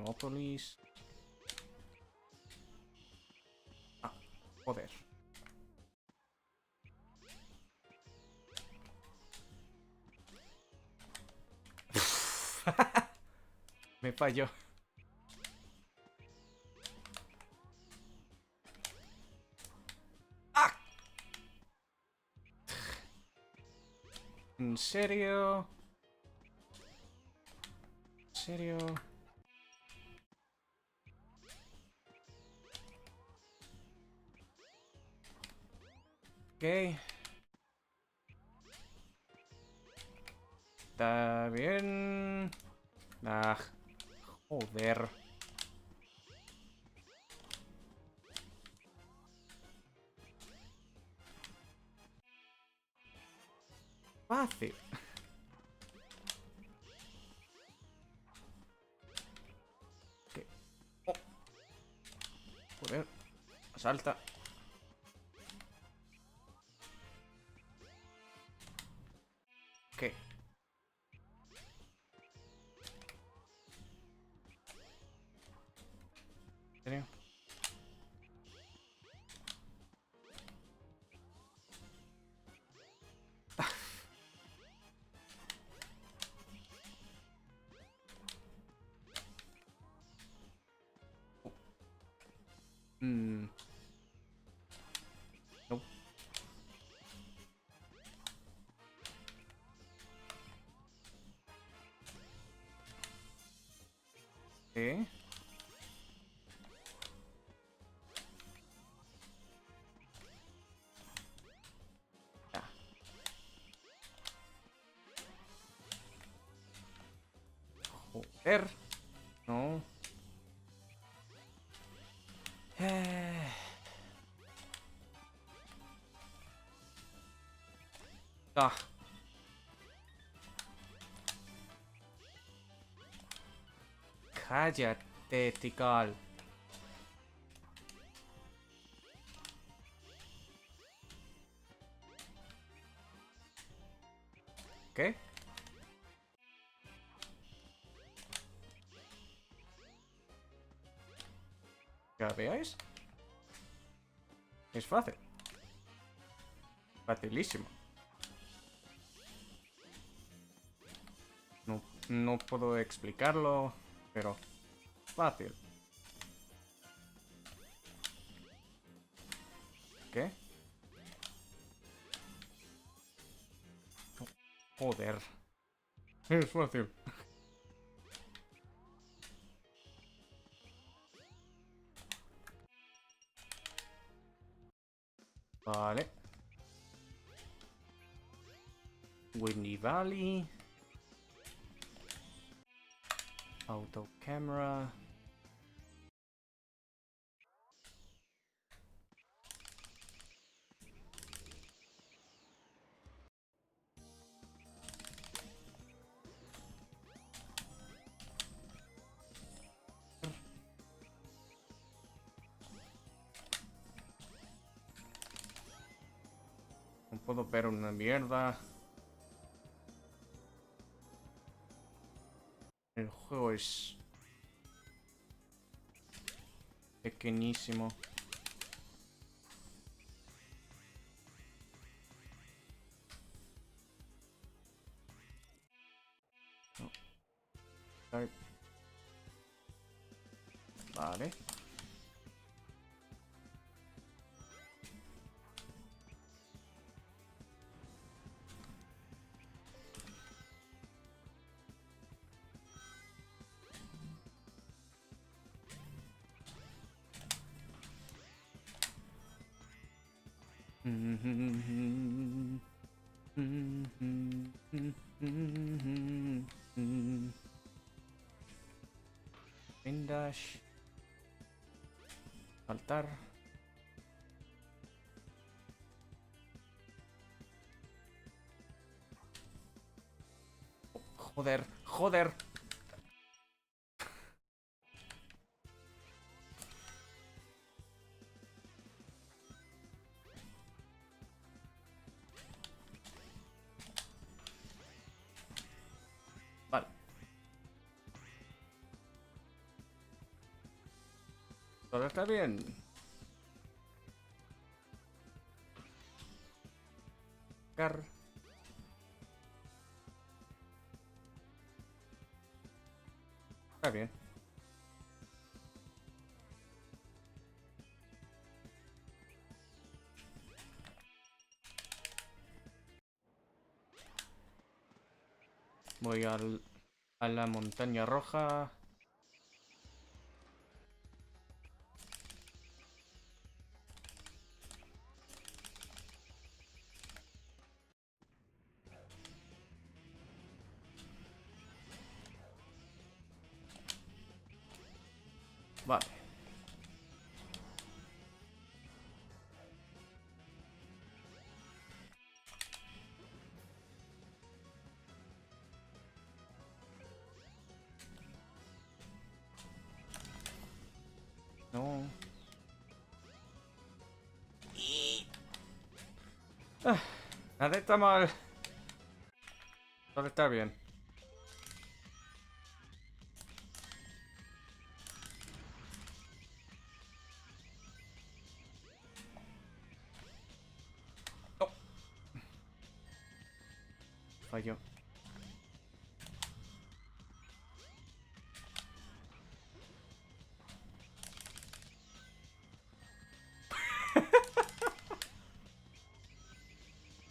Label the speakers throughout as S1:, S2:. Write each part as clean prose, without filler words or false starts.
S1: Monopolis. Ah, joder. Me falló. ¡Ah! ¿En serio? ¿En serio? Ok. Está bien. Ah, joder. Fácil. Okay. Oh. Joder. Salta. Ok. ¿En serio? No. ¿Qué? Ya. Joder. No. Ah. Cállate, Tikal. ¿Qué? ¿Ya veáis? Es fácil. Facilísimo. No, no puedo explicarlo, pero fácil. ¿Qué? Joder. Es fácil. Vale. Windy Valley. Auto camera. No puedo ver una mierda. El juego es pequeñísimo. No. Ay. Vale. Dash. Saltar. Joder, joder. Vale. Todo está bien. Car. Está bien. Voy a la montaña roja. Vale. No. Ah, nada está mal. Todo está bien. Oh, falló.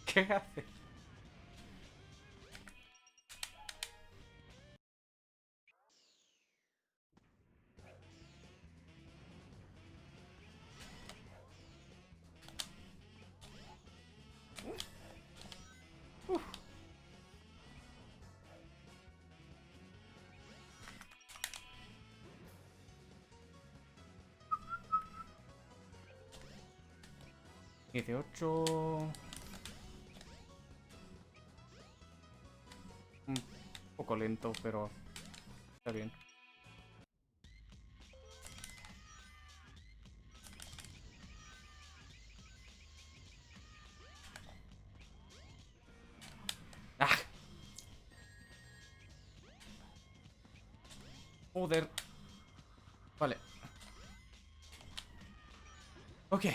S1: ¿Qué hace? Uf. 18. Un poco lento, pero está bien. ¡Ah! Joder. Vale. Ok.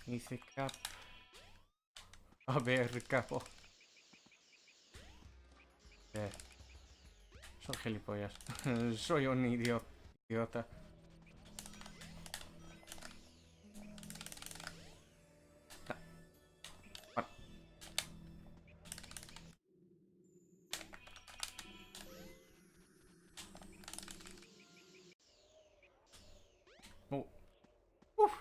S1: Hice cap. A ver, capo. Eh, Soy gilipollas. Soy un idiota. Vale. Oh. Uf.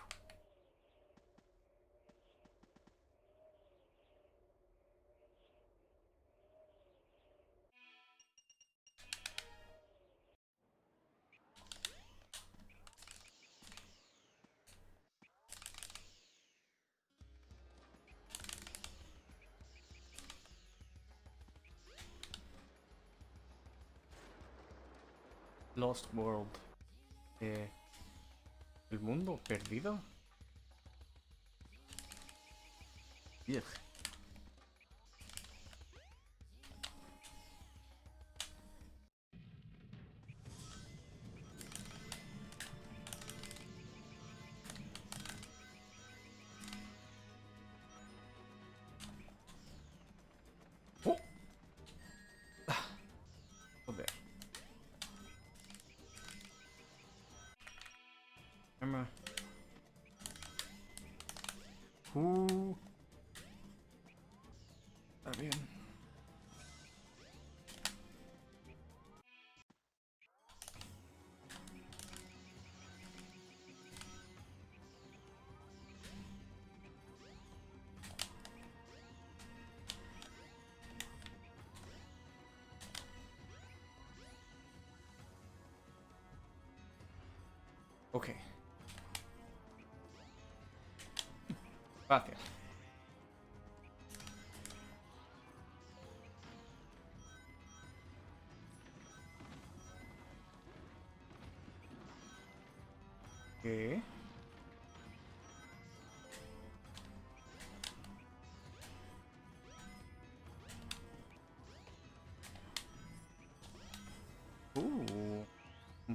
S1: Lost World. Eh, ¿El mundo perdido? Ugh. Oh. Ah, joder. Emma. Está bien. Ok. Gracias. ¿Qué?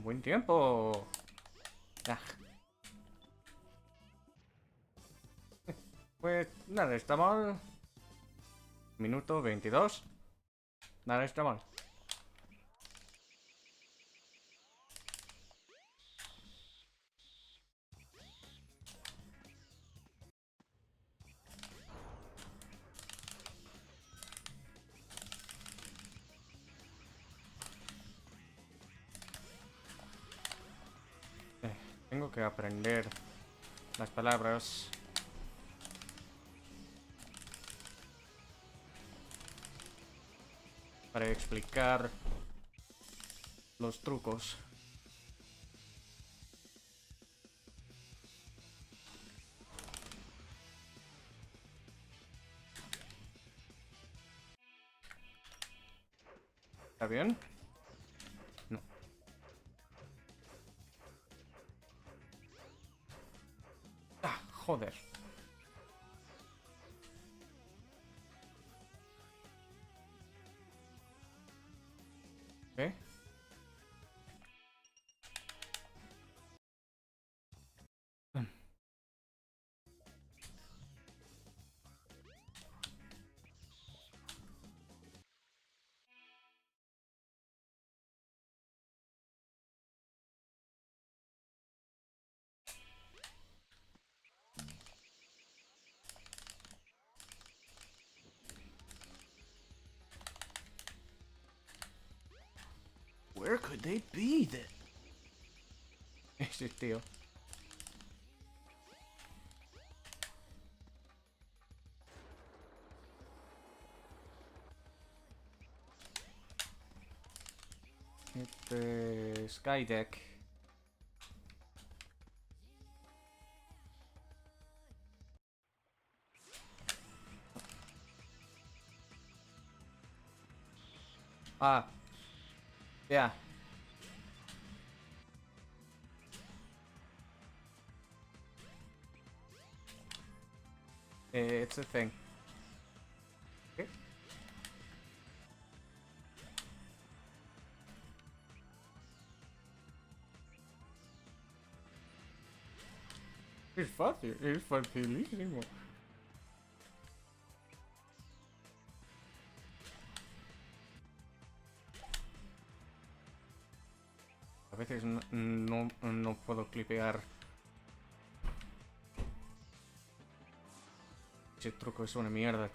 S1: buen tiempo. Ah. Pues nada, está mal. Minuto 22. Nada está mal. Tengo que aprender las palabras. Para explicar los trucos. ¿Está bien? No. Ah, joder. ¿Eh?
S2: Where could they be then?
S1: Ese tío. Skydeck. Ah. Yeah. It's a thing. Okay. Es fácil, es facilísimo. A veces no puedo clipear. Ese truco es una mierda,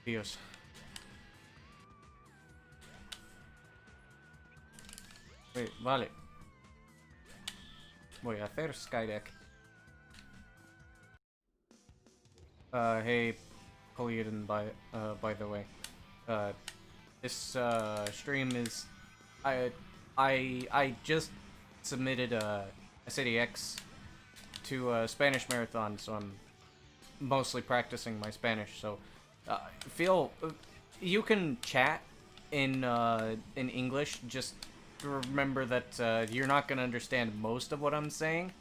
S1: Dios. Vale. Voy a hacer Skydeck. Hey, Collier, by the way. This stream is I just submitted a City X to a Spanish marathon, so I'm mostly practicing my Spanish. So you can chat in English. Just remember that you're not gonna understand most of what I'm saying.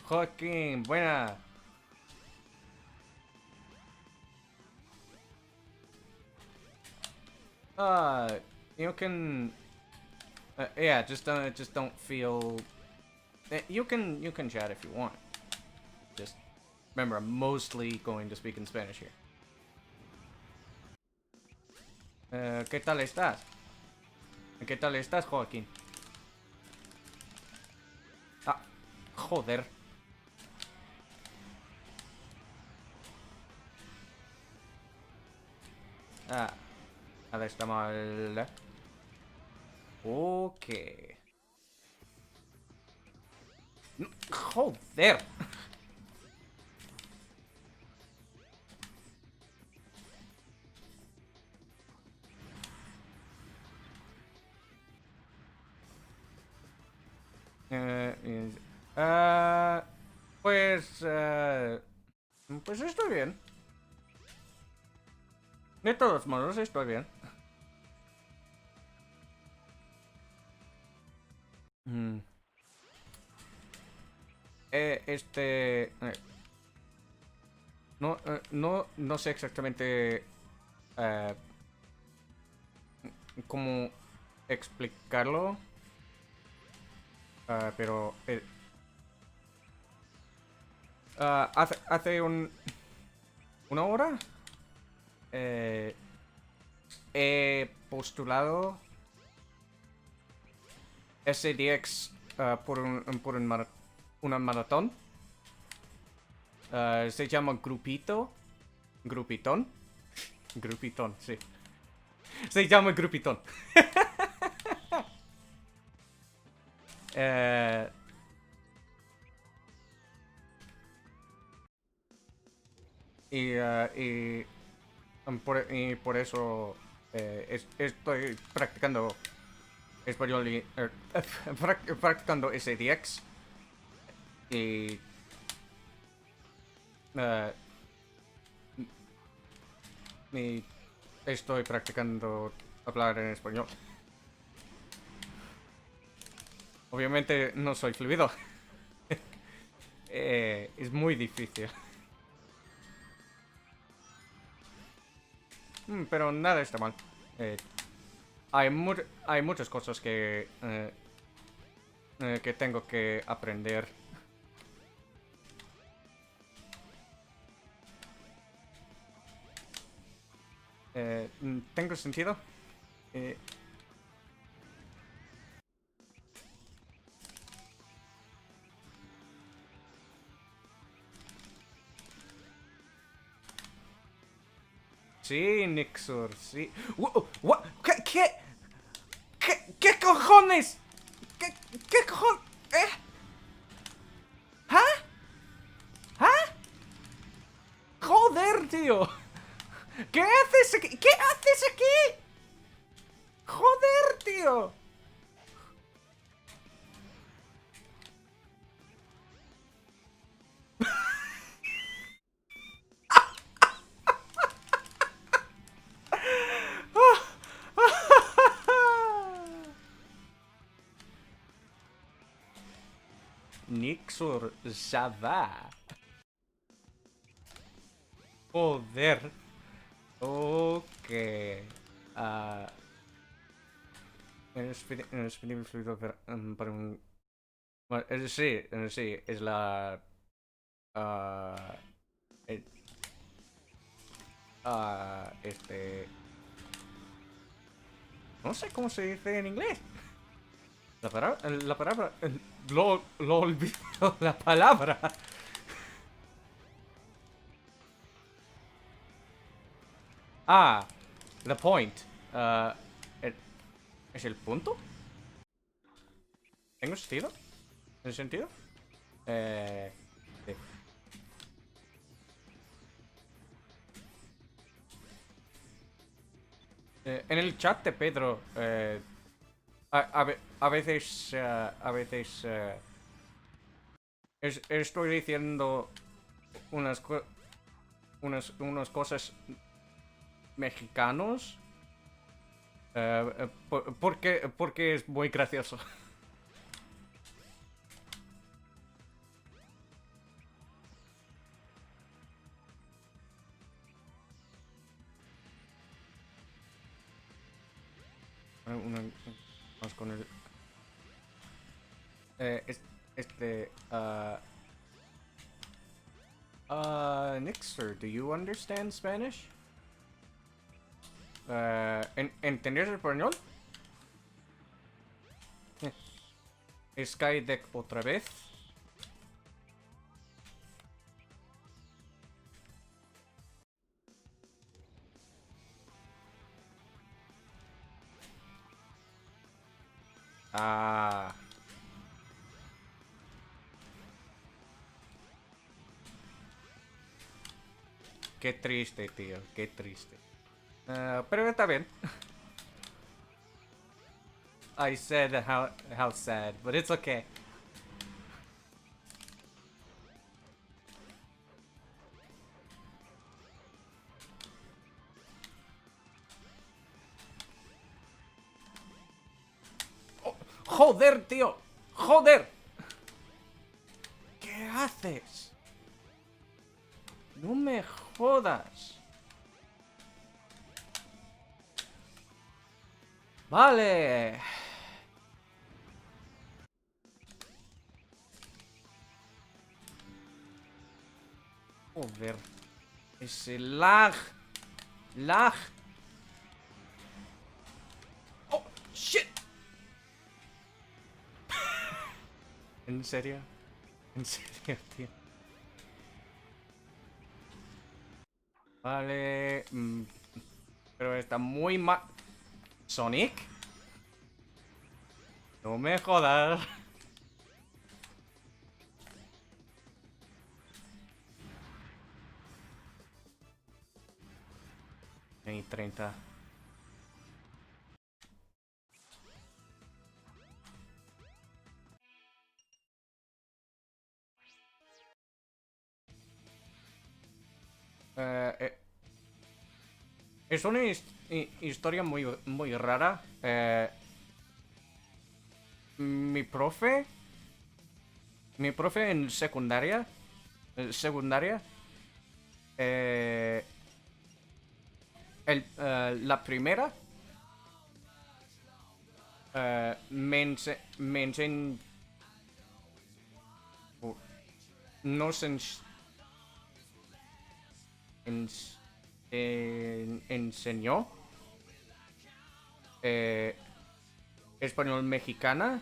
S1: Joaquín, buena. You can, yeah, just don't feel. You can chat if you want. Just remember, I'm mostly going to speak in Spanish here. ¿Qué tal estás? ¿Qué tal estás, Joaquín? Ah, joder. Ah, nada está mal. Ok. Joder. Pues... pues estoy bien. De todos modos, estoy bien. No sé exactamente cómo explicarlo. Pero hace una hora he postulado SDX por una maratón. Se llama Grupithon. Grupithon, sí. Se llama Grupithon. Y por eso estoy practicando español y practicando SDX. Y y estoy practicando hablar en español. Obviamente no soy fluido. Es muy difícil. Pero nada está mal. Hay muchas cosas que tengo que aprender. ¿Tengo sentido? Sí, Nixur, sí. ¿Qué cojones? ¿Qué cojones? ¿Ah? ¿Ah? Joder, tío. ¿Qué haces aquí? ¿Qué haces aquí? Joder, tío. Nixur, ya va. Joder. Ok. En el fluido para un... Bueno, sí, sí, es la... ah, eh, este... No sé cómo se dice en inglés. La palabra... Lo olvido, la palabra. The point. Ah, ¿Es el punto? ¿Tengo sentido? ¿En sentido? Sí. En el chat de Pedro, a veces, estoy diciendo unas cosas mexicanos, porque es muy gracioso. Vamos con el... Nixer, do you understand Spanish? ¿Entendés español? Skydeck otra vez. Qué triste, tío, qué triste. Pero está bien. I said how sad, but it's okay. Oh, joder, tío. Joder. ¿Qué haces? No me jodas. Vale. Joder. Ese lag. Lag. Oh, shit. ¿En serio? ¿En serio, tío? Vale. Pero está muy mal. ¿Sonic? No me jodas. Hay 30. Es una historia muy rara. Mi profe. Mi profe en secundaria. Eh, la primera. Me enseñó. Nos enseñó. eh, Español mexicana.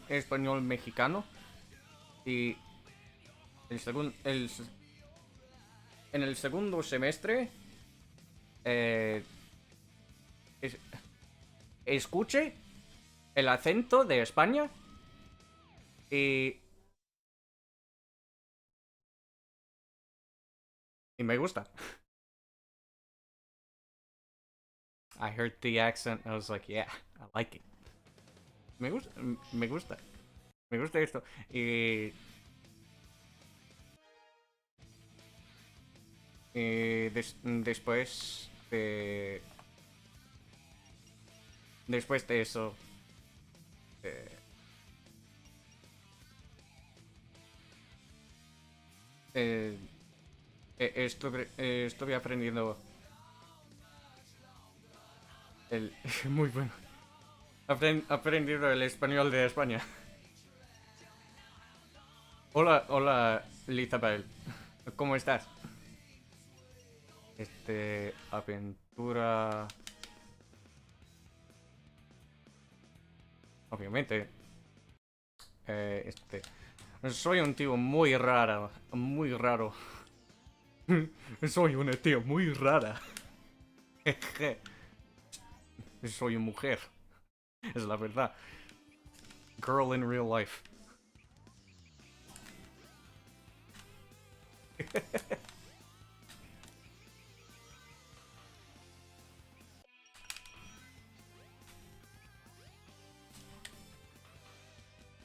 S1: Español mexicano. Y el segundo. En el segundo semestre. Eh, es- escuche el acento de España. Y. Y me gusta. I heard the accent. I was like, yeah, I like it. Me gusta. Me gusta. Me gusta esto. Y. Después de. Después de eso. eh, eh, estuve aprendiendo el. Muy bueno. Aprendiendo el español de España. Hola, hola, Lizabel. ¿Cómo estás? Aventura. Obviamente. Eh, este. Soy un tío muy raro. Muy raro. Soy una tía muy rara. Soy una mujer. Es la verdad. Girl in real life.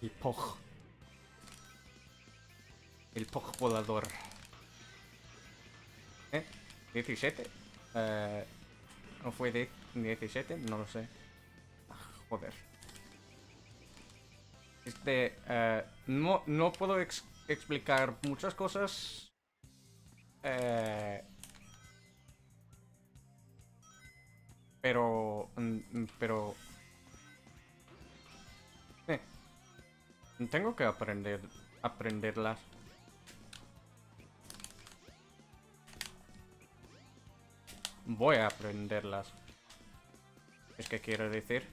S1: El Pog. El Pog volador. ¿Eh? ¿17? ¿No fue de 17? No lo sé. Ah, joder. No puedo explicar muchas cosas. Eh, pero eh, tengo que aprenderlas. Voy a aprenderlas. Es que quiero decir.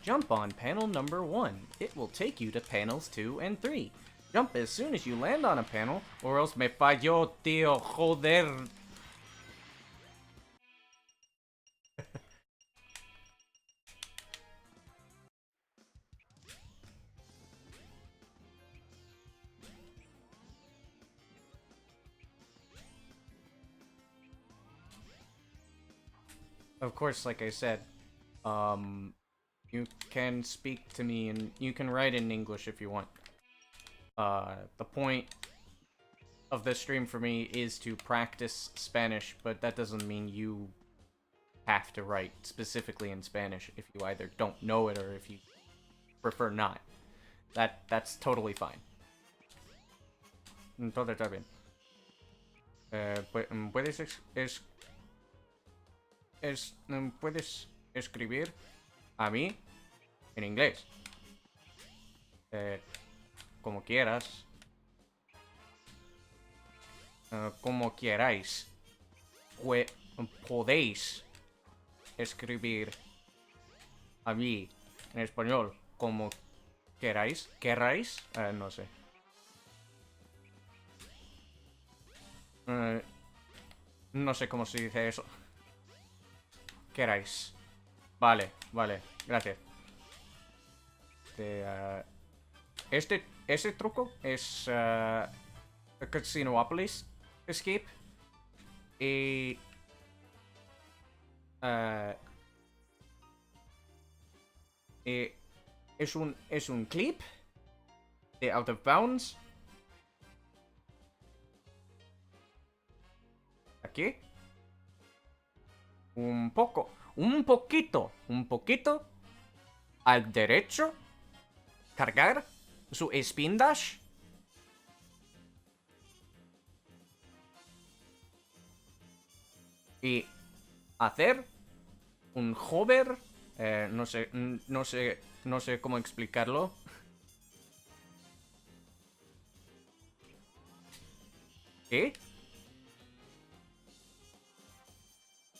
S1: Jump on panel number 1. It will take you to panels 2 and 3. Jump as soon as you land on a panel, or else me falló, tío, joder. Of course, like I said, you can speak to me and you can write in English if you want. The point of this stream for me is to practice Spanish, but that doesn't mean you have to write specifically in Spanish if you either don't know it or if you prefer not. That's totally fine. Todo está bien. Puedes puedes escribir a mí en inglés. Como quieras. Como queráis. Podéis escribir a mí en español como queráis. ¿Querráis? No sé. No sé cómo se dice eso. Queráis. Vale, vale. Gracias. Ese truco es Casinopolis Escape. Y es un clip de Out of Bounds. Aquí. Un poquito al derecho. Cargar su spin dash. Y hacer un hover. No sé cómo explicarlo. ¿Qué?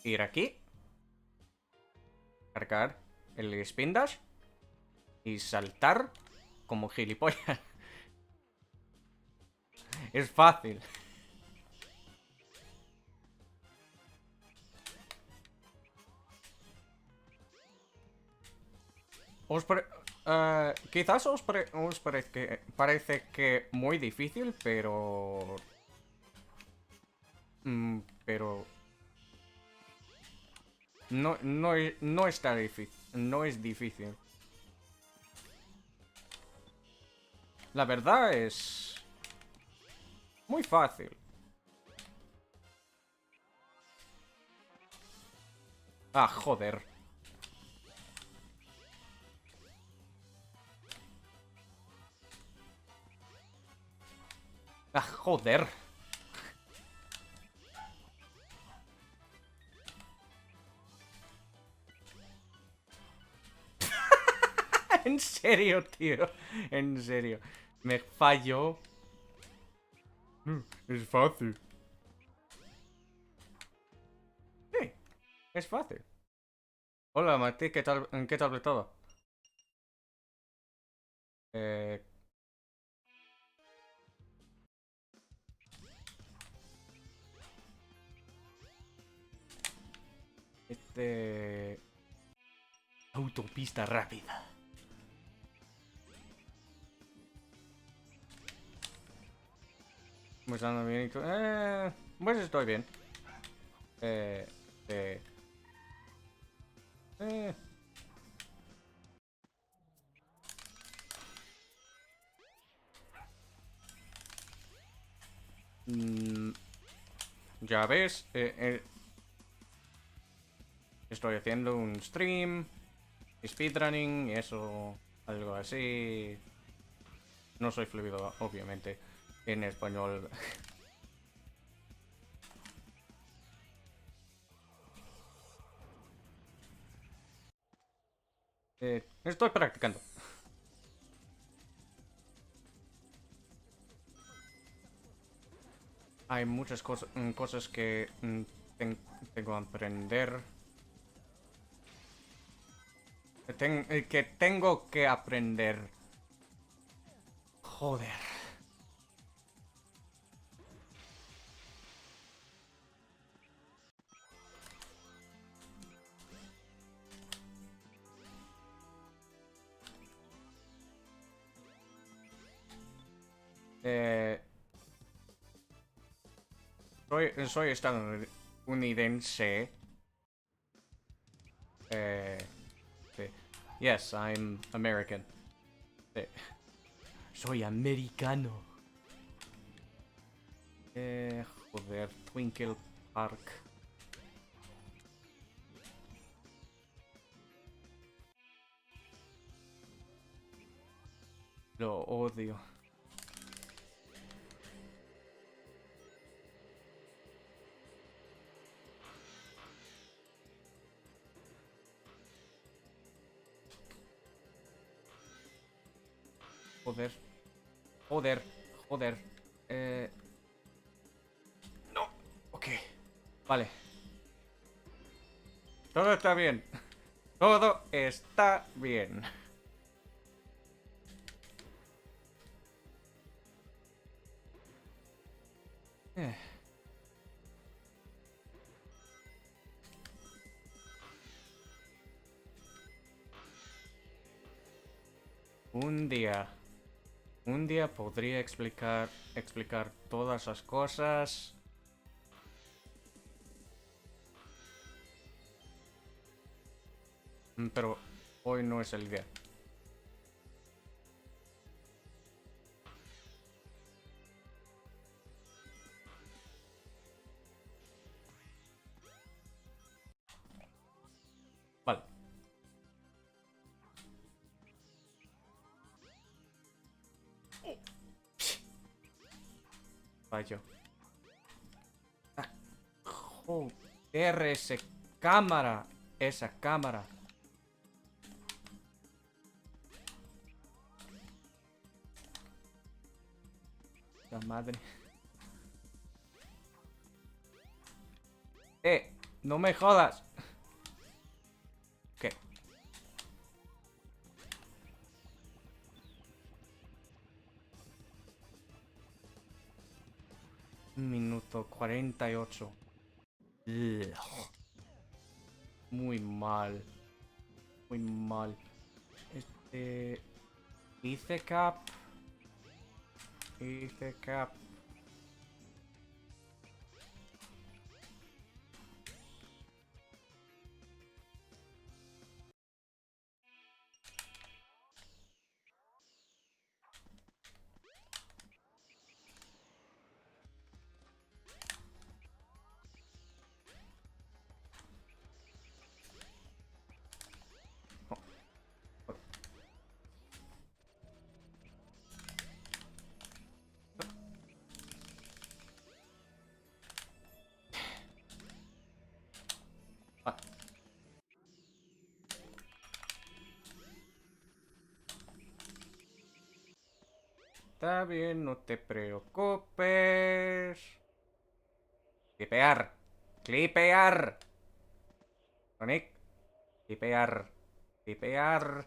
S1: Ir aquí. Cargar el spin dash. Y saltar como gilipollas. Es fácil. Quizás os parece que muy difícil, pero... pero... No está difícil. No es difícil. La verdad es... muy fácil. Ah, joder. Ah, joder. En serio, tío. En serio. Me falló. Es fácil. Sí, es fácil. Hola, Mati, ¿qué tal de todo? Eh... Autopista rápida. Pues ando bien y pues estoy bien. Eh... Eh... eh. Mm, ya ves, estoy haciendo un stream, speedrunning y eso, algo así. No soy fluido, obviamente, en español. Estoy practicando. Hay muchas cosas que tengo que aprender. Que tengo que aprender. Joder. Eh, soy estadounidense. Sí. Yes, I'm American. Sí. Soy americano. Joder, Twinkle Park. Lo odio. Joder. Joder. Joder. No. Ok. Vale. Todo está bien. Todo está bien. Eh. Un día podría explicar todas las cosas. Pero hoy no es el día. Vale. Fallo. Ah, joder, ese cámara. Esa cámara. La madre. No me jodas. ¿Qué? Minuto 48. Ugh. Muy mal. Muy mal. Hice cap. Hice cap. Ah, está bien, no te preocupes. Clipear. Clipear. Sonic. Clipear. Clipear.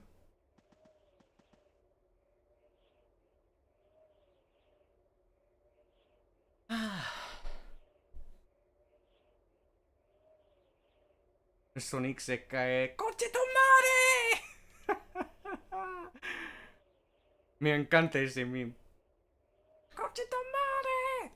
S1: Sonic se cae. ¡Coche tu madre! Me encanta ese meme. ¡Coche tu madre!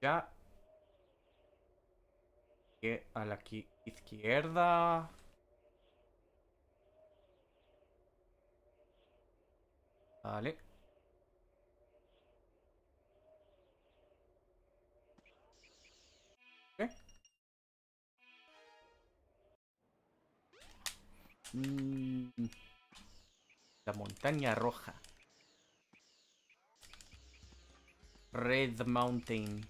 S1: Ya. Que a la izquierda. Vale. ¿Qué? Mm, la montaña roja. Red Mountain.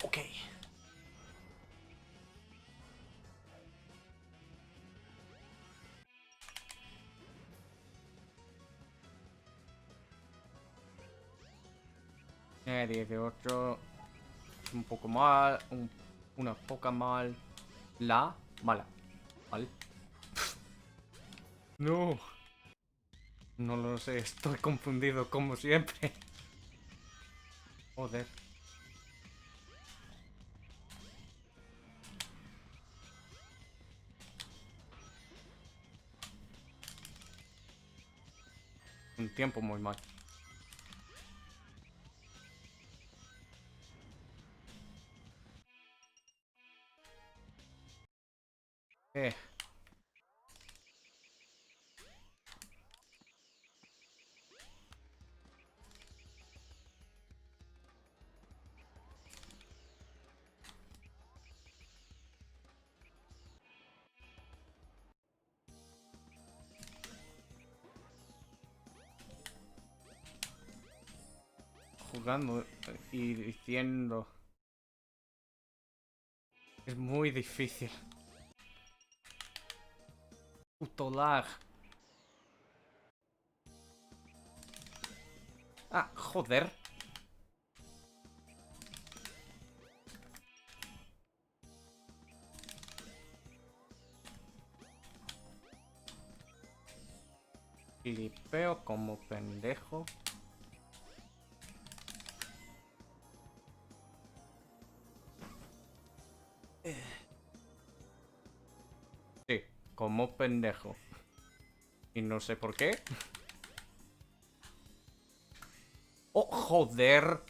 S1: Ok. Diez de 8. Un poco mal. Una poca mal. La mala. Mal. No. No lo sé. Estoy confundido como siempre. Joder. Un tiempo muy mal. Eh. jugando y diciendo... Es muy difícil. Puto lag. Ah, joder. Flipeo como pendejo. Sí, como pendejo. Y no sé por qué. ¡Oh, joder!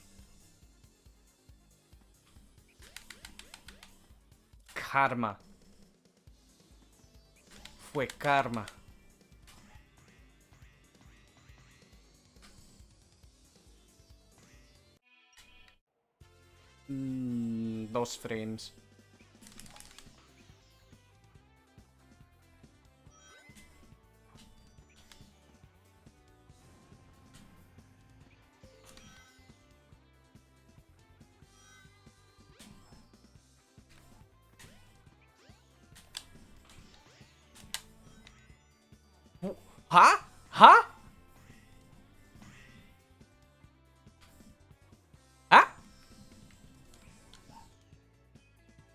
S1: Karma. Fue karma. Dos frames. ¿Ah? ¿Ah? ¿Ah?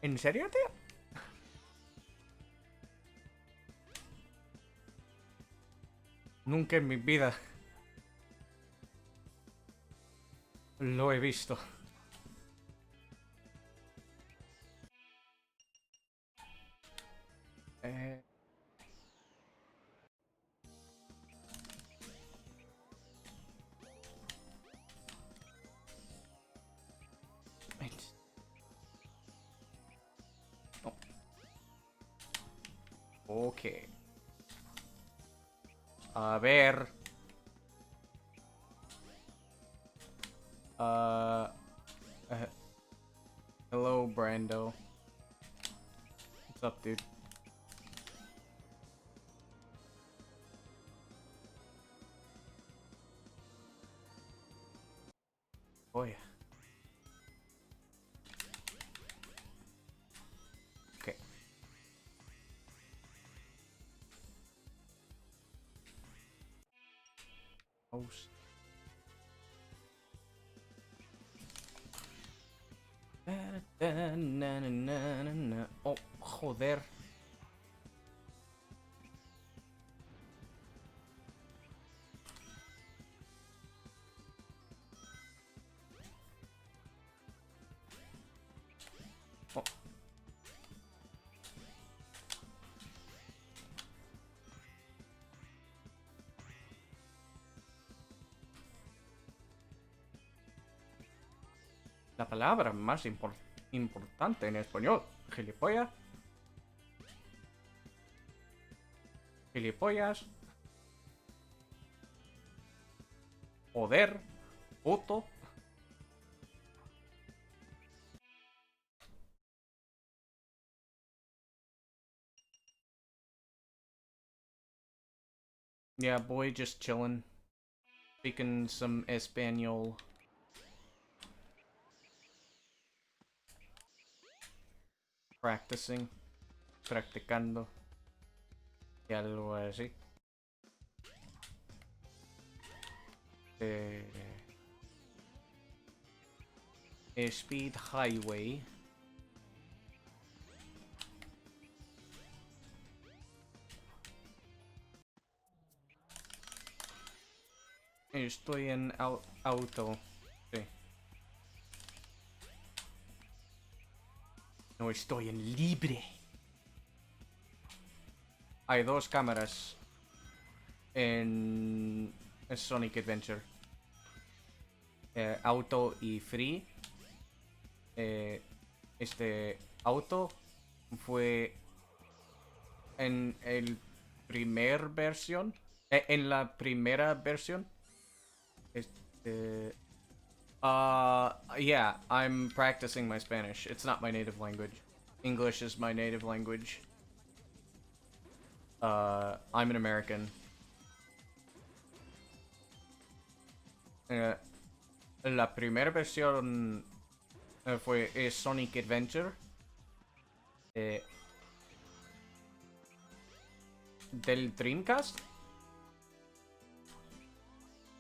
S1: ¿En serio, tío? Nunca en mi vida lo he visto. Eh... oh. Ok. A ver. Uh, hello, Brando. What's up, dude? Oh, yeah. Okay. Host. Oh, joder. Oh. La palabra más importante en español. Gilipollas. Gilipollas. Joder. Puto. Yeah, boy, just chilling. Speaking some español. Practicing. Practicando. Y algo así. Speed Highway. Estoy en auto. Sí. No estoy en libre. Hay dos cámaras en Sonic Adventure. Auto y free. Este auto fue en el primer versión. En la primera versión. Yeah, I'm practicing my Spanish. It's not my native language. English is my native language. I'm an American. La primera versión fue Sonic Adventure. Del Dreamcast.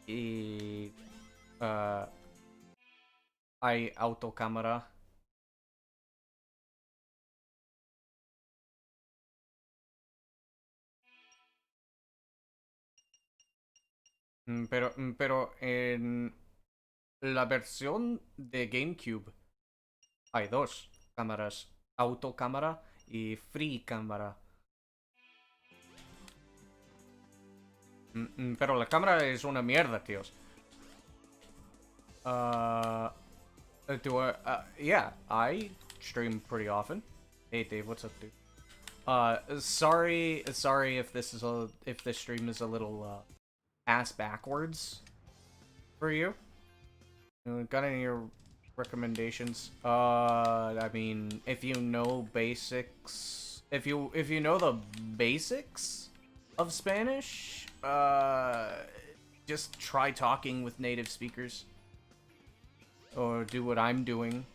S1: Y hay autocámara. Pero en la versión de GameCube hay dos cámaras, autocámara y free cámara. Pero la cámara es una mierda, tíos. Yeah, I stream pretty often. Hey Dave, what's up, dude? Sorry if this stream is a little ass backwards for you. Got any recommendations? I mean, if you know basics, if you know the basics of Spanish, just try talking with native speakers, or do what I'm doing.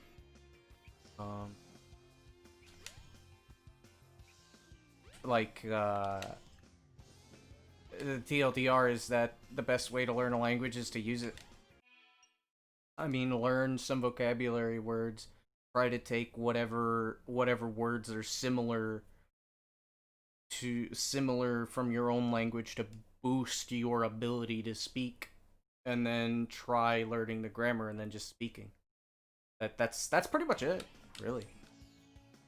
S1: The TLDR is that the best way to learn a language is to use it. I mean, learn some vocabulary words. Try to take whatever words are similar from your own language to boost your ability to speak, and then try learning the grammar and then just speaking. That's pretty much it, really.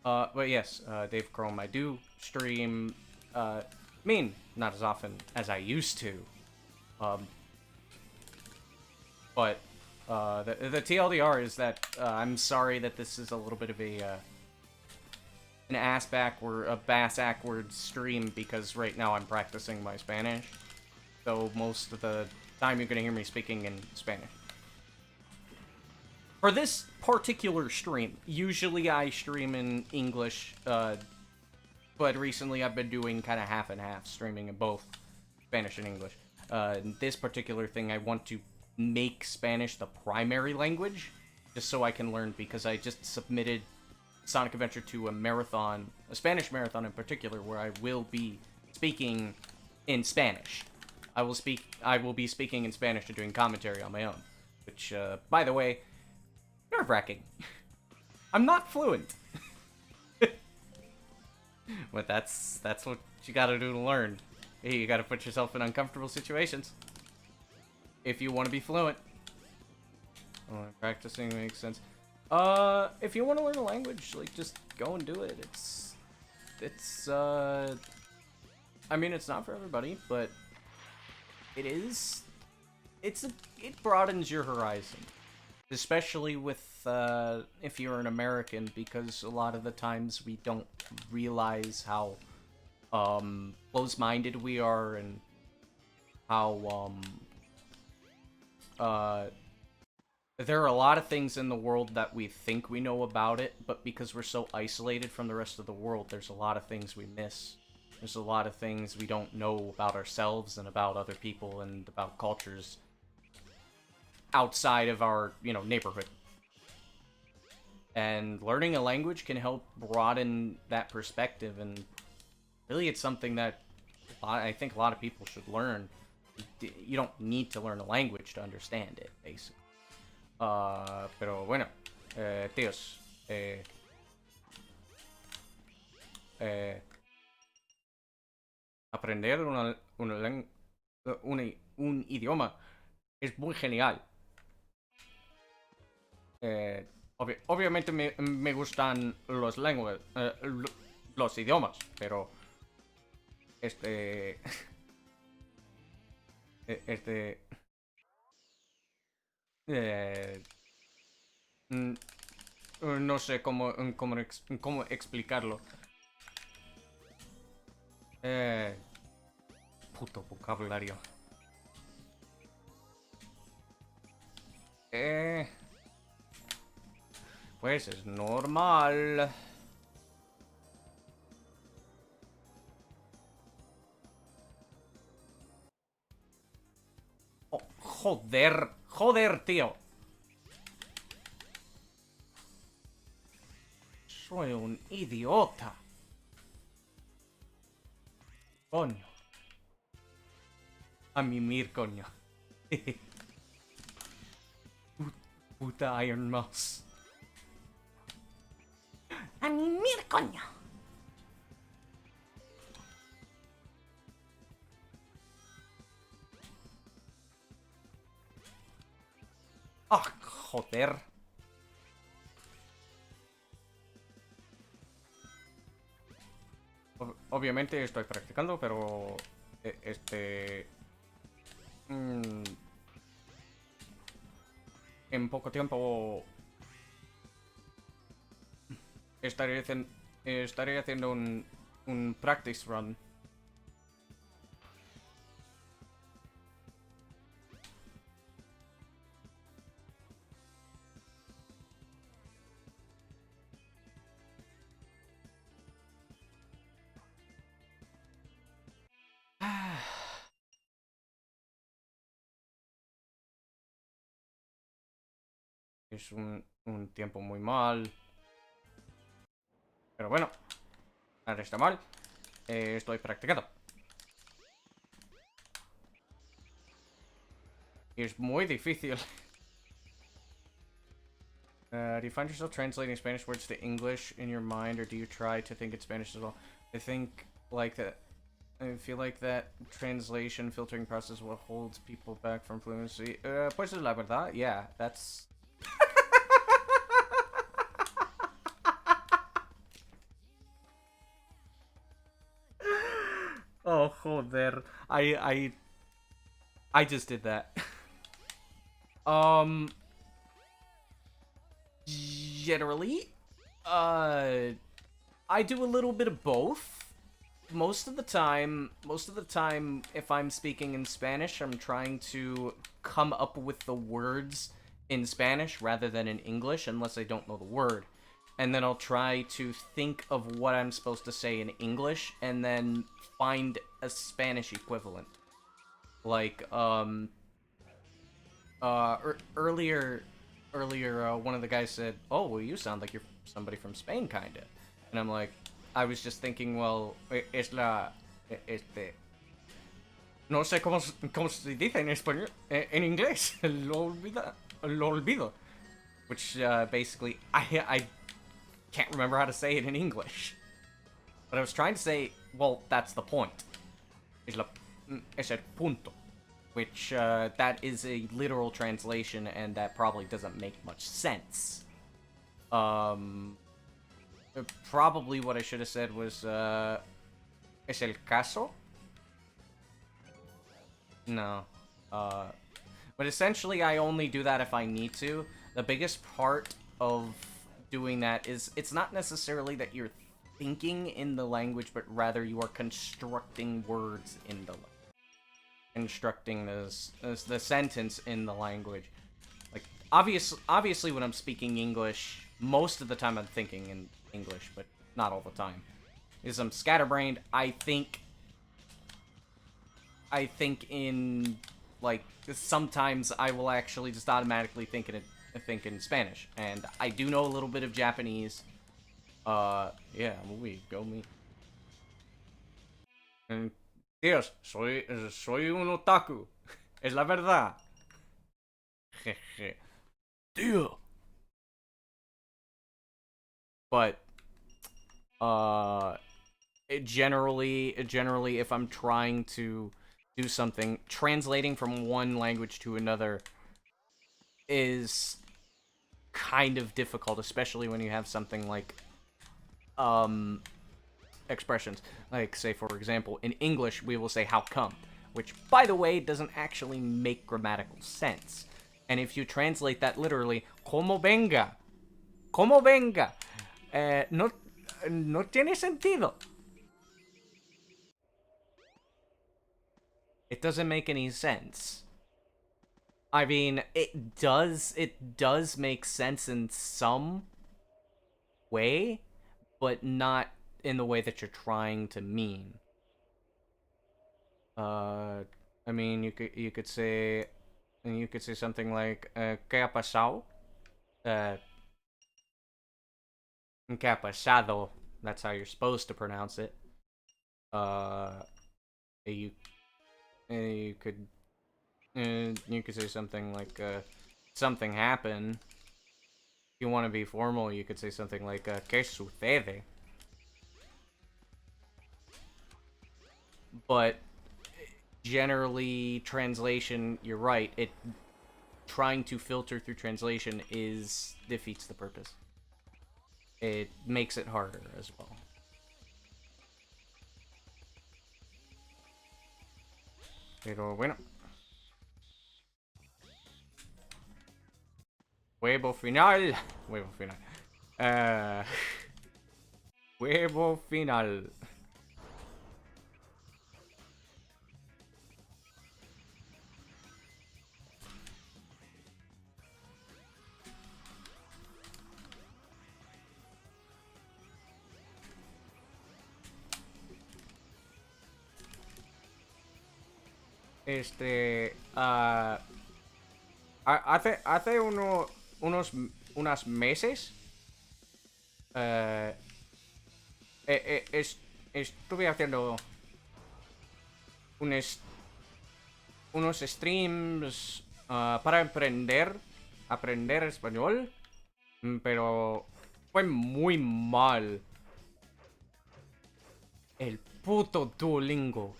S1: But yes, Dave Chrome, I do stream. I mean, not as often as I used to. But the TLDR is that I'm sorry that this is a little bit of an bass backward stream, because right now I'm practicing my Spanish. So most of the time you're gonna hear me speaking in Spanish. For this particular stream, usually I stream in English, but recently I've been doing kind of half and half, streaming in both Spanish and English. In this particular thing, I want to make Spanish the primary language, just so I can learn, because I just submitted Sonic Adventure to a marathon, a Spanish marathon in particular, where I will be speaking in Spanish. I will be speaking in Spanish and doing commentary on my own, which, by the way, nerve-wracking. I'm not fluent. But that's what you gotta do to learn. Hey, you gotta put yourself in uncomfortable situations if you want to be fluent. Practicing makes sense. If you want to learn a language, like, just go and do it. I mean, it's not for everybody, but it broadens your horizon. Especially with, if you're an American, because a lot of the times we don't realize how, close-minded we are, and how, there are a lot of things in the world that we think we know about it, but because we're so isolated from the rest of the world, there's a lot of things we miss. There's a lot of things we don't know about ourselves and about other people and about cultures outside of our, neighborhood. And learning a language can help broaden that perspective, and really it's something that I think a lot of people should learn. You don't need to learn a language to understand it, basically. Pero bueno, tíos, aprender un idioma es muy genial. Obviamente me gustan los los idiomas, pero no sé cómo explicarlo. Puto vocabulario. Pues es normal. Oh, joder, tío. Soy un idiota. Coño. A mimir, coño. Puta Iron Mouse. A mimir, coño. Ah, joder. Obviamente estoy practicando, pero en poco tiempo estaré haciendo un practice run. Es un tiempo muy mal. Pero bueno, nada está mal. Estoy practicando. Y es muy difícil. Do you find yourself translating Spanish words to English in your mind, or do you try to think in Spanish as well? I think like that. I feel like that translation filtering process what holds people back from fluency. Pues la verdad, yeah, that's. Oh, joder. I just did that. Generally, I do a little bit of both. Most of the time, if I'm speaking in Spanish, I'm trying to come up with the words in Spanish rather than in English, unless I don't know the word. And then I'll try to think of what I'm supposed to say in English, and then find a Spanish equivalent. Like, earlier, one of the guys said, "Oh, well, you sound like you're somebody from Spain, kinda." And I'm like, I was just thinking, well, es la, no sé cómo se dice en español, en inglés, lo olvido. Which, basically, I can't remember how to say it in English. But I was trying to say, well, that's the point. Es el punto. Which, that is a literal translation, and that probably doesn't make much sense. Probably what I should have said was, ¿es el caso? No. But essentially, I only do that if I need to. The biggest part of doing that is, it's not necessarily that you're thinking in the language, but rather you are constructing words in the language. Constructing the sentence in the language. Like, obviously when I'm speaking English, most of the time I'm thinking in English, but not all the time. Because I'm scatterbrained, I think in, like, sometimes I will actually just automatically think in Spanish. And I do know a little bit of Japanese. Yeah, go me. And, Dios, soy un otaku. Es la verdad. Jeje.
S2: Tío.
S1: But, generally, if I'm trying to do something, translating from one language to another is kind of difficult, especially when you have something like, expressions. Like, say, for example, in English, we will say, how come? Which, by the way, doesn't actually make grammatical sense. And if you translate that literally, como venga, no tiene sentido. It doesn't make any sense. I mean, it does make sense in some way, but not in the way that you're trying to mean. I mean, you could say something like, ¿qué ha pasado? ¿Qué ha pasado? That's how you're supposed to pronounce it. You, you could, you could say something like, something happened. If you want to be formal, you could say something like, ¿Qué sucede? But generally, translation, you're right. It trying to filter through translation defeats the purpose. It makes it harder as well. Pero bueno. Huevo final. Huevo final. Huevo final. Hace unas meses estuve haciendo unos streams para aprender español, pero fue muy mal. El puto Duolingo.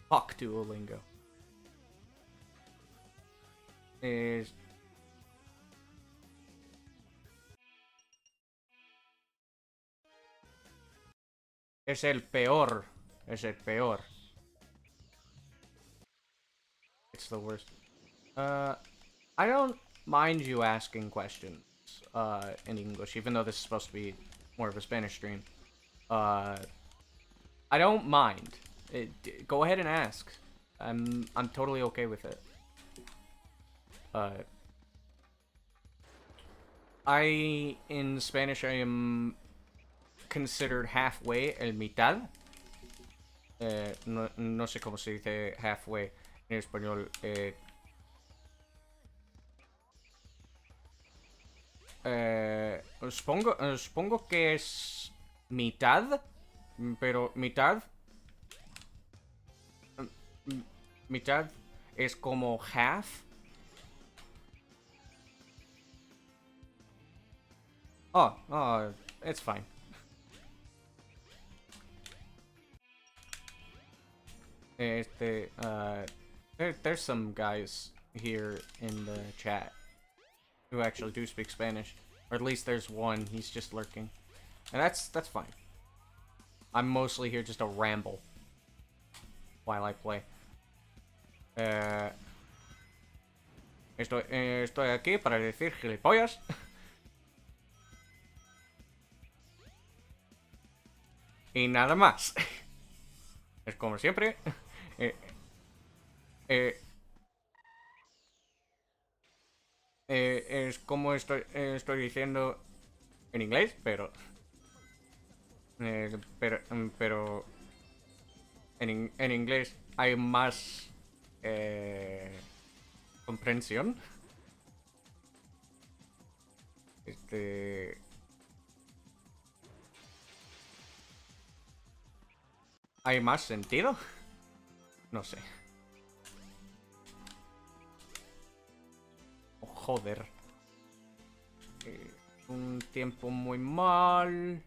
S1: Fuck Duolingo. Es el peor. Es el peor. It's the worst. I don't mind you asking questions in English, even though this is supposed to be more of a Spanish stream. I don't mind. Go ahead and ask. I'm totally okay with it. In Spanish, I am considered halfway, el mitad. No sé cómo se dice halfway en español. Supongo que es mitad, pero mitad es como half. Oh, it's fine. There's some guys here in the chat who actually do speak Spanish, or at least there's one. He's just lurking, and that's fine. I'm mostly here just to ramble while I play. Estoy aquí para decir gilipollas. Y nada más. Es como siempre. Es como estoy diciendo en inglés, pero en inglés hay más comprensión. ¿Hay más sentido? No sé. Oh, joder. Un tiempo muy mal.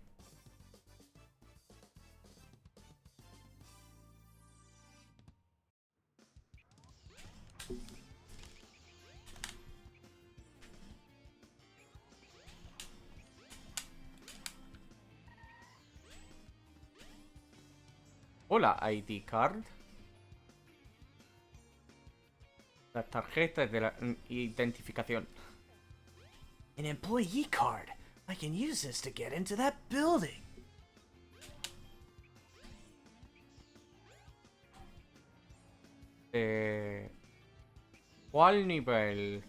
S1: Hola, ID card. La tarjeta de la identificación.
S2: An employee card. I can use this to get into that building.
S1: ¿Cuál nivel?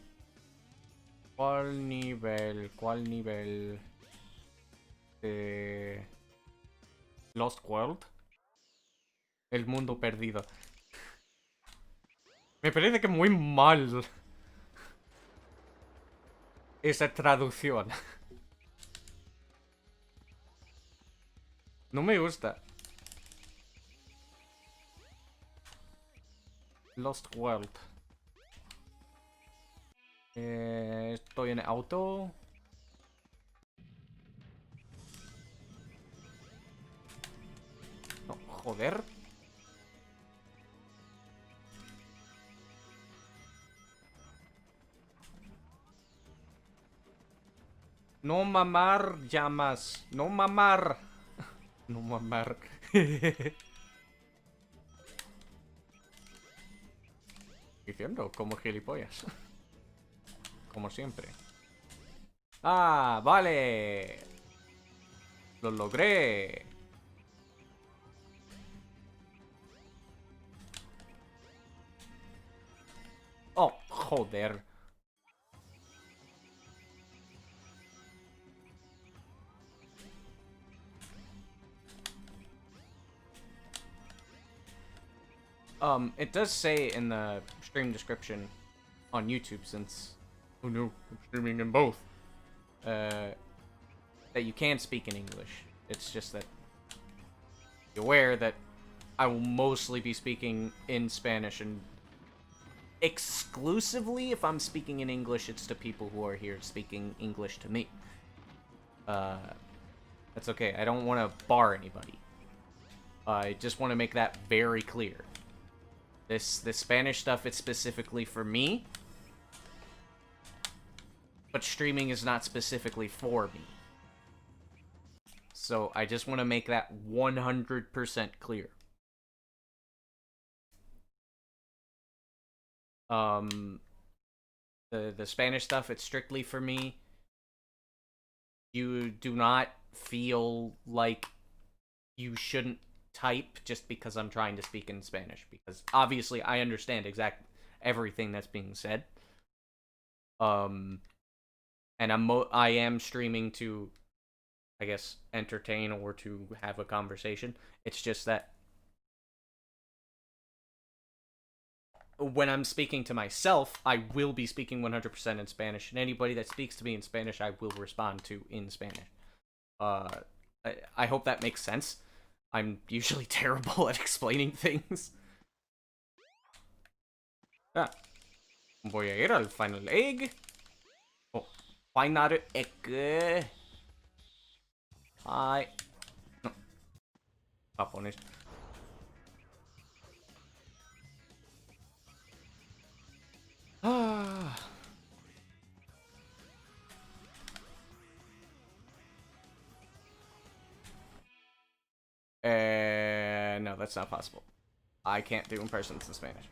S1: ¿Cuál nivel? ¿Cuál nivel? Lost World. El mundo perdido. Me parece que muy mal. esa traducción. No me gusta. Lost World. Estoy en auto. No, joder. No mamar llamas. No mamar. No mamar. Diciendo como gilipollas. Como siempre. Ah, vale. Lo logré. Oh, joder. It does say in the stream description on YouTube, since... Oh no, I'm streaming in both. That you can speak in English. It's just that... Be aware that I will mostly be speaking in Spanish, and exclusively if I'm speaking in English, it's to people who are here speaking English to me. That's okay. I don't want to bar anybody. I just want to make that very clear. This Spanish stuff, it's specifically for me. But streaming is not specifically for me. So I just want to make that 100% clear. The Spanish stuff, it's strictly for me. You do not feel like you shouldn't type just because I'm trying to speak in Spanish, because obviously I understand exactly everything that's being said. And I am streaming to, I guess, entertain or to have a conversation. It's just that when I'm speaking to myself, I will be speaking 100% in Spanish, and anybody that speaks to me in Spanish, I will respond to in Spanish. I hope that makes sense. I'm usually terrible at explaining things. Ah. Voy a ir al final egg. Oh, final egg. No. Japonés. Ah. No, that's not possible. I can't do impressions in Spanish.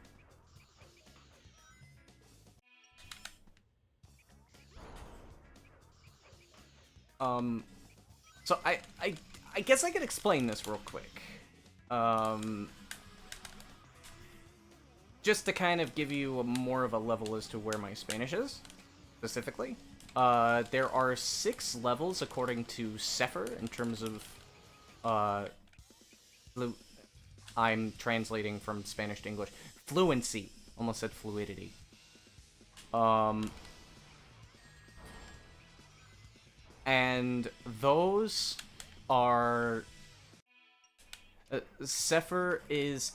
S1: So I guess I could explain this real quick. Just to kind of give you more of a level as to where my Spanish is, specifically. There are 6 levels according to Sefer in terms of, I'm translating from Spanish to English. Fluency. Almost said fluidity. And those are... Sefer is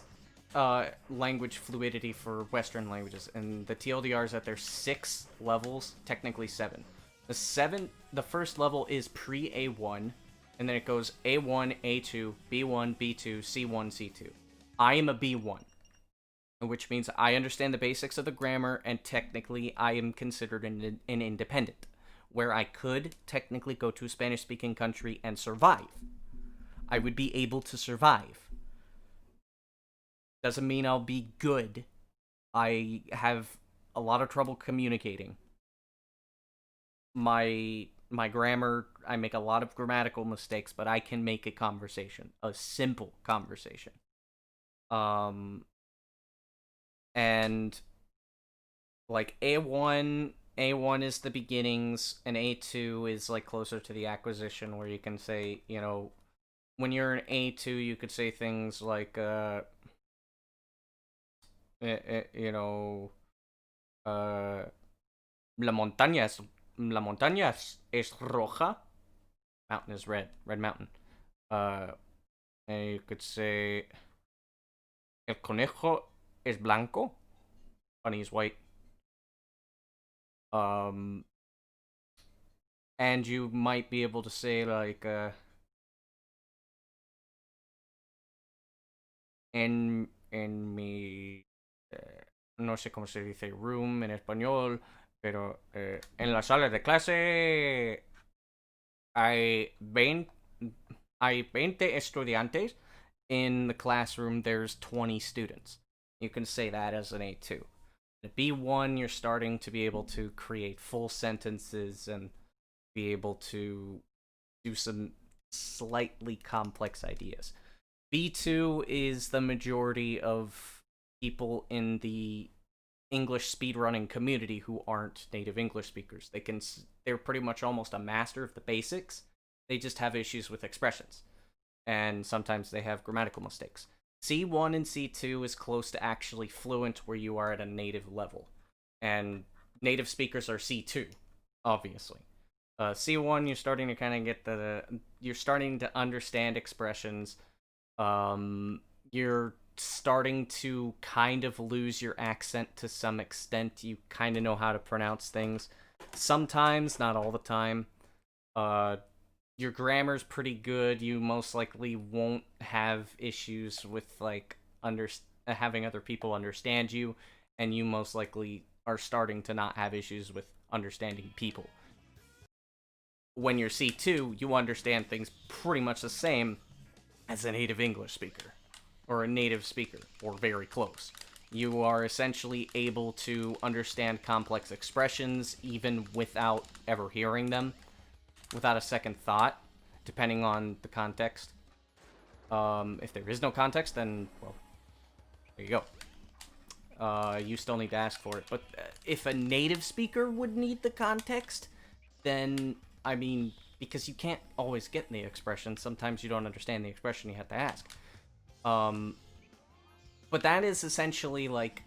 S1: language fluidity for Western languages, and the TLDR is that there's 6 levels, technically 7. The first level is pre-A1, and then it goes A1, A2, B1, B2, C1, C2. I am a B1, which means I understand the basics of the grammar, and technically I am considered an independent, where I could technically go to a Spanish-speaking country and survive. I would be able to survive. Doesn't mean I'll be good. I have a lot of trouble communicating. My grammar, I make a lot of grammatical mistakes, but I can make a conversation, a simple conversation. And like A1 is the beginnings, and A2 is like closer to the acquisition, where you can say, you know, when you're in A2, you could say things like, you know, la montaña es la montaña es roja. Mountain is red. Red mountain. And you could say el conejo es blanco. Bunny is white. And you might be able to say like en mi no sé cómo se dice room en español, pero en la sala de clase hay 20, hay 20 estudiantes. In the classroom, there's 20 students. You can say that as an A2. At B1, you're starting to be able to create full sentences and be able to do some slightly complex ideas. B2 is the majority of people in the English speedrunning community who aren't native English speakers. They're pretty much almost a master of the basics. They just have issues with expressions. And sometimes they have grammatical mistakes. C1 and C2 is close to actually fluent where you are at a native level. And native speakers are C2, obviously. C1, you're starting to kind of get you're starting to understand expressions. You're starting to kind of lose your accent to some extent. You kind of know how to pronounce things. Sometimes, not all the time. Your grammar's pretty good. You most likely won't have issues with like having other people understand you, and you most likely are starting to not have issues with understanding people. When you're C2, you understand things pretty much the same as a native English speaker, or a native speaker, or very close. You are essentially able to understand complex expressions even without ever hearing them, without a second thought, depending on the context. If there is no context, then, well, there you go. You still need to ask for it. But if a native speaker would need the context, then, I mean, because you can't always get the expression, sometimes you don't understand the expression, you have to ask. But that is essentially, like,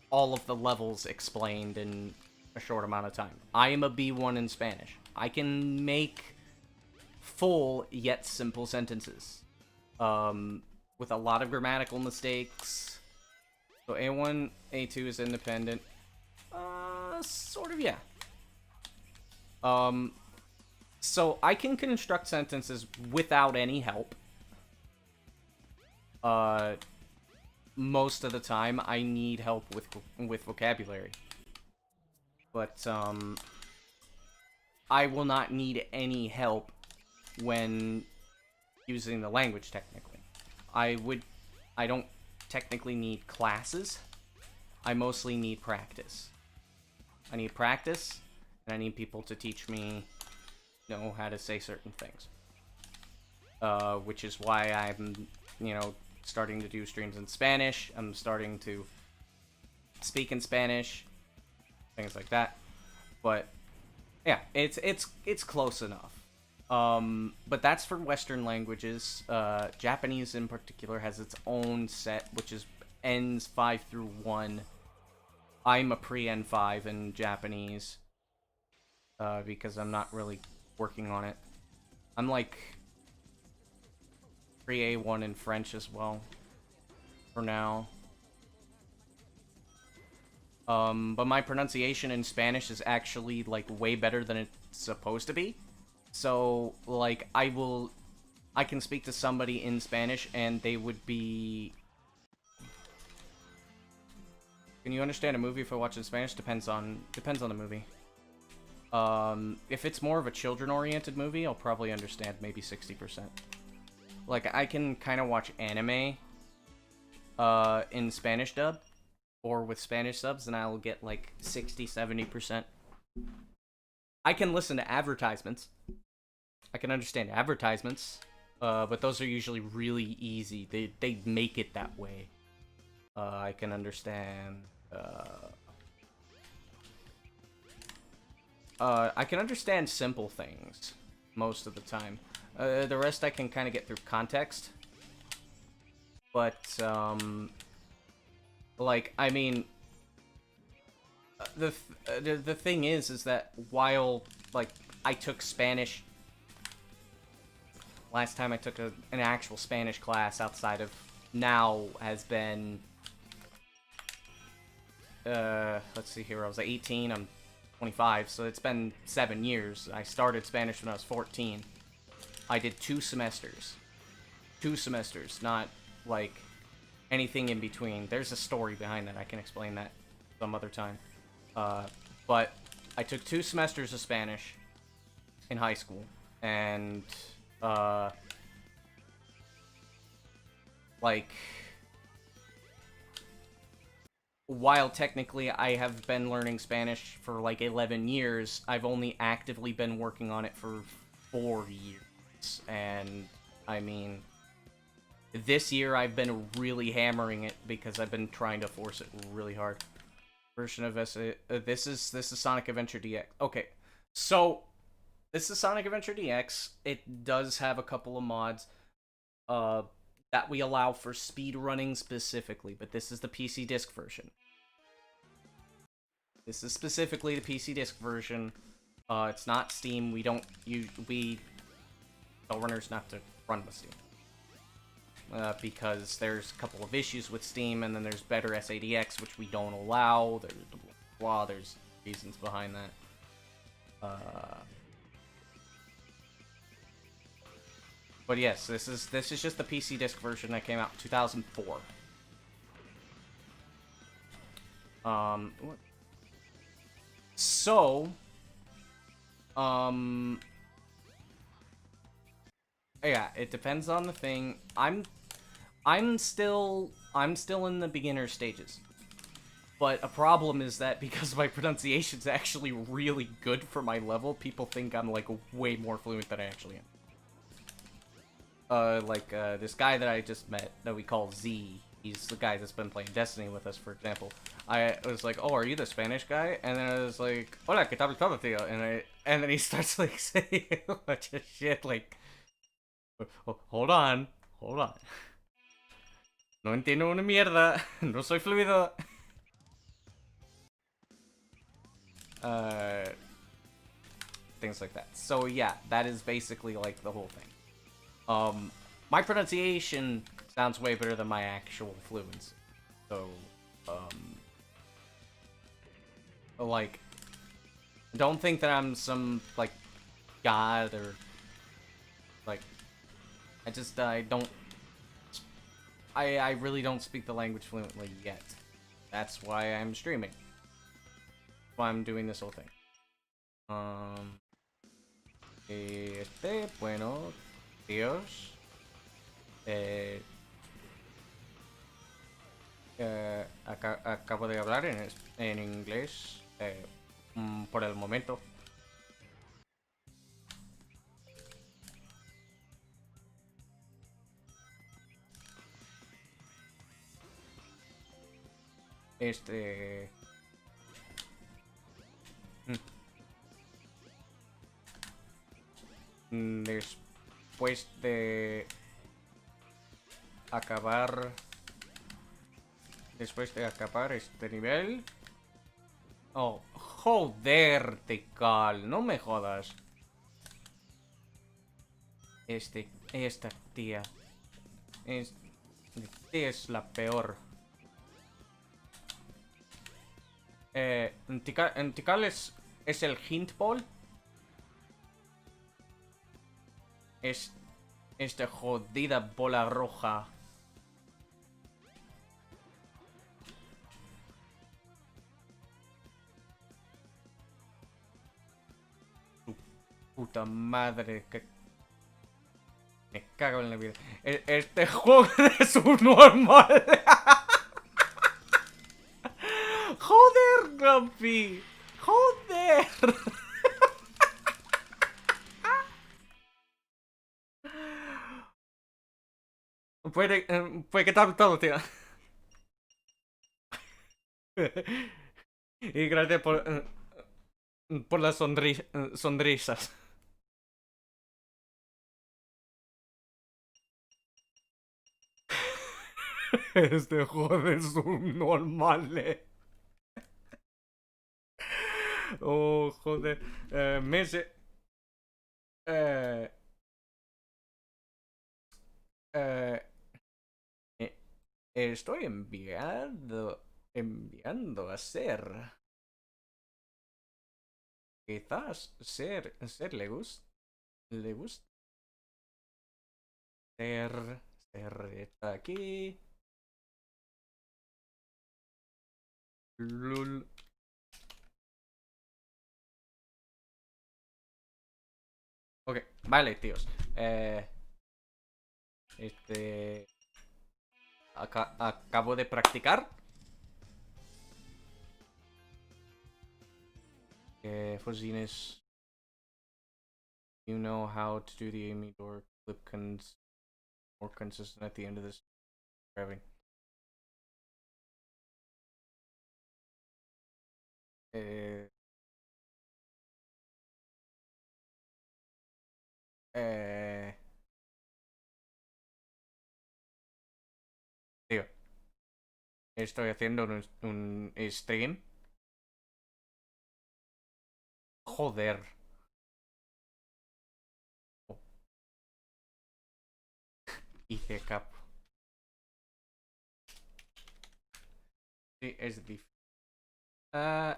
S1: all of the levels explained in a short amount of time. I am a B1 in Spanish. I can make full yet simple sentences with a lot of grammatical mistakes. So A1, A2 is independent. Sort of, yeah. So I can construct sentences without any help. Most of the time, I need help with vocabulary. But, I will not need any help when using the language, technically. I don't technically need classes. I mostly need practice. I need practice, and I need people to teach me, know how to say certain things. Which is why I'm, starting to do streams in Spanish. I'm starting to speak in Spanish, things like that. But yeah, it's close enough. But that's for Western languages. Japanese in particular has its own set, which is Ns 5 through 1. I'm a pre-N5 in Japanese, because I'm not really working on it. I'm like pre-A1 in French as well, for now. But my pronunciation in Spanish is actually, like, way better than it's supposed to be. So, like, I can speak to somebody in Spanish and they would be... Can you understand a movie if I watch it in Spanish? Depends on the movie. If it's more of a children-oriented movie, I'll probably understand maybe 60%. Like, I can kind of watch anime, in Spanish dub, or with Spanish subs, and I'll get, like, 60-70%. I can listen to advertisements. I can understand advertisements, but those are usually really easy. They make it that way. I can understand... I can understand simple things most of the time. The rest I can kind of get through context. But, like, I mean... the thing is that while like I took Spanish last time I took an actual Spanish class outside of now has been let's see here, I was 18, I'm 25, so it's been 7 years. I started Spanish when I was 14. I did 2 semesters. 2 semesters, not like anything in between. There's a story behind that. I can explain that some other time. But I took 2 semesters of Spanish in high school, and like, while technically I have been learning Spanish for like 11 years, I've only actively been working on it for 4 years. And I mean, this year I've been really hammering it because I've been trying to force it really hard. Version of this is Sonic Adventure DX. Okay, so this is Sonic Adventure DX. It does have a couple of mods that we allow for speed running specifically, but this is the PC disc version. This is specifically the PC disc version. It's not Steam. We don't tell runners not to run with Steam. Because there's a couple of issues with Steam, and then there's better SADX, which we don't allow. There's blah, there's reasons behind that. But yes, this is just the PC disc version that came out in 2004. So, yeah, it depends on the thing. I'm still in the beginner stages. But a problem is that because my pronunciation's actually really good for my level, people think I'm like way more fluent than I actually am. This guy that I just met that we call Z, he's the guy that's been playing Destiny with us, for example. I was like, oh, are you the Spanish guy? And then I was like, hola, ¿qué tal todo, tío? And then he starts like saying a bunch of shit like, hold on. No entiendo una mierda. No soy fluido. Things like that. So yeah, that is basically like the whole thing. My pronunciation sounds way better than my actual fluency. So, like, don't think that I'm some, like, god or, like, I really don't speak the language fluently yet. That's why I'm streaming. That's why I'm doing this whole thing. Bueno, tíos. Acabo de hablar en inglés por el momento. Después de acabar este nivel. Oh, joder, Tecal, no me jodas. Esta tía es la peor. Tikal es el hint ball. Es esta jodida bola roja. Su puta madre, que me cago en la vida. Este juego es un normal. Joder, Grumpy. Joder. Puede que tal todo, tío. Y gracias por las sonrisas. Este juego es un normal, Oh, joder. Meses. Eh, eh, eh, estoy enviando a ser. Quizás ser le gusta ser está aquí. Lul. Ok, vale, tíos. Este. Acabo de practicar. Fuzziness. You know how to do the Amy door clip more consistent at the end of this driving. Eh, eh, tío, estoy haciendo un stream. Joder. Oh, hice cap. Sí, es difícil. Ah,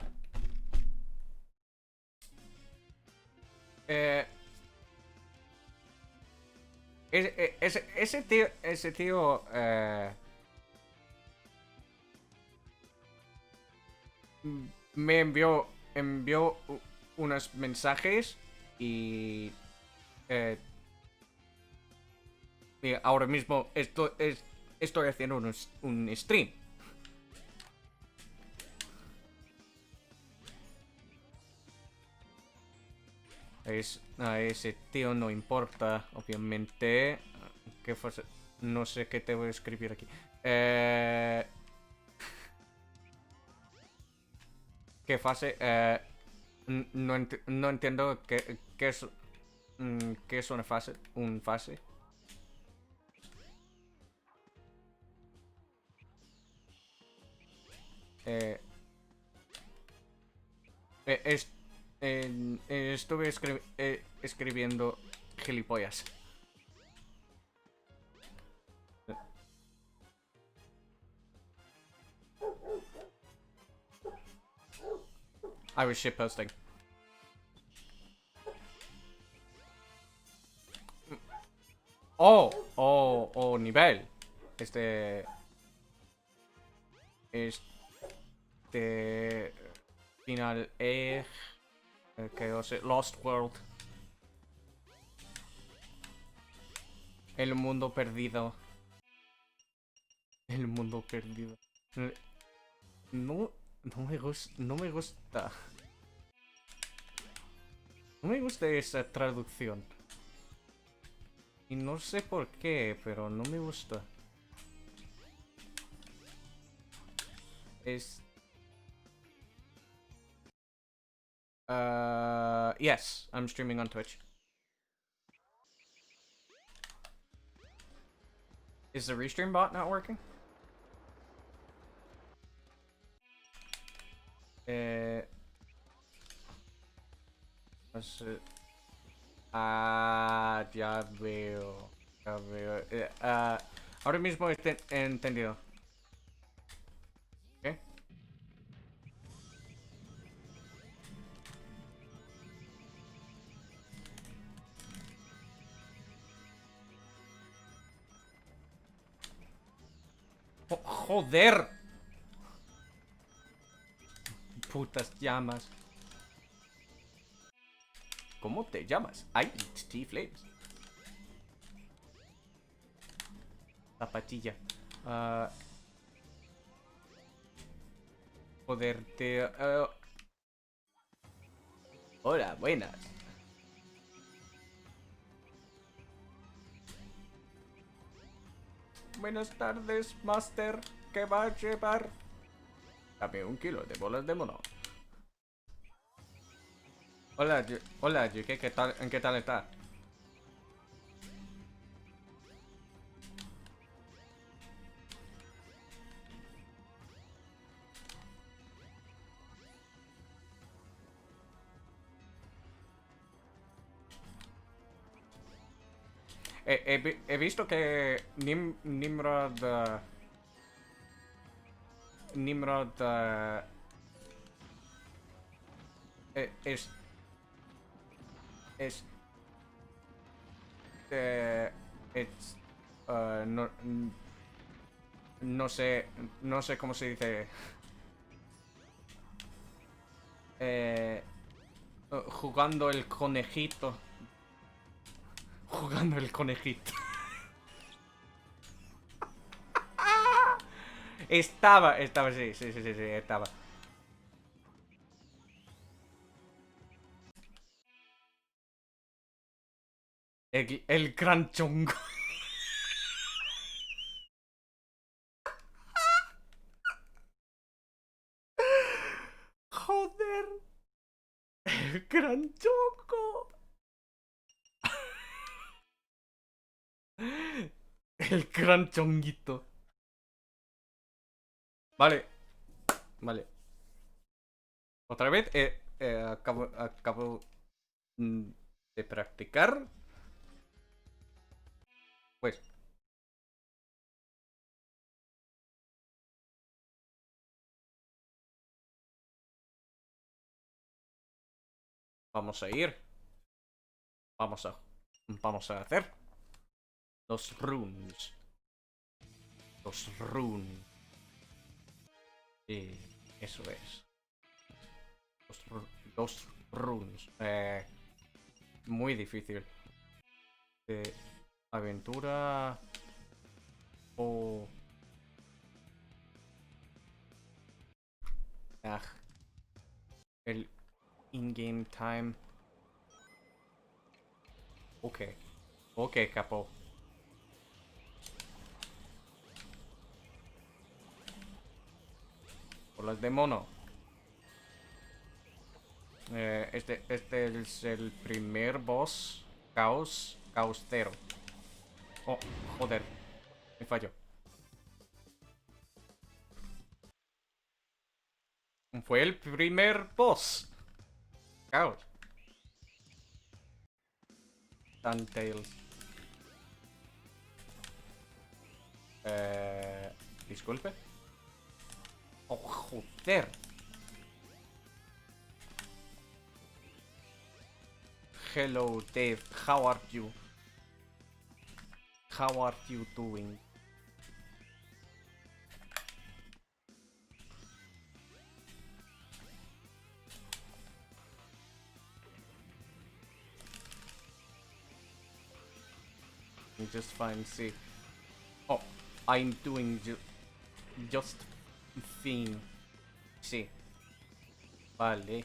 S1: eh, ese tío, me envió unos mensajes y, eh, y ahora mismo estoy haciendo un stream. A ese tío no importa, obviamente. ¿Qué fue? No sé qué te voy a escribir aquí. ¿Qué fase? No entiendo qué es una fase. Un fase. Eh, es, estuve escribiendo gilipollas. I was shitposting. Oh, nivel. Este. Este. Final que os Lost World. El mundo perdido. El mundo perdido. No, no me gusta. No me gusta. No me gusta esa traducción. Y no sé por qué, pero no me gusta. Es. Yes, I'm streaming on Twitch. Is the restream bot not working? No sé. Ah, ya veo. Ya veo. Ahora mismo he entendido. ¿Qué? ¡Joder! Putas llamas. ¿Cómo te llamas? Ay, T-Flames. Zapatilla. Joder, hola, buenas. Buenas tardes, Master. ¿Qué va a llevar? Dame 1 kilo de bolas de mono. Hola, hola, ¿qué tal? ¿En qué tal está? He visto que Nimrod... Nimrod... es... Es... Es... no... No sé... No sé cómo se dice... Jugando el conejito. Jugando el conejito. Estaba, sí, estaba. El gran chongo. Joder. El gran chongo. El gran chonguito. Vale. Vale. Otra vez. Acabo de practicar. Pues. Vamos a ir. Vamos a. Vamos a hacer. Los runes. Los runes. Y eso es. Los runes. Muy difícil. Aventura. O. El in-game time. Ok. Ok, capo. Bolas de mono. Este es el primer boss. Caos. Caos 0. Oh, joder. Me falló. Fue el primer boss. Caos. Tails. Disculpe. Oh, joder. Hello, Dave. How are you? How are you doing? Just fine, see. Oh, I'm doing just fine. Sí. Vale.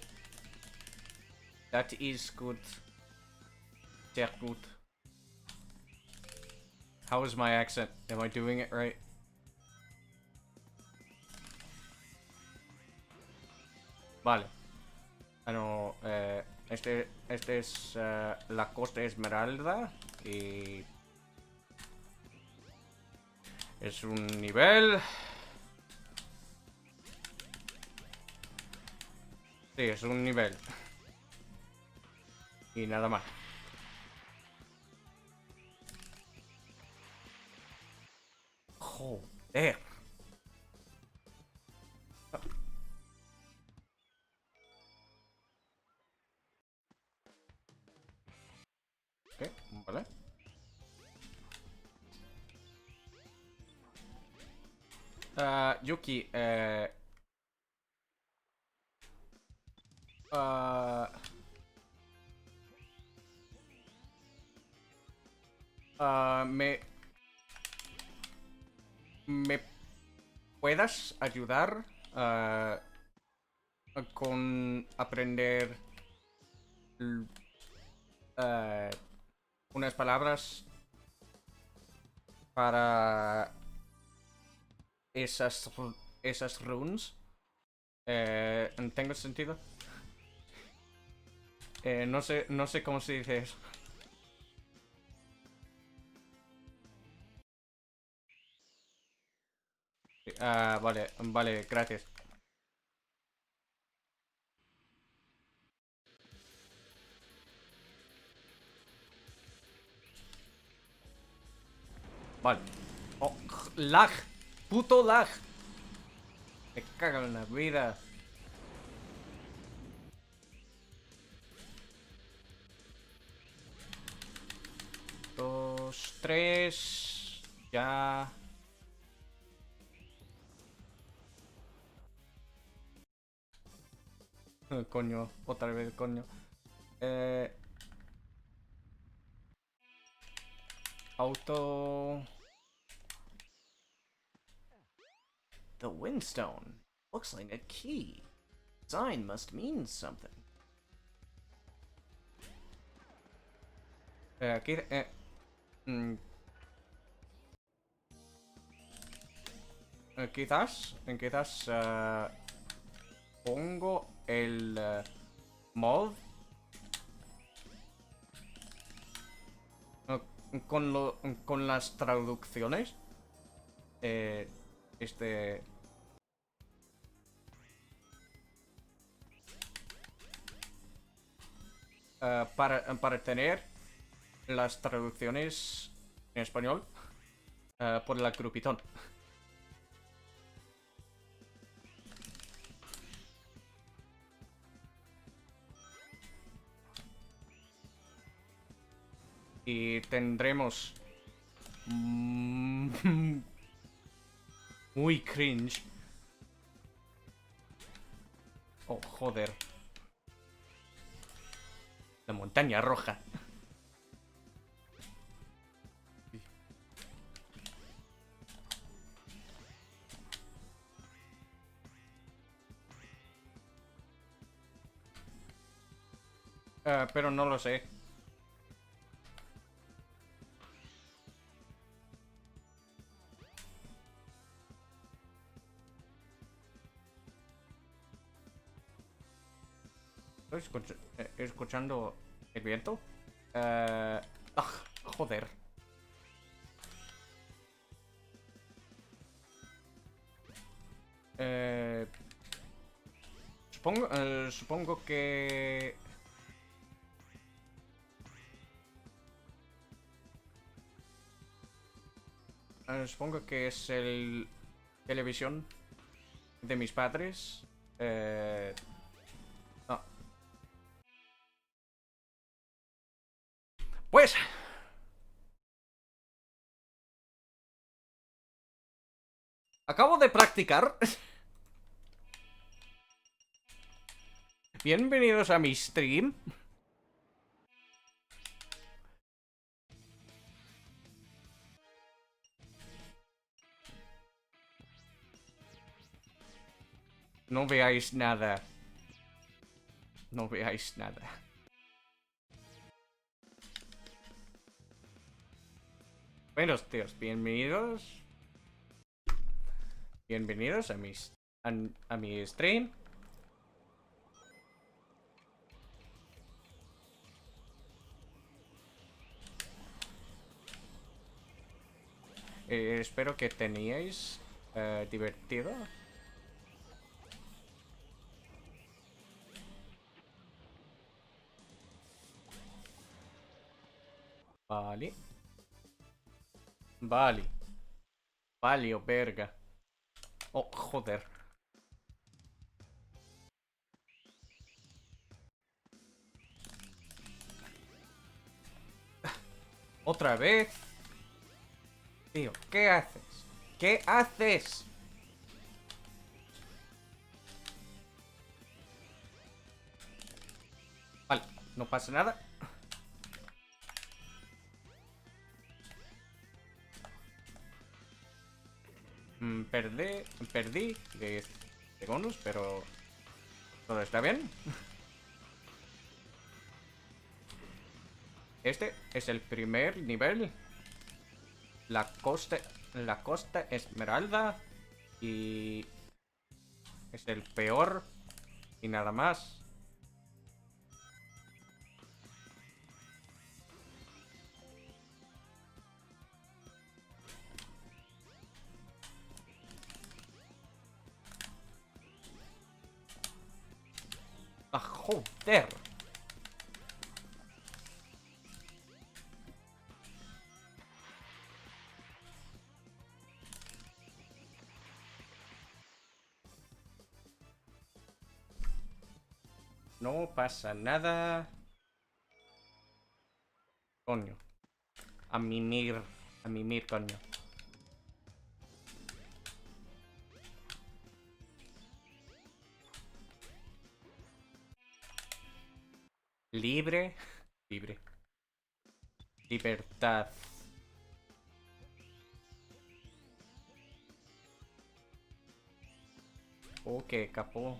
S1: That is good. Sehr good. How is my accent? Am I doing it right? Vale. Ah, no, este es la Costa Esmeralda y es un nivel. Sí, es un nivel. Y nada más. Joder. Ok, vale. Yuki, uh, ¿me puedas ayudar con aprender uh, unas palabras para esas runes? ¿Tengo sentido? No sé cómo se dice eso. Vale, vale, gracias. Vale. Oh, lag. Puto lag. Me cago en la vida. Dos, tres. Ya. Coño, otra vez, coño. Auto.
S2: The windstone. Looks like a key. Sign must mean something.
S1: Aquí. Mm, quizás pongo el mod eh, con las traducciones. Este. Para tener las traducciones en español por la Grupithon. Y tendremos muy cringe. Oh, joder. La montaña roja. Pero no lo sé. Estoy escuchando el viento. Joder. Supongo que... supongo que es el televisión de mis padres. No. Pues... acabo de practicar. Bienvenidos a mi stream. No veáis nada. No veáis nada. Buenos tíos, bienvenidos. Bienvenidos a mi stream. Espero que teníais divertido. Vale. Vale. Vale, o verga. Oh, joder. Otra vez. Tío, ¿qué haces? ¿Qué haces? Vale, no pasa nada. Perdí 10 segundos, pero todo está bien. Este es el primer nivel. La costa Esmeralda. Y es el peor. Y nada más. ¡Ah, joder! No pasa nada. Coño. A mimir. A mimir, coño. Libre. Libre. Libertad. Oh, qué capó.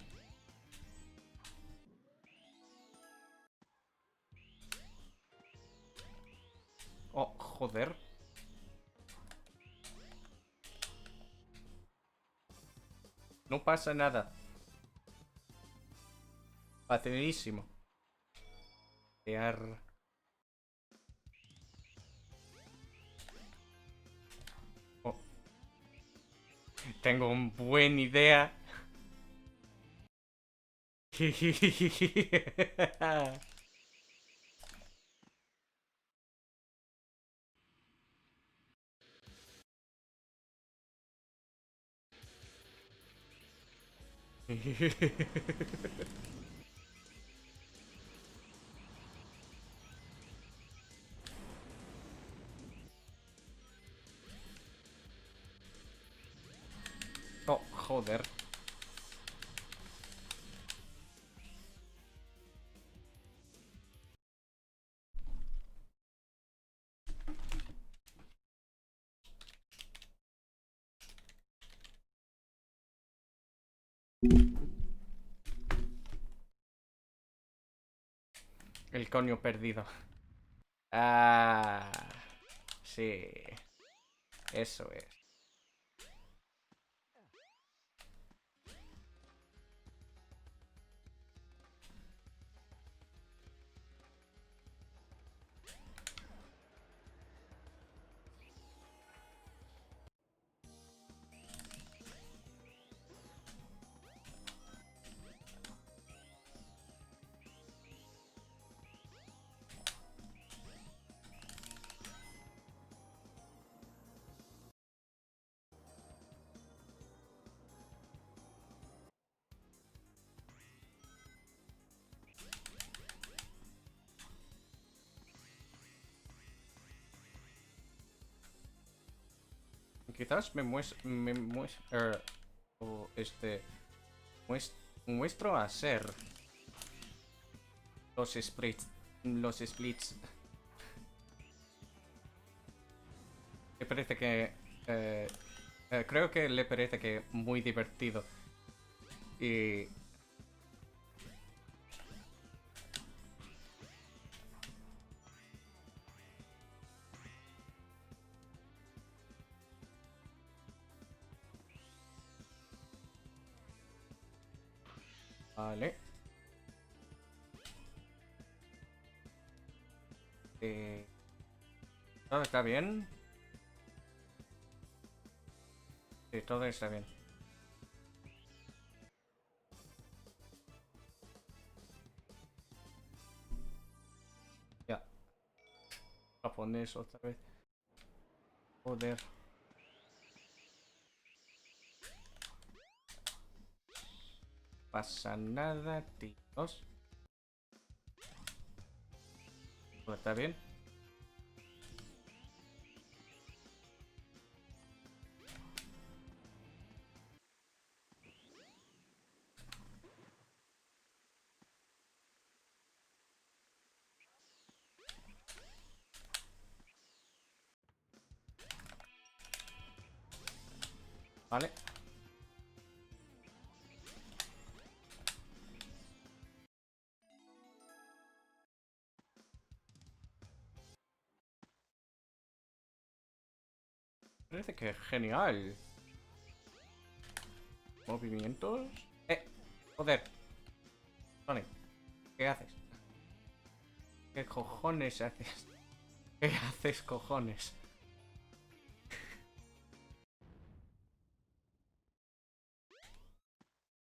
S1: Oh, joder. No pasa nada. Facilísimo. Crear. Oh. Tengo una buena idea. Oh, joder. El coño perdido. Ah, sí. Eso es. Quizás o muestro a hacer los splits. Los splits. Me parece que creo que le parece que muy divertido. Y vale. Todo está bien. Sí, todo está bien. Ya. Japonés otra vez. Joder. Pasa nada, tíos. ¿Todo está bien? Vale. Parece que es genial. Movimientos. Joder. Sonic, ¿qué haces? ¿Qué cojones haces? ¿Qué haces, cojones?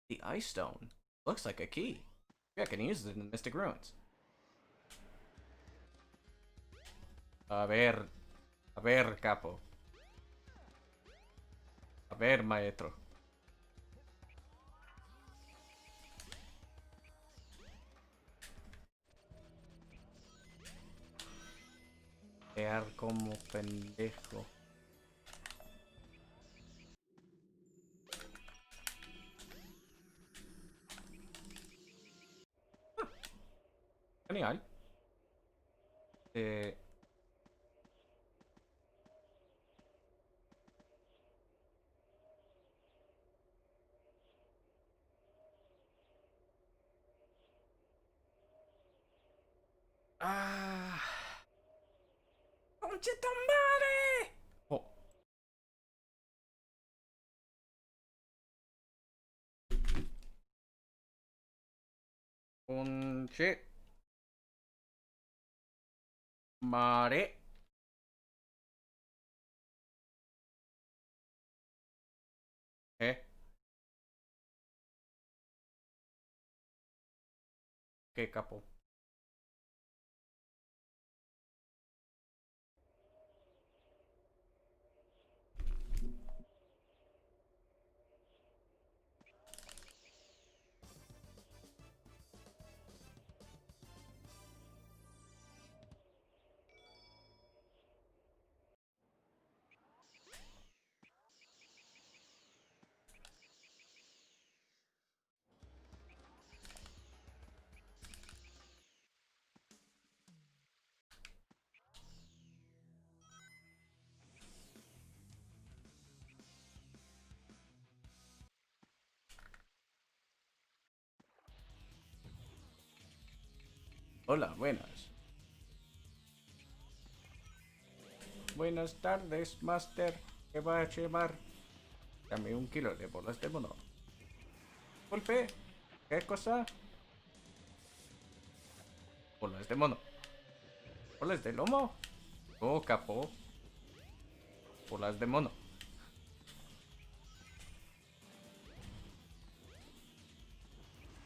S1: The ice stone. Looks like a key. Maybe I can use it in the Mystic Ruins. A ver, capo. A ver, maestro. Quedar como pendejo. Genial. Eh... ¡Ah! ¡Conchita madre! Oh. Conche. Mare. Qué capo. Hola, buenas. Buenas tardes, Master. ¿Qué va a llevar? Dame 1 kilo de bolas de mono. Golpe. ¿Qué cosa? Bolas de mono. Bolas de lomo. Oh, capo. Bolas de mono.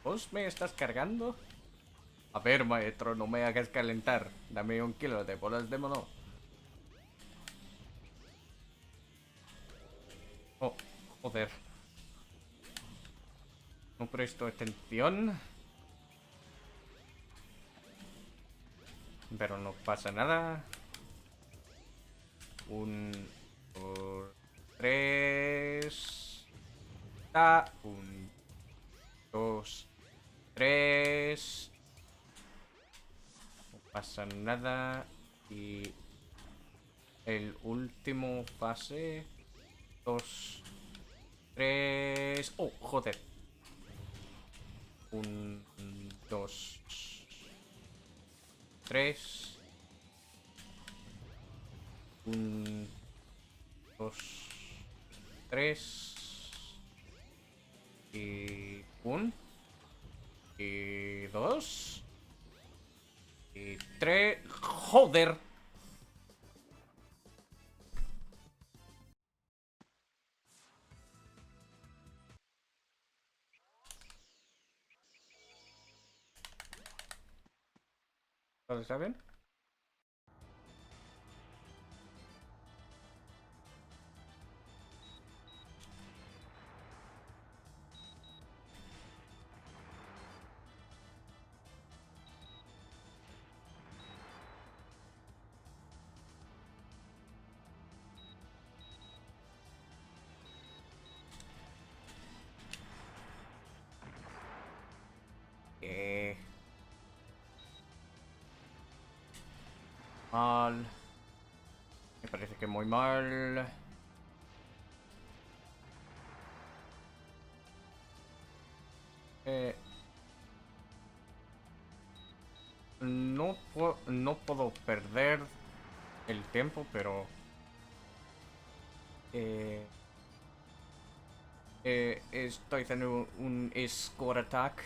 S1: ¿Vos me estás cargando? A ver, maestro, no me hagas calentar. Dame 1 kilo de bolas de mono. Oh, joder. No presto atención. Pero no pasa nada. 1, 2, 3. 1, 2, 3. No pasa nada. Y el último fase. 2, 3. Oh, joder. 1, 2, 3. 1, 2, 3. Y 1. Y 2. Y 3. ¡Joder! ¿Todo está bien? Mal. Me parece que muy mal. Eh, no puedo perder el tiempo, pero... Eh, estoy haciendo un score attack.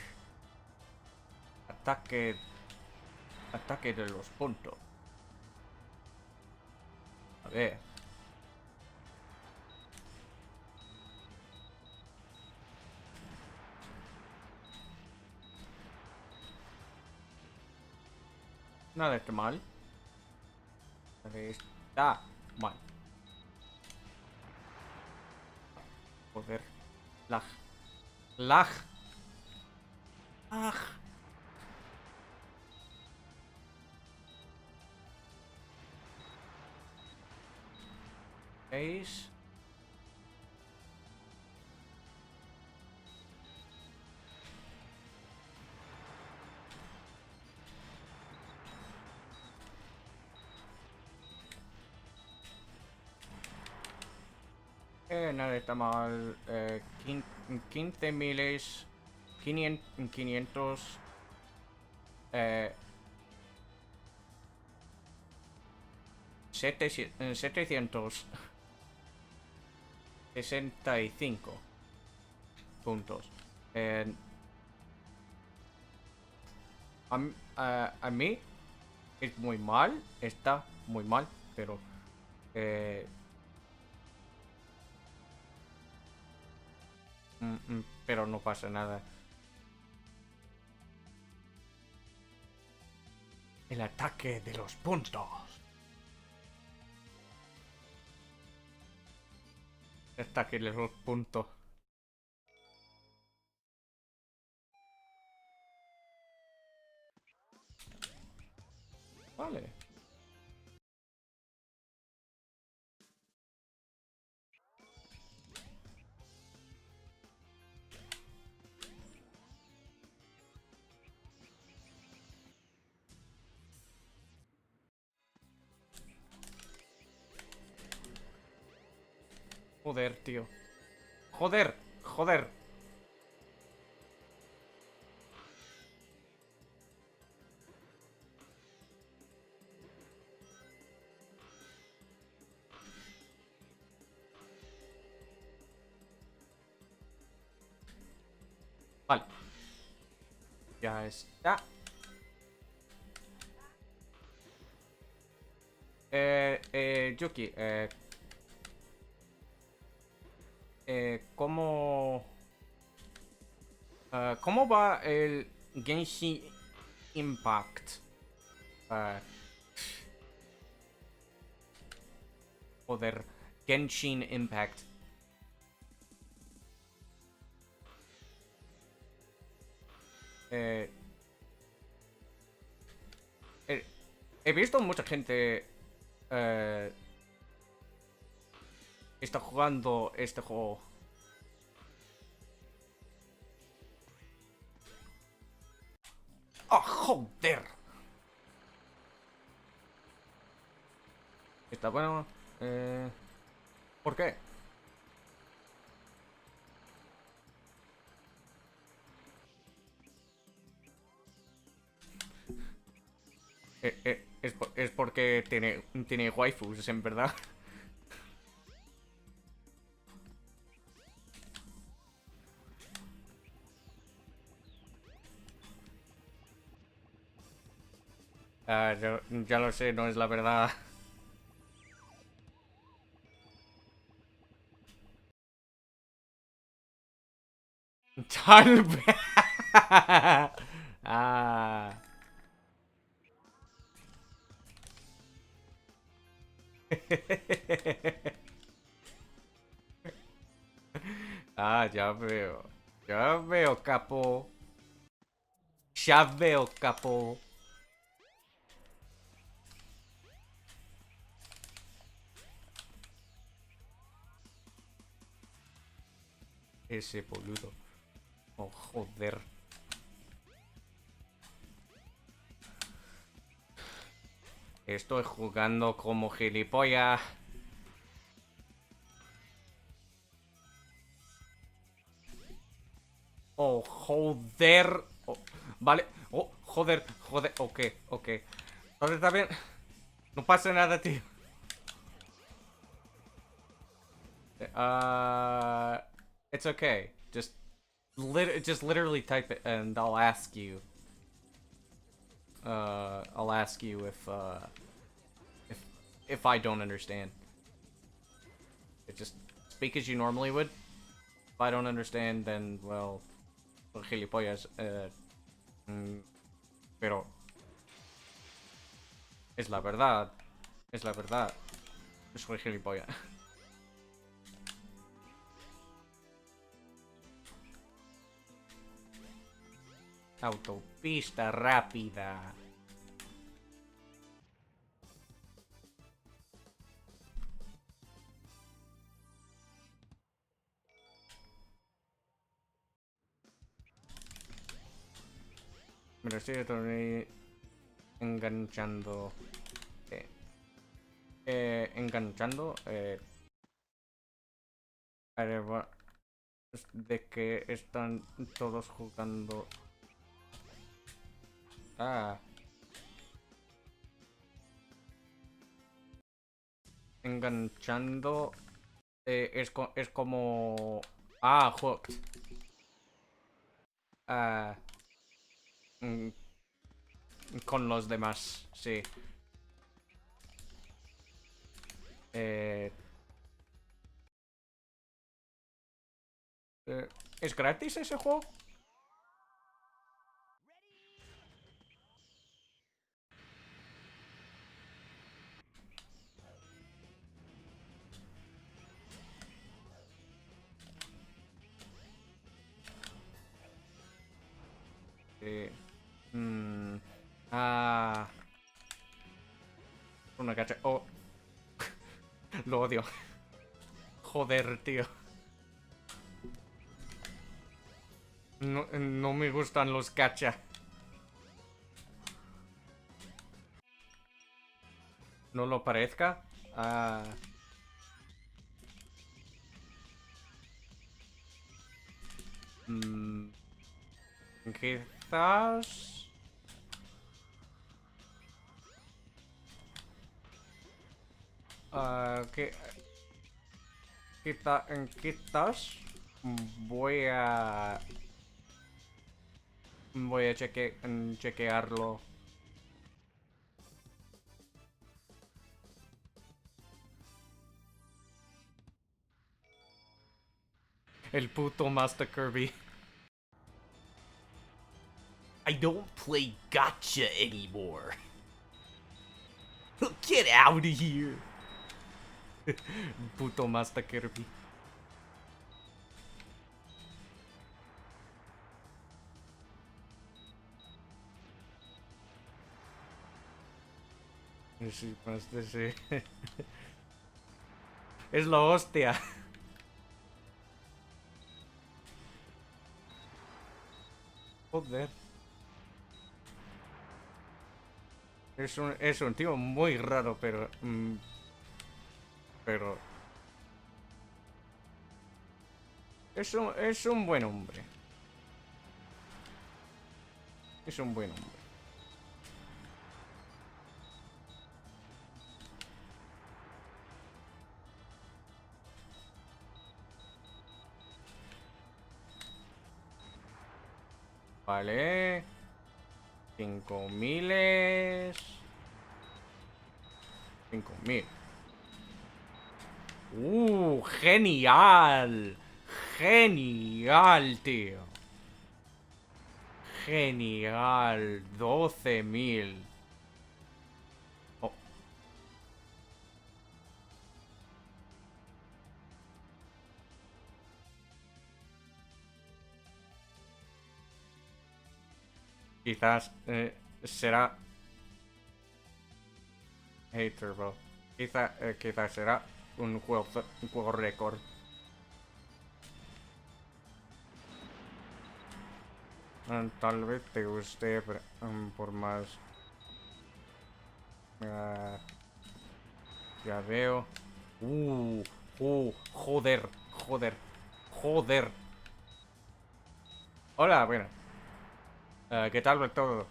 S1: Ataque... Ataque de los puntos. A ver. Nada está mal. Está mal. Joder. Lag. Lag. Lag. ¿Veis? Nada está mal. 15 miles. 500. 765 puntos. A mí es muy mal. Está muy mal. Pero... pero no pasa nada. El ataque de los puntos. El ataque de los puntos. Vale. Joder, tío. Joder, joder. Vale. Ya está. Yuki, ¿cómo va el Genshin Impact? Eh, joder, Genshin Impact. Eh, he visto mucha gente está jugando este juego. ¡Oh, joder! Está bueno. ¿Por qué? Es porque tiene waifus, en verdad. Ya lo sé, no es la verdad. Tal vez. Ah. Ah, ya veo. Ya veo, capo. Ya veo, capo. Ese boludo. Oh, joder. Estoy jugando como gilipollas. Oh, joder. Oh, vale. Oh, joder, joder. Ok, ok. Ahora está bien. No pasa nada, tío. Uh, it's okay. Just literally type it, and I'll ask you. I'll ask you if if I don't understand. Just speak as you normally would. If I don't understand, then well, gilipollas. Pero es la verdad. Es la verdad. Soy gilipollas. Autopista rápida. Me lo estoy enganchando. Enganchando. De que están todos jugando. Ah. Enganchando. Es como. Ah, hooked. Ah. mm, Con los demás, sí. Eh, ¿Es gratis ese juego? Sí. Mm, ah. Una cacha. Oh, lo odio. Joder, tío. No, no me gustan los gacha. ¿No lo parezca? Ah. mm, Quizás. Que quizás voy a chequearlo. El puto Master Kirby.
S2: I don't play gotcha anymore. Get out of here.
S1: Puto Master Kirby. Sí, pues, sí. Es la hostia. Joder. Es un tío muy raro, pero... pero... Es un buen hombre. Es un buen hombre. Vale. 5000. 5000. Genial. Genial, tío. Genial. 12.000. Oh, quizás será... Hey, Turbo. Quizás será un juego récord. Tal vez te guste por más. Ah, ya veo. Joder, joder, joder. Hola, bueno. ¿Qué tal todo?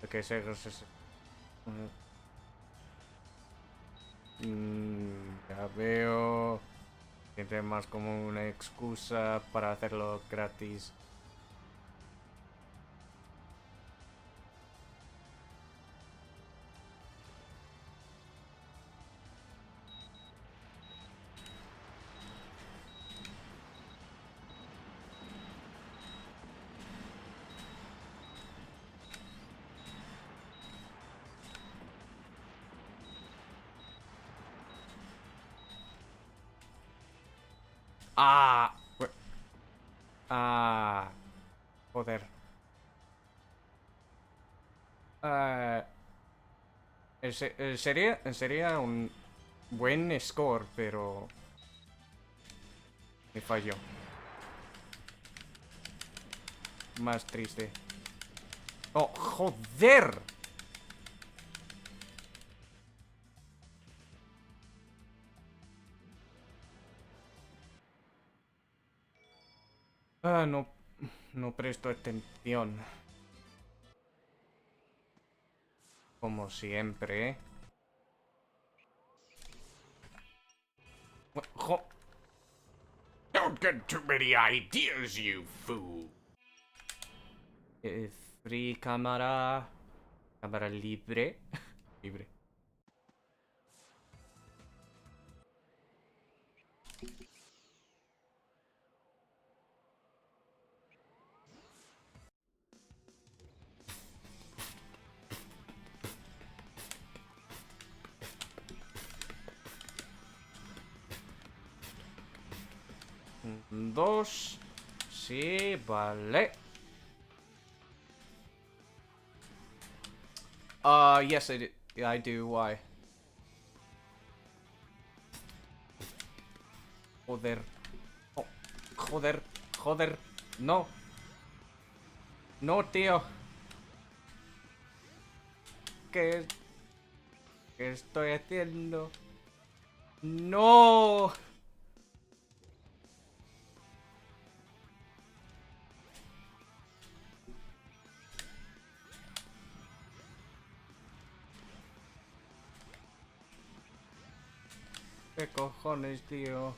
S1: Que se- ya veo. Siente más como una excusa para hacerlo gratis. ¡Ah! ¡Ah! Joder. Ah, sería un buen score, pero me falló. Más triste. Oh, joder. Ah, no, no presto atención. Como siempre, ¿eh?
S2: Don't get too many ideas, you fool.
S1: Free cámara. Cámara libre. Libre. Dos. Sí, vale. Yes, I do. Why? Joder. Oh, joder. Joder. No. No, tío. ¿Qué, qué estoy haciendo? No. ¿Qué cojones, tío?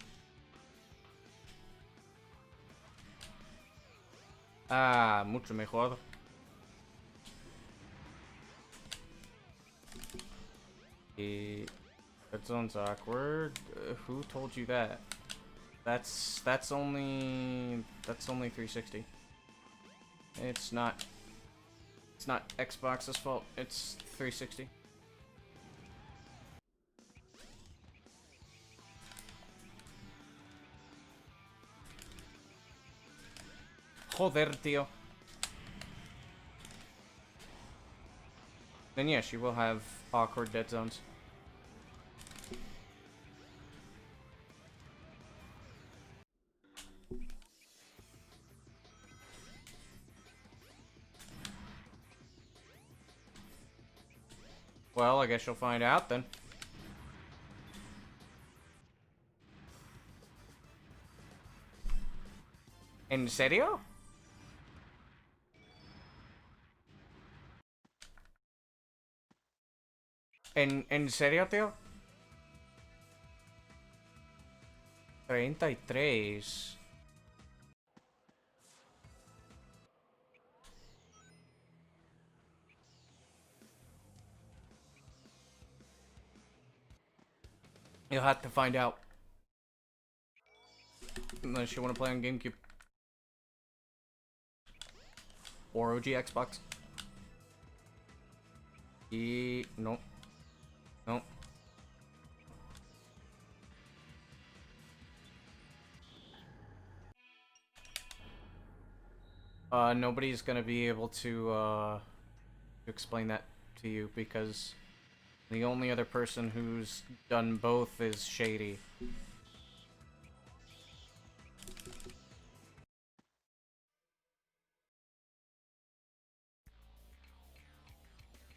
S1: Ah, mucho mejor. That sounds awkward. Who told you that? That's only 360. It's not Xbox's fault. It's 360. Joder, tío. Then yes, you will have awkward dead zones. Well, I guess you'll find out then. ¿En serio? ¿En serio, tío? 33. You'll have to find out. Unless you want to play on GameCube. Or OG Xbox. No. No. Nobody's gonna be able to explain that to you because the only other person who's done both is Shady.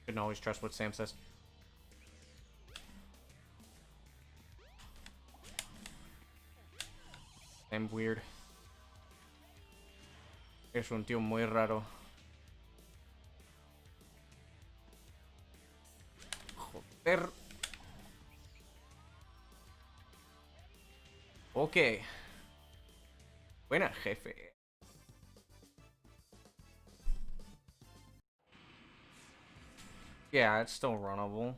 S1: You can always trust what Sam says. I'm weird. Es un tío muy raro. Joder. Ok. Buena, jefe. Yeah, it's still runnable.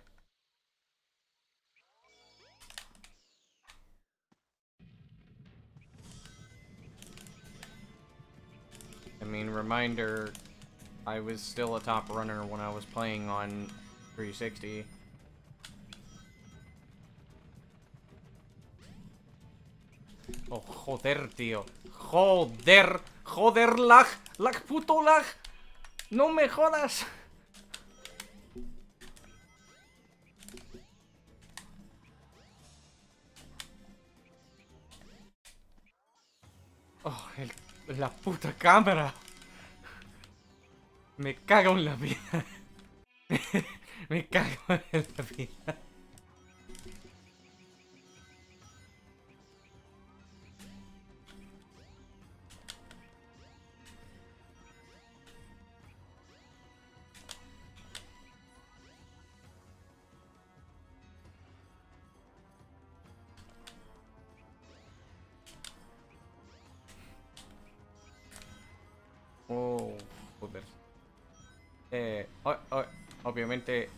S1: I mean, reminder, I was still a top runner when I was playing on 360. Oh, joder, tío. Joder. Joder, lag. Lag, puto lag. No me jodas. Oh, la puta cámara. Me cago en la vida. Me cago en la vida. Oh, joder. Obviamente,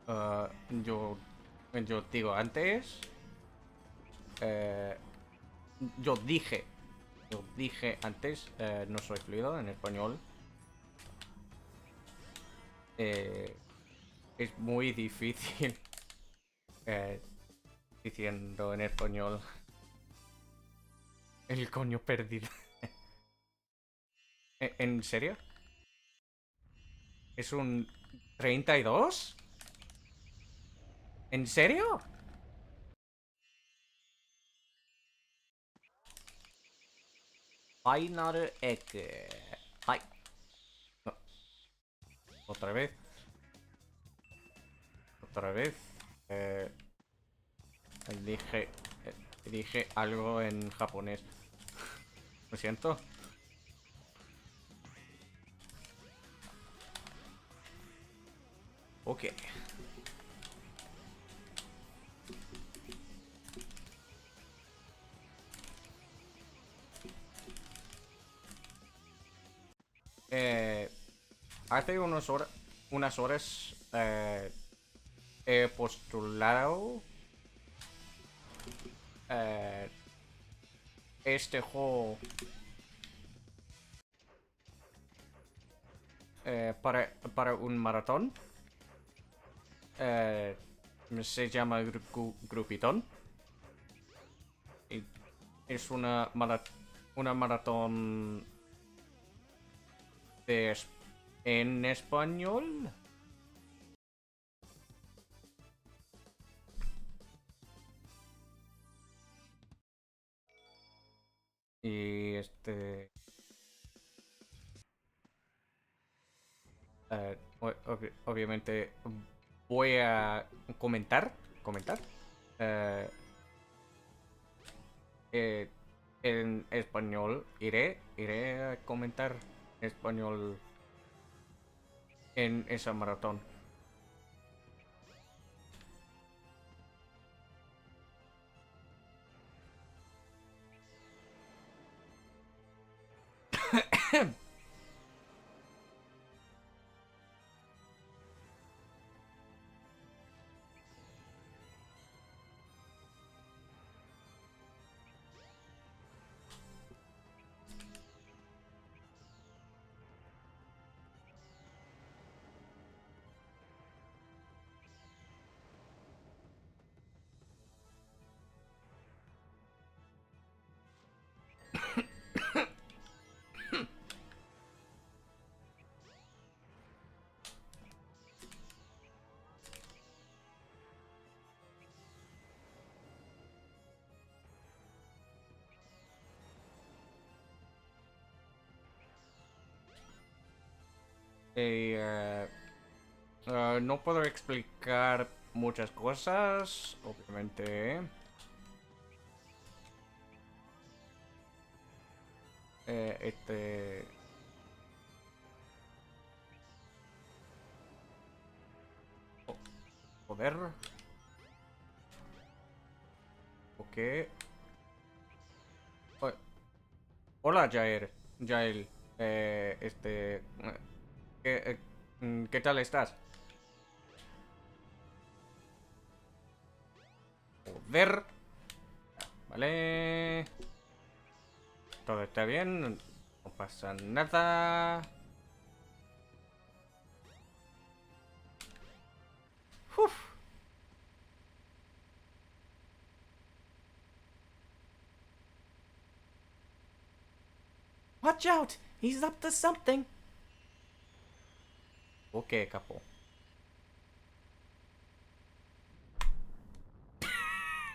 S1: ah, yo digo antes, eh, yo dije, antes, no soy fluido en español. Es muy difícil eh, diciendo en español el coño perdido. ¿En serio? ¿Es un 32? ¿En serio? Final egg. Ay. No, otra vez. Otra vez. Eh, dije, dije algo en japonés. Lo siento. Ok. Hace unas horas he postulado eh, este juego para un maratón. Eh, Se llama Grupithon. Y es una maratón de en español. Y obviamente voy a comentar eh, eh, en español. Iré a comentar español en esa maratón. No puedo explicar muchas cosas, obviamente. Eh, este... oh, joder. Ok. Oh, hola, Jael. ¿Qué tal estás? Joder. Vale. Todo está bien. No pasa nada. Uf.
S2: Watch out! He's up to something.
S1: Ok, capo.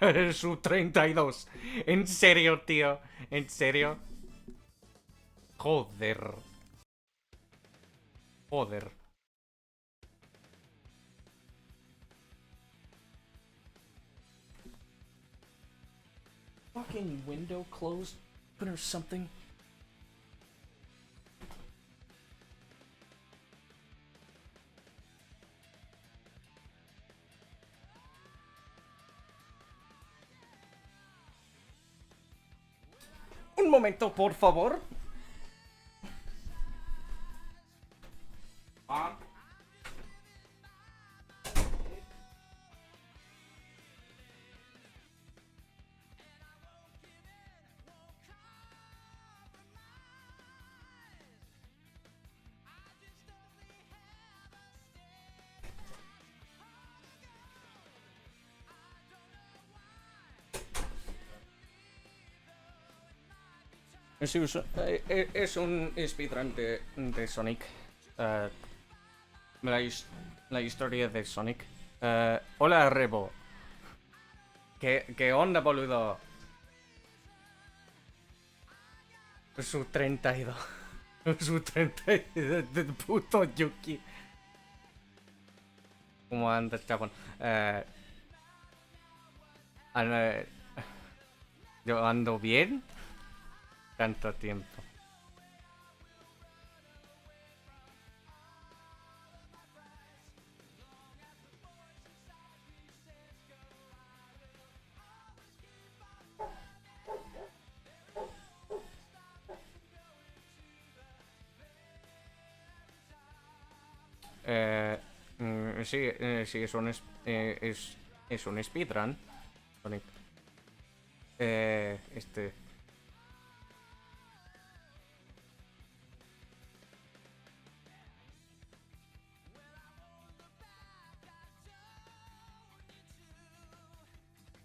S1: Eres un 32. En serio, tío. En serio. Joder. Joder.
S2: Fucking window closed or something.
S1: Un momento, por favor. Es un speedrun de Sonic. La historia de Sonic. Hola, Rebo. ¿Qué onda, boludo? Su 32. Su 32 de puto Yuki. ¿Cómo andas, chabón? Yo ando bien. Tanto tiempo. Sí, es un speedrun. Sonic. Este.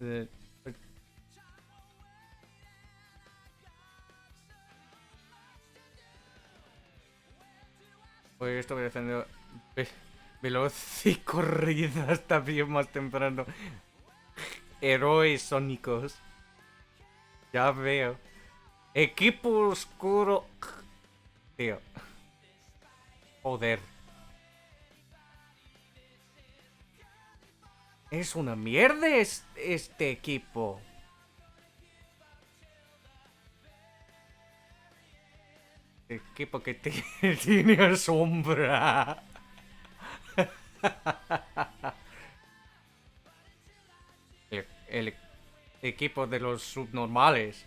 S1: Eh, Hoy estoy haciendo velocicorridas también más temprano. Héroes sónicos. Ya veo. Equipo oscuro. Tío. Joder. Es una mierda este equipo. Equipo que tiene sombra. El equipo de los subnormales.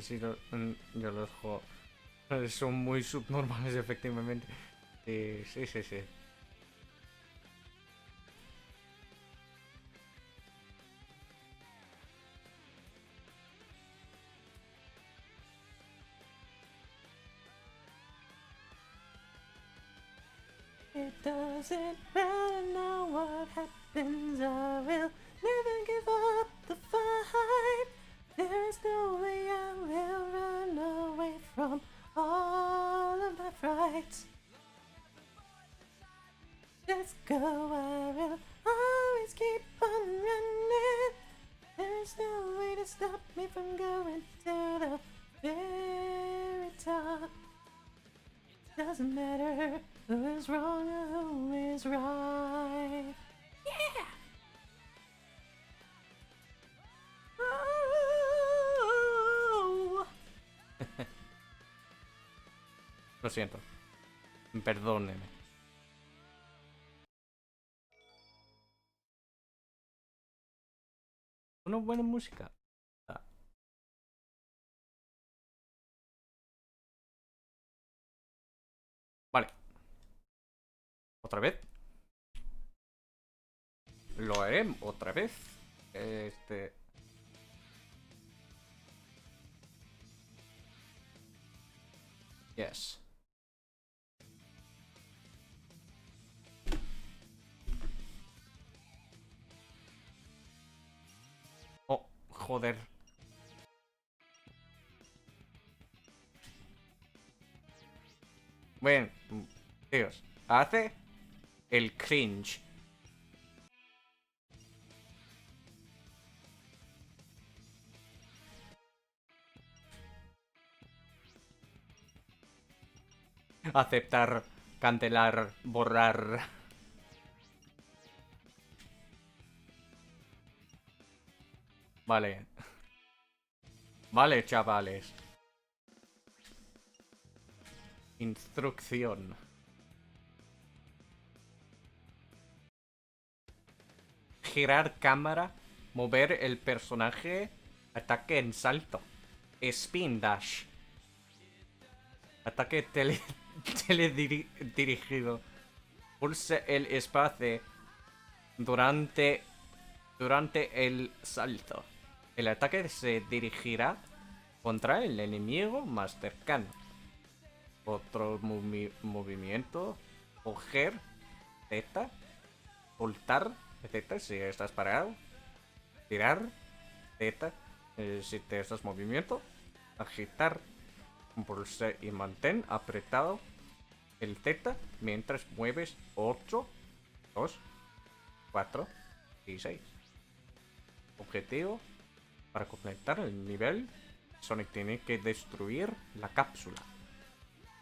S1: Sí, yo los juego. Son muy subnormales, efectivamente. Sí.
S2: It doesn't matter now what happens, I will never give up the fight. There is no way I will run away from all of my frights. Let's go, I will always keep on running. There's no way to stop me from going to the very top. Doesn't matter who is wrong or who is right. Yeah! Oh.
S1: Lo siento. Perdóneme. Una buena música. Vale. ¿Otra vez? Lo haré otra vez. Yes. Oh, joder. Bueno, Dios, hace el cringe. Aceptar, cancelar, borrar. Vale. Vale, chavales. Instrucción. Girar cámara, mover el personaje, ataque en salto, spin dash, ataque teledirigido. Pulse el espacio durante el salto. El ataque se dirigirá contra el enemigo más cercano. Otro movimiento, coger, Z, soltar, Z si estás parado, tirar, Z si te estás movimiento, agitar, pulsar y mantén apretado el Z mientras mueves 8, 2, 4 y 6. Objetivo: para completar el nivel, Sonic tiene que destruir la cápsula.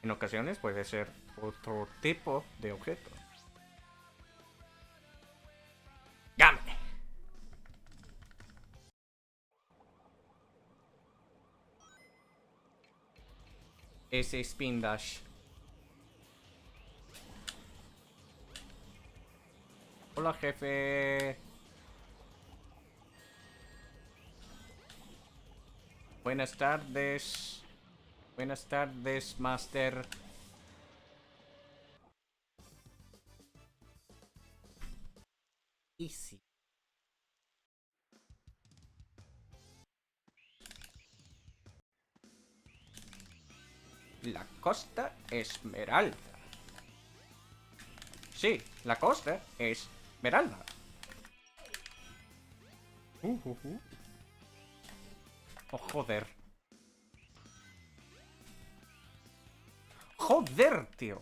S1: En ocasiones puede ser otro tipo de objeto. ¡Game! Ese spin dash. Hola, jefe. Buenas tardes. Buenas tardes, Master. Easy. La Costa Esmeralda. Sí, la Costa Esmeralda. Oh, joder. Joder, tío.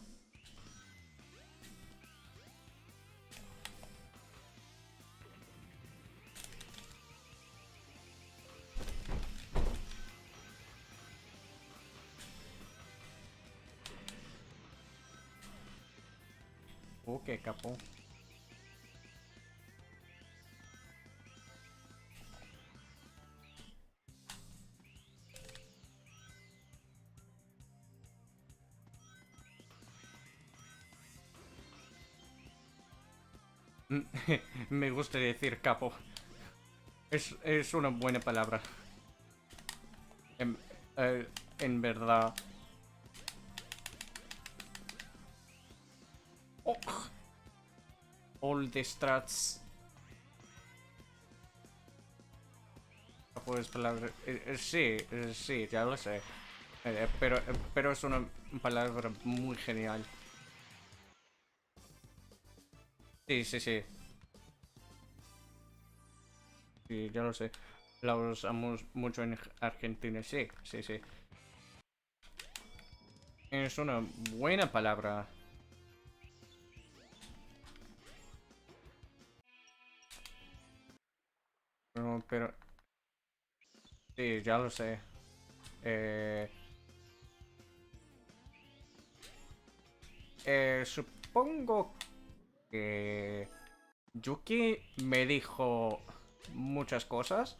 S1: Qué capo. Me gusta decir capo. Es una buena palabra. En verdad. Oh. All the strats. Pues palabra. Sí, sí, ya lo sé. Pero es una palabra muy genial. Sí, sí, sí. Sí, ya lo sé. La usamos mucho en Argentina. Sí, sí, sí. Es una buena palabra. Pero sí, ya lo sé. Supongo que Yuki me dijo muchas cosas.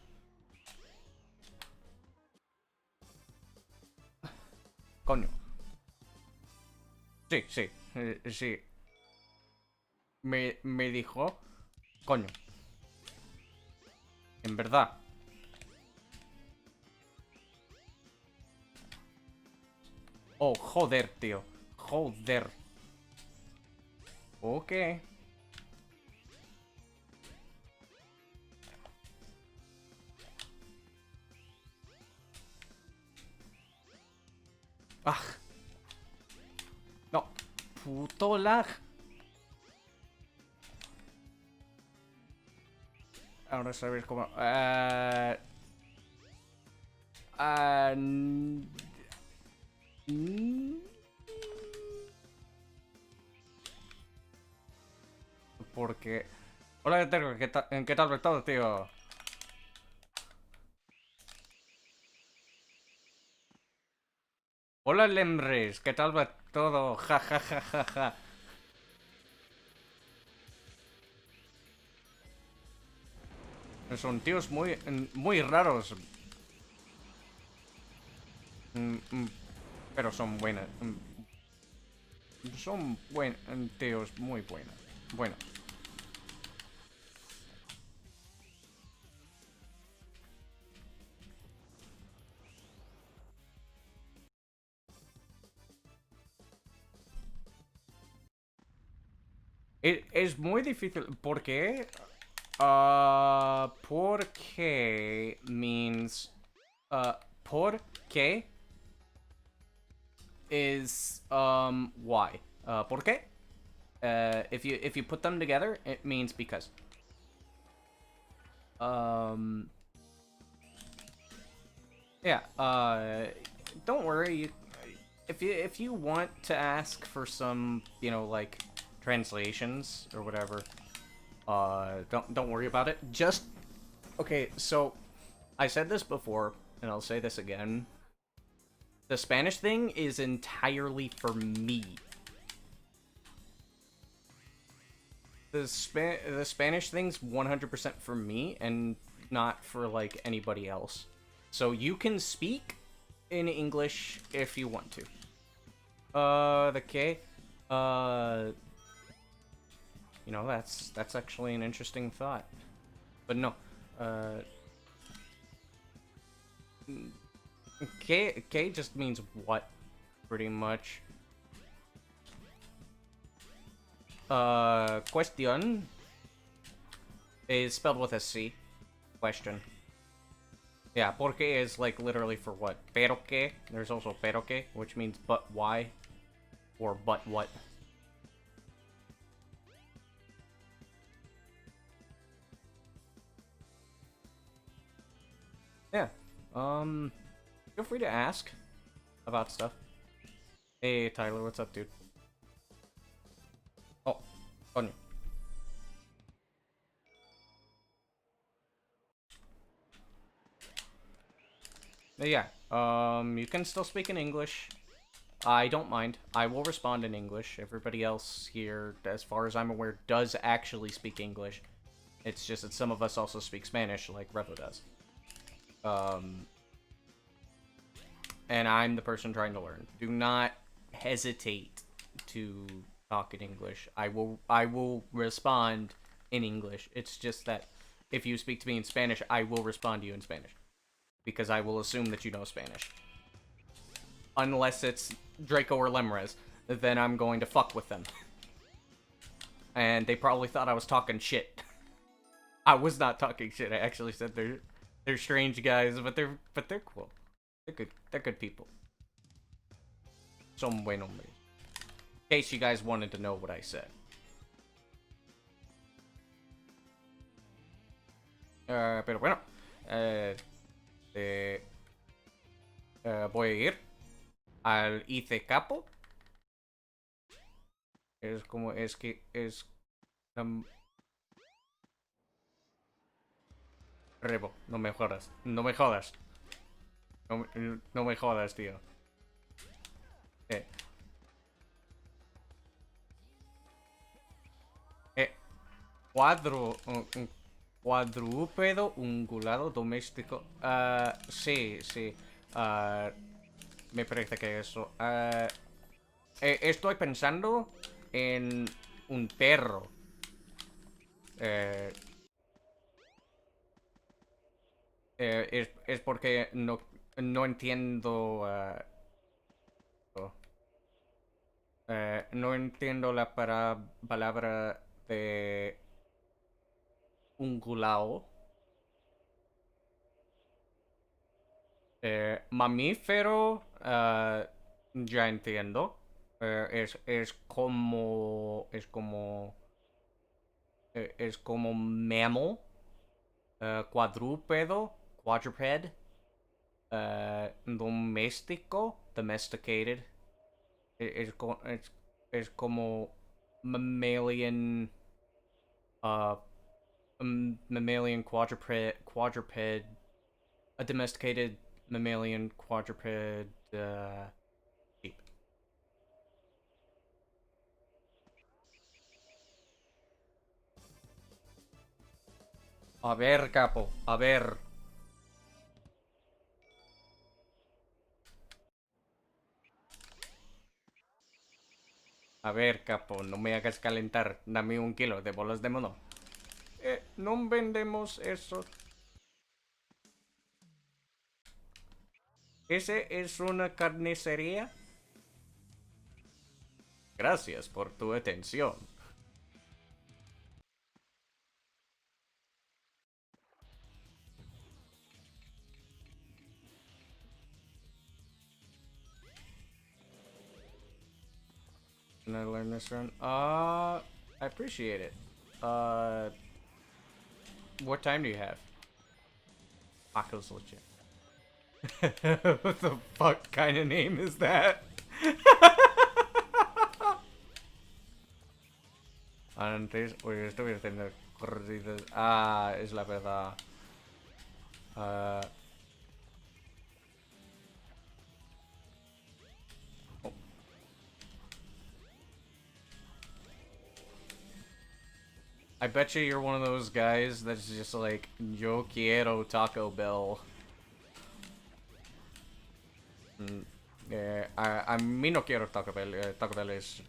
S1: Coño. Sí, sí, sí. Me dijo, coño. En verdad. Oh, joder, tío. Joder. Ok. Ah. No. Puto lag. Ahora sabes cómo... porque... Hola, tengo, ¿qué tal todo, tío? Hola, Lembres, ¿qué tal va todo? Ja, ja, ja, ja, ja. Son tíos muy raros. Mm, pero son buenas. Son tíos muy buenos. Bueno. Es muy difícil. ¿Por qué? Porque means... porque is why. ¿Por qué? If you put them together, it means because. Um, yeah. Don't worry. If you want to ask for some, like translations or whatever, don't worry about it. Just okay. So I said this before, and I'll say this again. The Spanish thing is entirely for me. The Spanish thing's 100% for me and not for like anybody else. So you can speak in English if you want to. The K. That's actually an interesting thought. But no. K just means what, pretty much. Question is spelled with a C. Question. Yeah, porque is like literally for what? Pero que. There's also pero que, which means but why. Or but what. Yeah. Feel free to ask about stuff. Hey, Tyler, what's up, dude? Oh, coño. Yeah, you can still speak in English. I don't mind. I will respond in English. Everybody else here, as far as I'm aware, does actually speak English. It's just that some of us also speak Spanish, like Revo does. And I'm the person trying to learn. Do not hesitate to talk in English. I will respond in English. It's just that if you speak to me in Spanish, I will respond to you in Spanish. Because I will assume that you know Spanish. Unless it's Draco or Lemrez, then I'm going to fuck with them. And they probably thought I was talking shit. I was not talking shit. I actually said they're strange guys, but they're cool. They're good people. Son buen hombre. In case you guys wanted to know what I said. Pero bueno. Voy a ir al IC Capo. Es como, es que es... Rebo, no me jodas. No me jodas. No me jodas, tío. Cuadro... Cuadrúpedo ungulado doméstico. Sí, sí. Me parece que eso. Estoy pensando en un perro. Es porque no entiendo. No entiendo la palabra de ungulado. Mamífero, ya entiendo. Es como. Es como. Es como mammal. Cuadrúpedo. Quadruped. Doméstico. Domesticated. Es como mammalian. Uh, a mammalian quadruped, a domesticated mammalian quadruped, sheep. A ver, capo, a ver. A ver, capo, no me hagas calentar. Dame 1 kilo de bolas de mono. No vendemos eso. ¿Ese es una carnicería? Gracias por tu atención. Can I learn this run? I appreciate it. What time do you have? Paco's legit. What the fuck kind of name is that? Antes hoy estuve haciendo corridas. Ah, es la verdad. Oh. I bet you you're one of those guys that's just like, yo quiero Taco Bell. A mí no quiero Taco Bell. Taco Bell es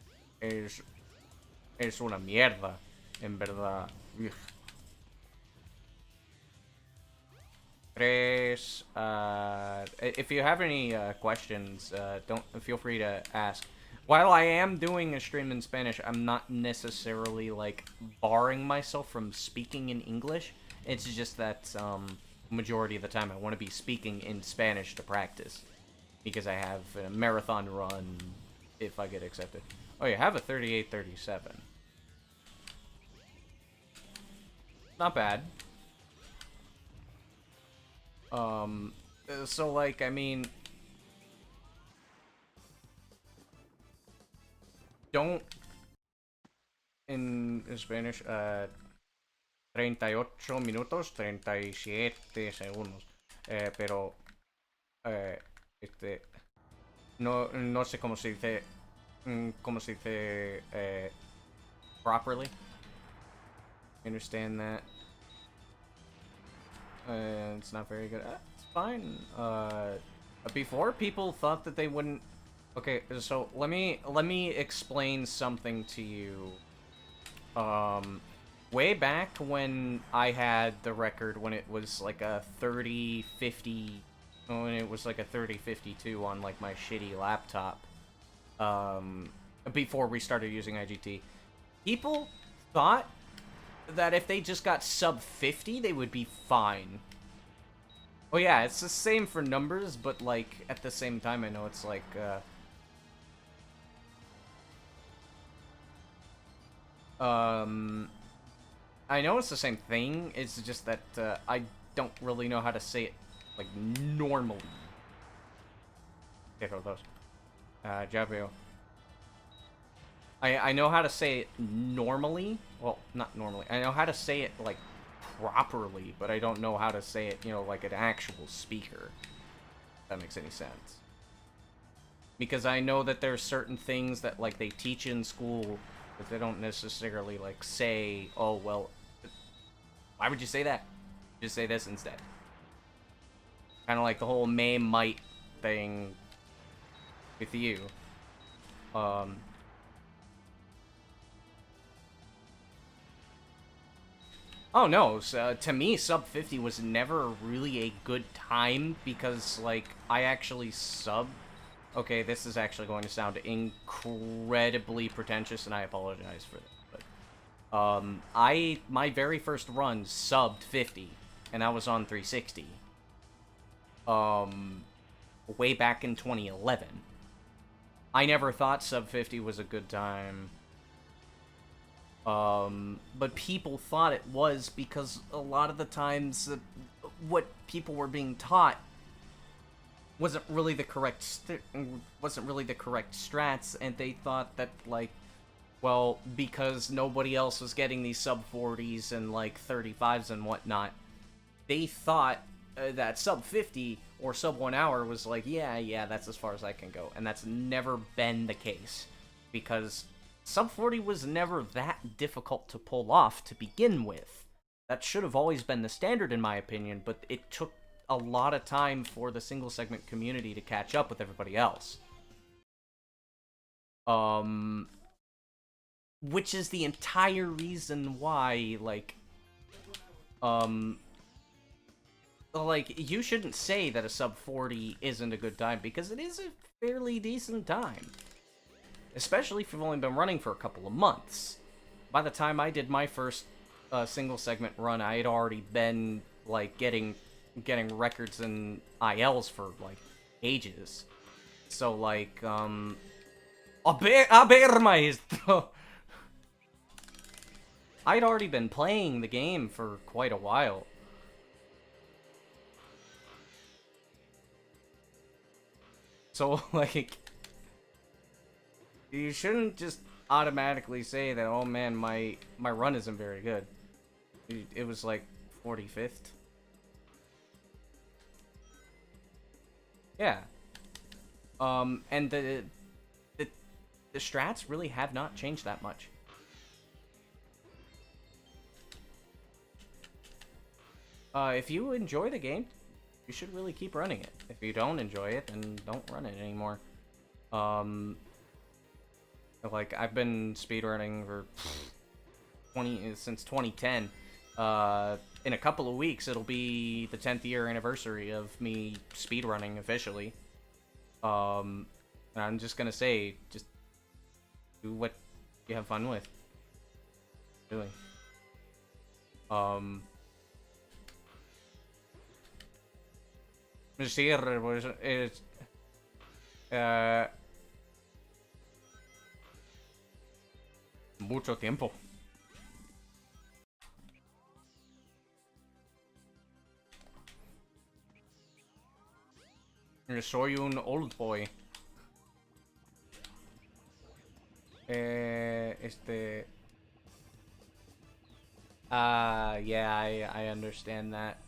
S1: una mierda, en verdad. Ugh. Tres. If you have any questions, don't feel free to ask. While I am doing a stream in Spanish, I'm not necessarily like barring myself from speaking in English. It's just that majority of the time I want to be speaking in Spanish to practice because I have a marathon run if I get accepted. Oh, you have a 38:37. Not bad. So like, I mean, don't in Spanish 38 minutos 37 segundos, pero no sé cómo se dice properly. Understand that. It's not very good. It's fine. Before, people thought that they wouldn't. Okay, so let me explain something to you. Way back when I had the record, when it was like a 3050, when it was like a 3052 on like my shitty laptop. Before we started using IGT, people thought that if they just got sub 50, they would be fine. Oh yeah, it's the same for numbers, but like at the same time, I know it's like I know it's the same thing. It's just that I don't really know how to say it like normally. Ya veo. I know how to say it normally. Well, not normally. I know how to say it, like, properly, but I don't know how to say it, you know, like an actual speaker. If that makes any sense. Because I know that there are certain things that, like, they teach in school that they don't necessarily, like, say, oh, well, why would you say that? Just say this instead. Kind of like the whole may might thing with you. Oh no, so, to me, sub 50 was never really a good time because, like, I actually subbed. Okay, this is actually going to sound incredibly pretentious, and I apologize for that. But, my very first run subbed 50, and I was on 360. Way back in 2011. I never thought sub 50 was a good time. But people thought it was because a lot of the times what people were being taught wasn't really the correct strats, and they thought that, like, Well, because nobody else was getting these sub 40s and like 35s and whatnot, they thought that sub 50 or sub 1 hour was like, yeah, that's as far as I can go. And that's never been the case. Because sub 40 was never that difficult to pull off to begin with. That should have always been the standard in my opinion, but it took a lot of time for the single segment community to catch up with everybody else. Which is the entire reason why, like, you shouldn't say that a sub 40 isn't a good time, because it is a fairly decent time. Especially if you've only been running for a couple of months. By the time I did my first single segment run, I had already been, like, getting records in ILs for, like, ages. So, like, a ver, maestro! I'd already been playing the game for quite a while. So, like, you shouldn't just automatically say that, oh man, my run isn't very good. It was like 45th. Yeah. And the strats really have not changed that much. If you enjoy the game, you should really keep running it. If you don't enjoy it, then don't run it anymore. Like, I've been speedrunning for since 2010. In a couple of weeks, it'll be the 10th year anniversary of me speedrunning officially. And I'm just gonna say, just do what you have fun with. Really. Sí, pues, mucho tiempo. Soy un old boy. Yeah, I understand that.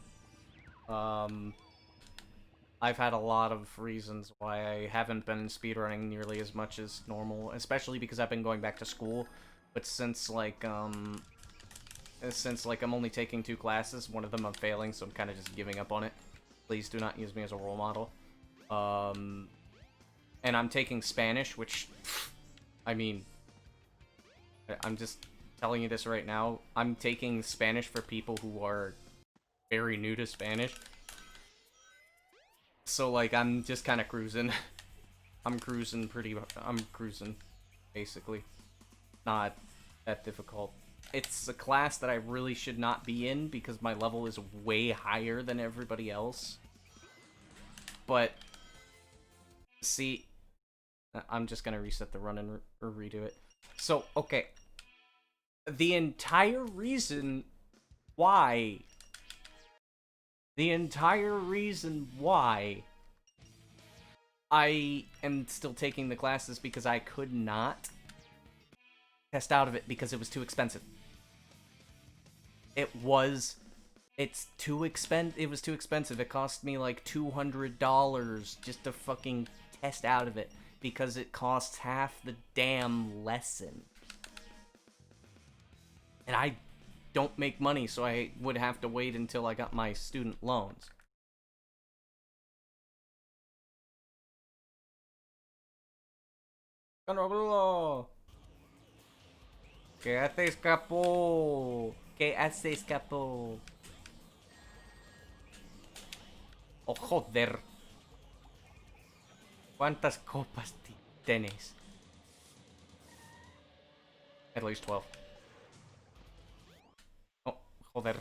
S1: I've had a lot of reasons why I haven't been speedrunning nearly as much as normal, especially because I've been going back to school. But since I'm only taking 2 classes, one of them I'm failing, so I'm kind of just giving up on it. Please do not use me as a role model. And I'm taking Spanish, which, I mean, I'm just telling you this right now. I'm taking Spanish for people who are very new to Spanish. So, like, I'm just kind of cruising. I'm cruising, basically. Not that difficult. It's a class that I really should not be in because my level is way higher than everybody else. But, see, I'm just gonna reset the run and redo it. So, okay. The entire reason why I am still taking the classes because I could not test out of it because it was too expensive. It was too expensive. It cost me like $200 just to fucking test out of it because it costs half the damn lesson. And I don't make money, so I would have to wait until I got my student loans. ¿Qué haces, capo? ¿Qué haces, capo? Oh, joder. ¿Cuántas copas tienes? At least 12. Oh, joder.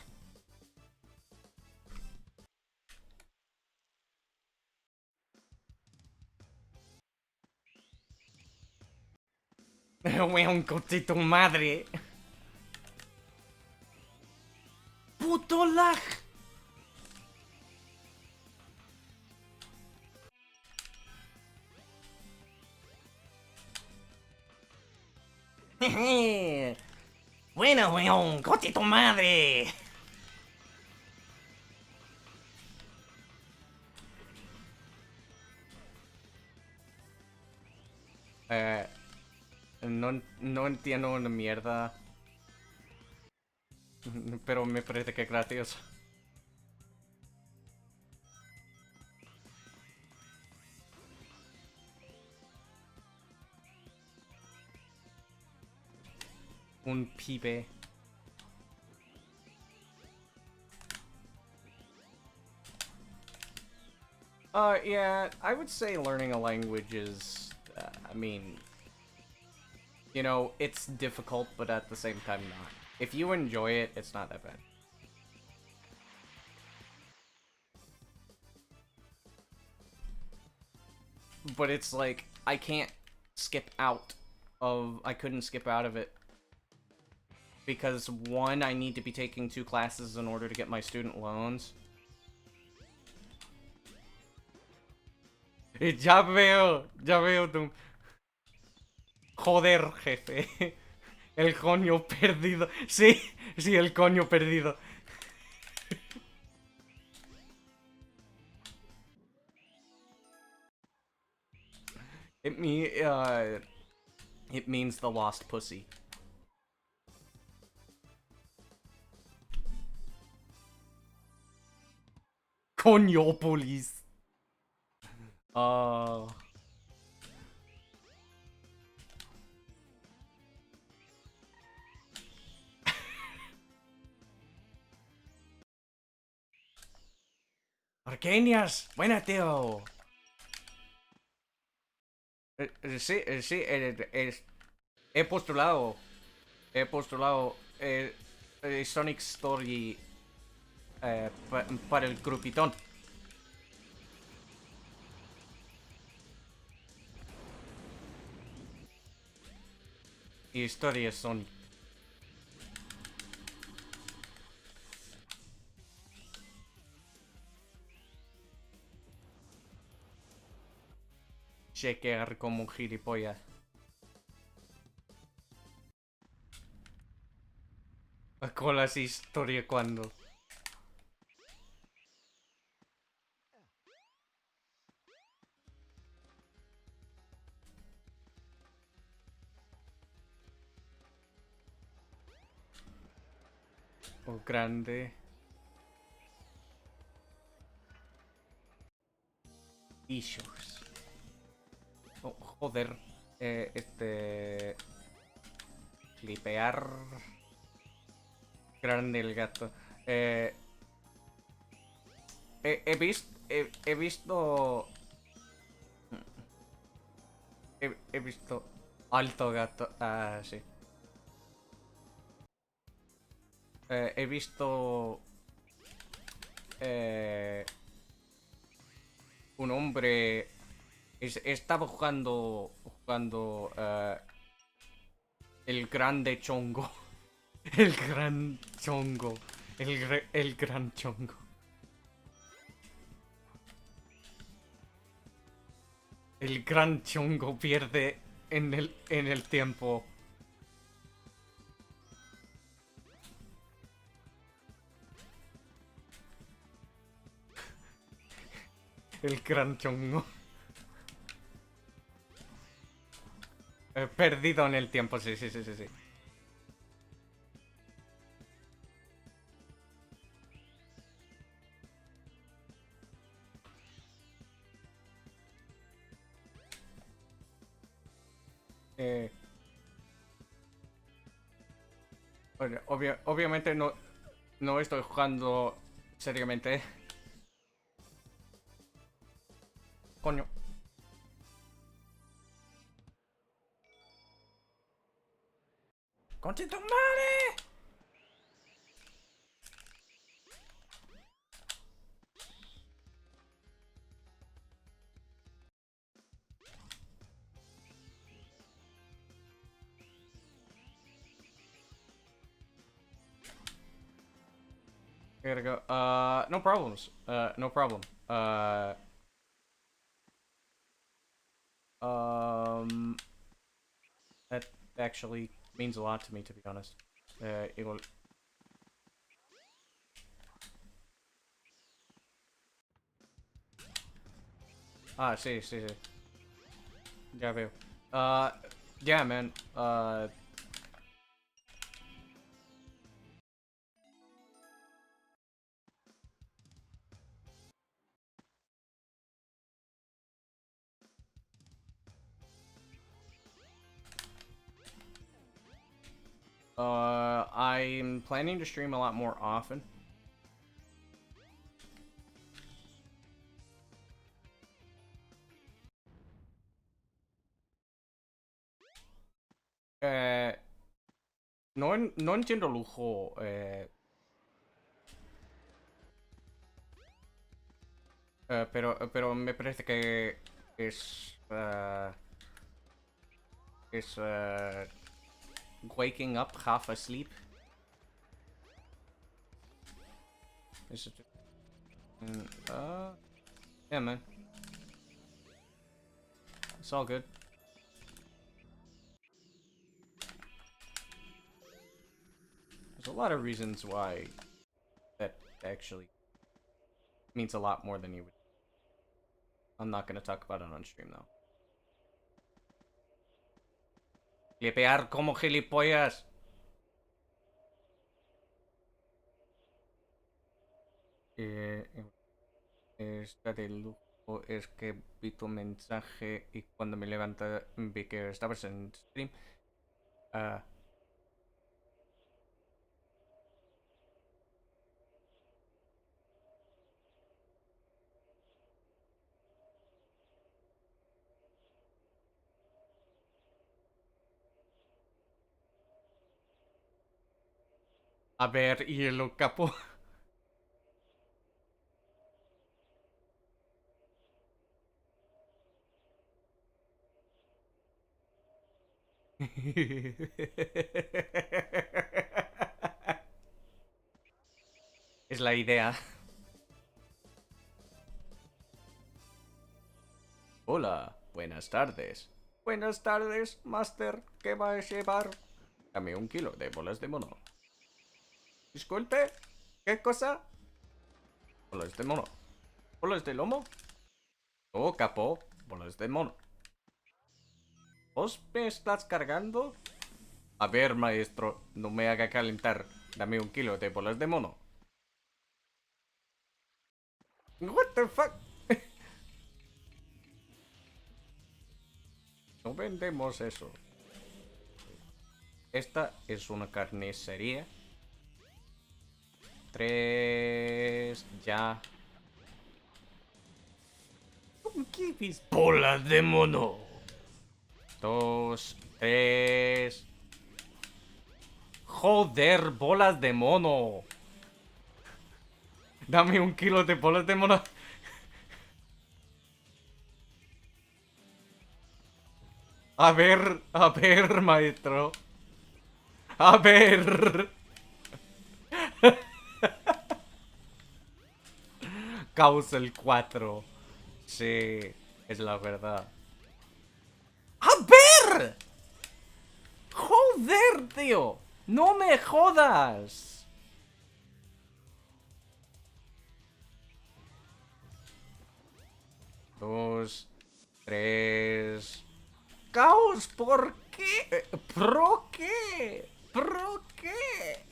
S1: Weón, coche tu madre. Puto lag.
S2: Bueno, weón, coche tu madre.
S1: No entiendo una mierda. Pero me parece que es gracioso. Un pibe. Yeah, I would say learning a language is, I mean, you know, it's difficult, but at the same time not. If you enjoy it, it's not that bad. But it's like, I can't skip out of, I couldn't skip out of it. Because one, I need to be taking 2 classes in order to get my student loans. Ya veo tú. Joder, jefe. El coño perdido. Sí, sí, el coño perdido. It means the lost pussy. Coñópolis. Arcanias, buena tío. Sí, he postulado. Sonic Story para el Grupithon. Historias son. Chequear como un gilipollas. Con las historias cuando. O grande. Issues. Oh, joder. Clipear. Grande el gato. He visto. He visto. Alto gato. Ah, sí. He visto. Un hombre. Estaba jugando. El grande chongo. El gran chongo. El gran chongo. El gran chongo pierde en el tiempo. El gran chongo. Perdido en el tiempo, sí. Obviamente no estoy jugando seriamente. Coño. ¡Concha tu madre! I gotta go. No problems. No problem. Um, that actually means a lot to me, to be honest. Igual. Ah, sí, sí, sí. Ya veo. Yeah, man. I'm planning to stream a lot more often. No entiendo lujo. Pero me parece que es. Es. Waking up half asleep. Is it? Yeah, man. It's all good. There's a lot of reasons why that actually means a lot more than you would. I'm not gonna talk about it on stream though. Flipear como gilipollas. Esta de lujo es que vi tu mensaje y cuando me levanté vi que estabas en stream. Ah, a ver, y el capo. Es la idea. Hola, buenas tardes. Buenas tardes, Master. ¿Qué va a llevar? Dame 1 kilo de bolas de mono. Disculpe, ¿qué cosa? Bolas de mono. ¿Bolas de lomo? Oh, capo, bolas de mono. ¿Vos me estás cargando? A ver, maestro, no me haga calentar. Dame 1 kilo de bolas de mono. What the fuck? No vendemos eso. Esta es una carnicería. 3. Ya. ¿Qué vis? Bolas de mono. 2, 3. Joder, bolas de mono. Dame 1 kilo de bolas de mono. A ver, maestro. A ver. Causa el 4. Sí, es la verdad. ¡A ver! ¡Joder, tío! ¡No me jodas! Dos, tres. ¡Caos! ¿Por qué? ¿Pro qué? ¿Pro qué?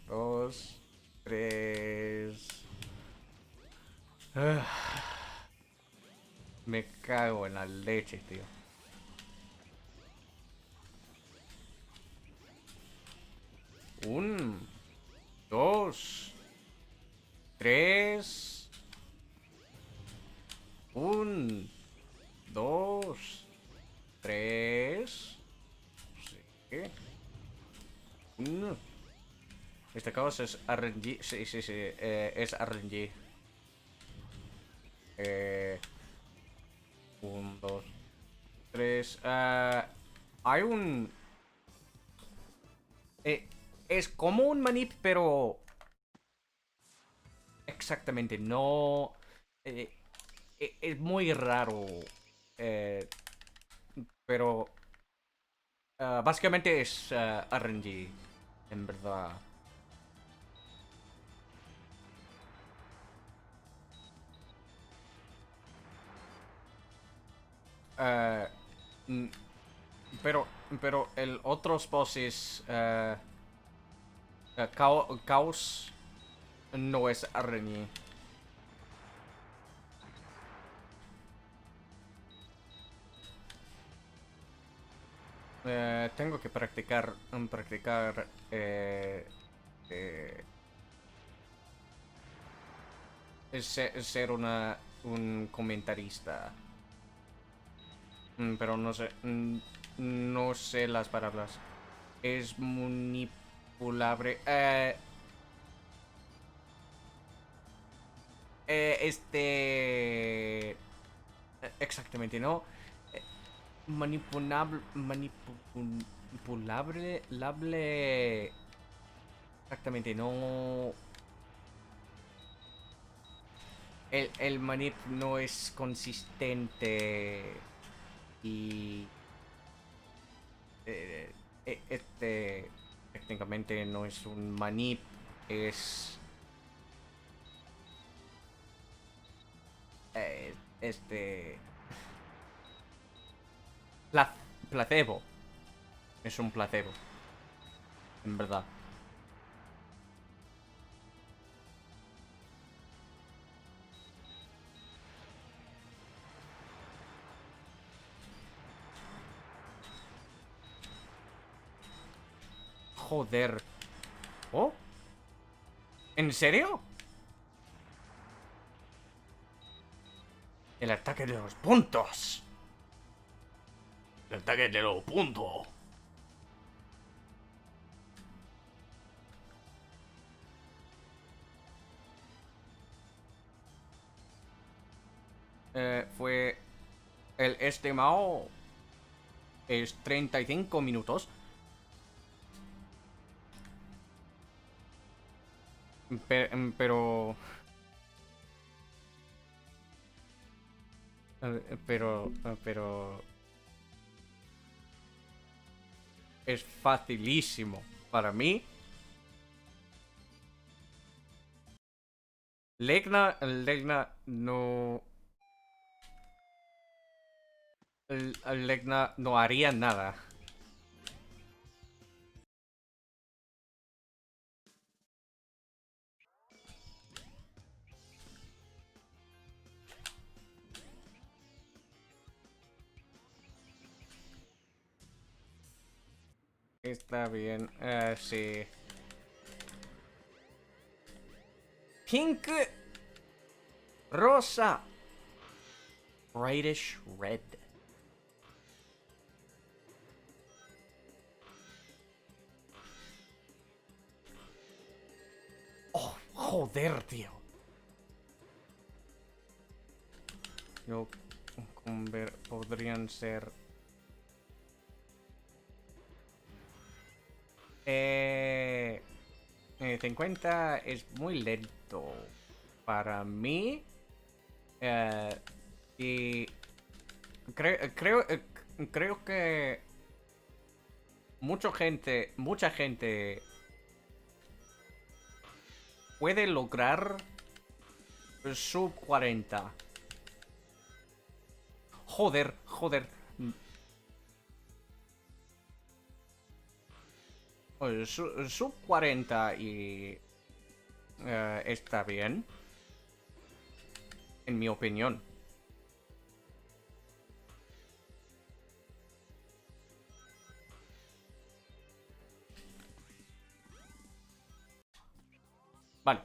S1: 2, 3. Me cago en la leche, tío. 1, 2, 3. 1, 2, 3. Sí. 1. Este caos es RNG. Sí, sí, sí. Es RNG. 1, 2, 3. Hay un. Es como un manip, pero. Exactamente, no. Es muy raro. Pero. Básicamente es RNG, en verdad. Eh, mm, pero el otros bosses, Caos no es RNG. Tengo que practicar eh, ser un comentarista. Pero no sé, no sé las palabras. Es manipulable. Exactamente, ¿no? Eh, manipulable. Exactamente, no. El manip no es consistente. Y. eh, Técnicamente no es un manip. Es. eh, este. pla- Placebo. Es un placebo. En verdad. Joder. ¿Oh? ¿En serio? El ataque de los puntos. El ataque de los puntos. Fue el estimado es 35 minutos. Pero. Pero. Es facilísimo. Para mí, Legna no. Legna no haría nada. Está bien. Sí. Pink. Rosa. Brightish red. Oh, joder, tío. Yo. Podrían ser. 50 es muy lento para mí. eh, y creo que mucha gente puede lograr sub 40. Joder. Sub 40 y está bien, en mi opinión. Vale.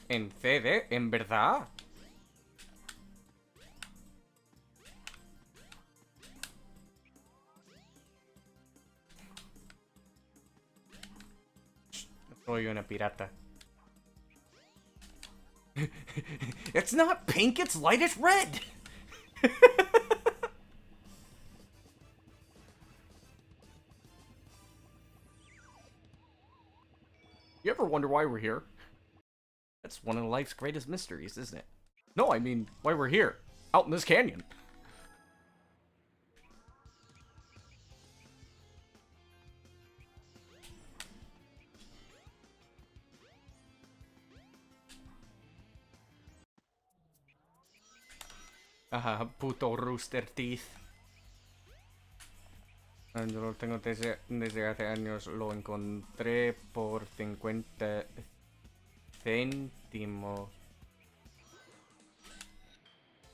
S1: En CD, en verdad. Soy una pirata. It's not pink, it's lightish red. You ever wonder why we're here? That's one of life's greatest mysteries, isn't it? No, I mean, why we're here. out in this canyon. Ajá, puto Rooster Teeth. Yo lo tengo desde hace años. Lo encontré por 50 céntimos.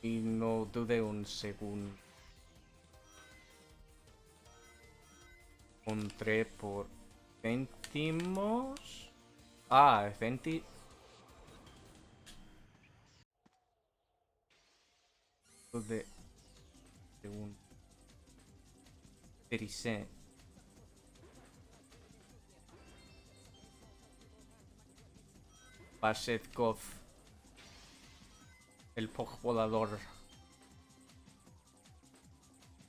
S1: Y no dudé un segundo. Encontré por céntimos. Ah, de segundo. 30 cent. Basset Goth. El Pog volador.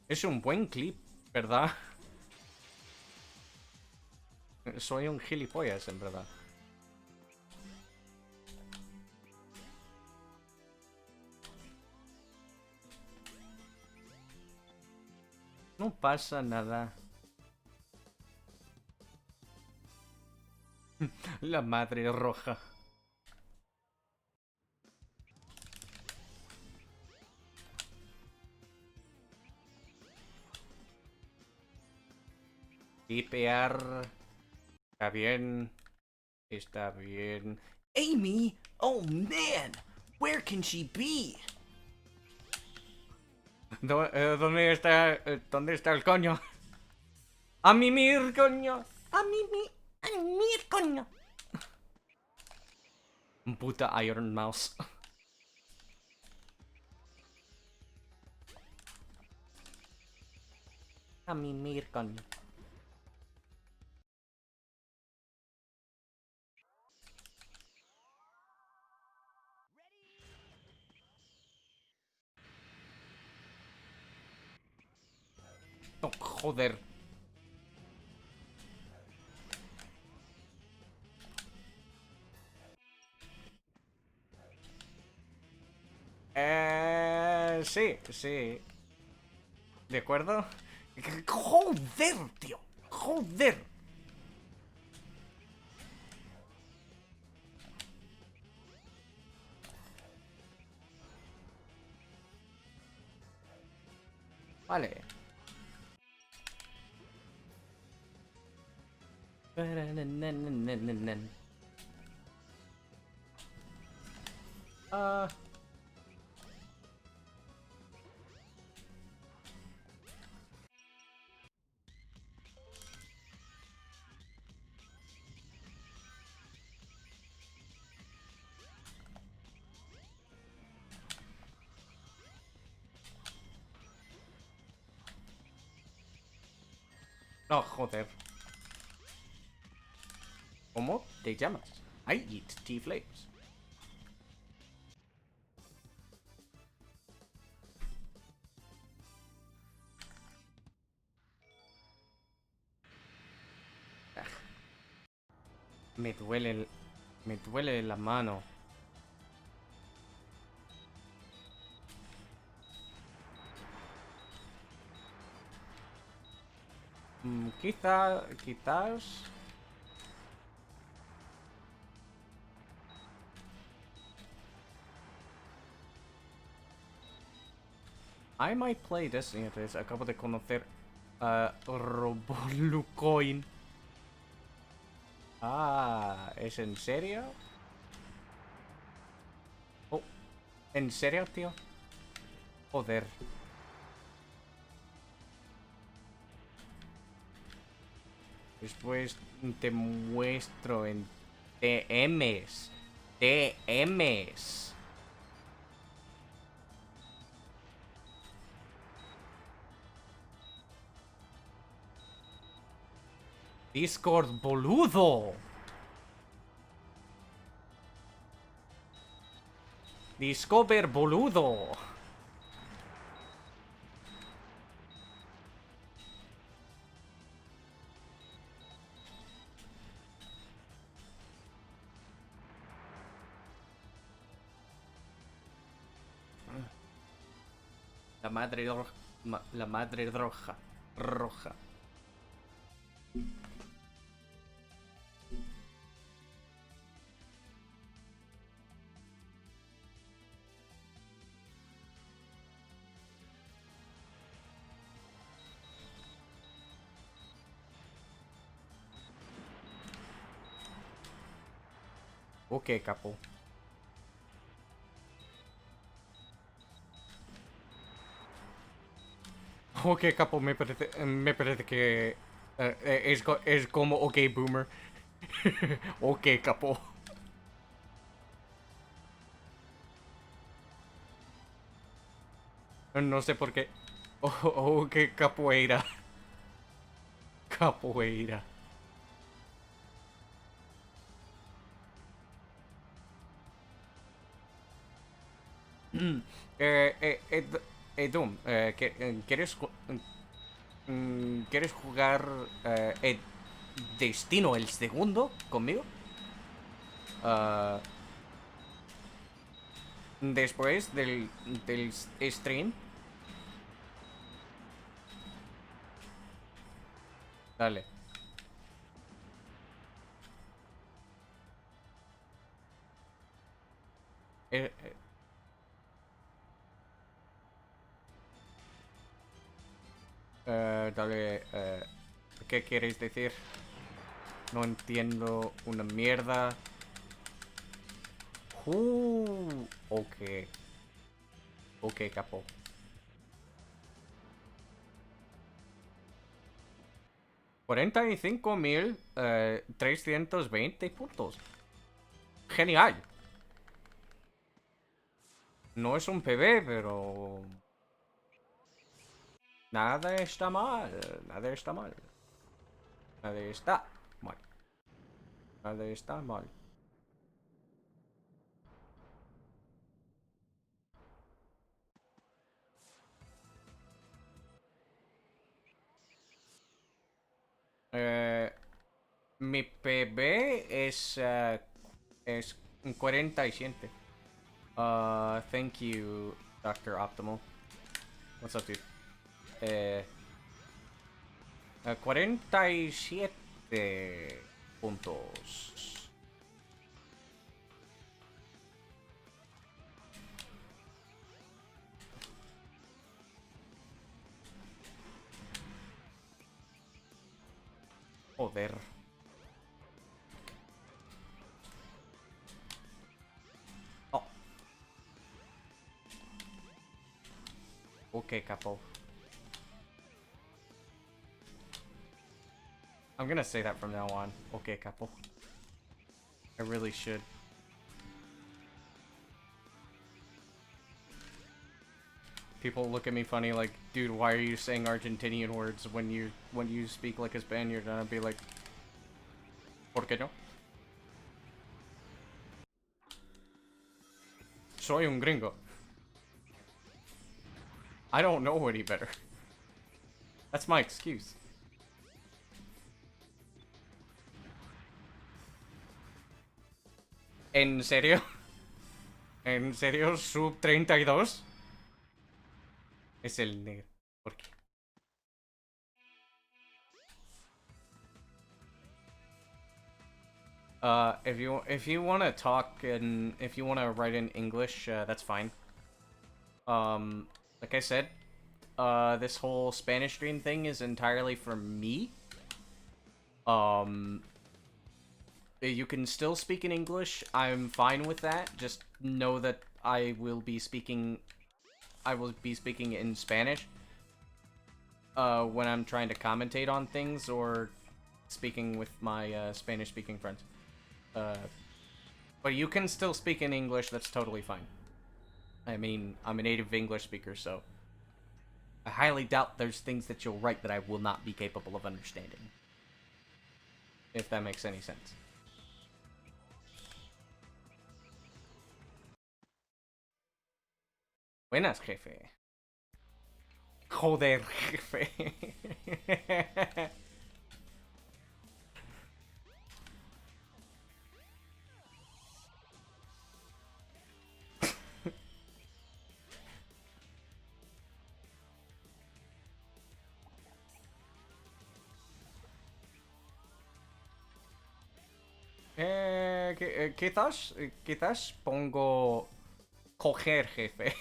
S1: Es un buen clip, ¿verdad? Soy un gilipollas, en verdad. No pasa nada. La madre roja. Tipear. Está bien. Está bien.
S2: Amy! Oh man! Where can she be?
S1: ¿Dónde está el coño? ¡A mimir, coño!
S2: A mimir, coño.
S1: Puta Iron Mouse.
S2: A mimir, coño.
S1: No, joder. Sí, sí. ¿De acuerdo? Joder, tío. Joder. Vale. Ah. No, joder. ¿Cómo te llamas? I eat tea flakes. Me duele la mano. Quizás. I might play Destiny. Entonces acabo de conocer a Robolucoin. Ah, ¿es en serio? Oh, ¿en serio, tío? Joder. Después te muestro en TMs. TMs. Discord, boludo. Discover, boludo. La madre roja. La madre roja. Roja. Ok, capo. Ok, capo, me parece que es como ok, boomer. Ok, capo. No sé por qué. Ok, capoeira. Capoeira. Doom, ¿quieres jugar Destino el segundo conmigo? Ah, después del stream. Dale. Eh, eh, dale. ¿Qué quieres decir? No entiendo una mierda. Ok. Ok, capo. 45.320 puntos. Genial. No es un PB, pero... Nada está mal. Nada está mal. Nada está mal. Nada está mal. Eh, mi PB es 47. Thank you, Doctor Optimal. What's up, dude? 47 puntos. Joder. Oh. Ok, capo. I'm gonna say that from now on. Okay, capo. I really should. People look at me funny like, dude, why are you saying Argentinian words when you speak like a Spaniard? And I'd be like, ¿por qué no? Soy un gringo. I don't know any better. That's my excuse. ¿En serio? ¿En serio? ¿Sub 32? Es el negro. ¿Por qué? If you want to talk and if you want to write in English, that's fine. Like I said, this whole Spanish stream thing is entirely for me. You can still speak in English. I'm fine with that. Just know that I will be speaking in Spanish. When I'm trying to commentate on things or speaking with my Spanish-speaking friends. But you can still speak in English. That's totally fine. I mean, I'm a native English speaker, so I highly doubt there's things that you'll write that I will not be capable of understanding. If that makes any sense. Buenas, jefe. Joder, jefe. quizás pongo coger jefe.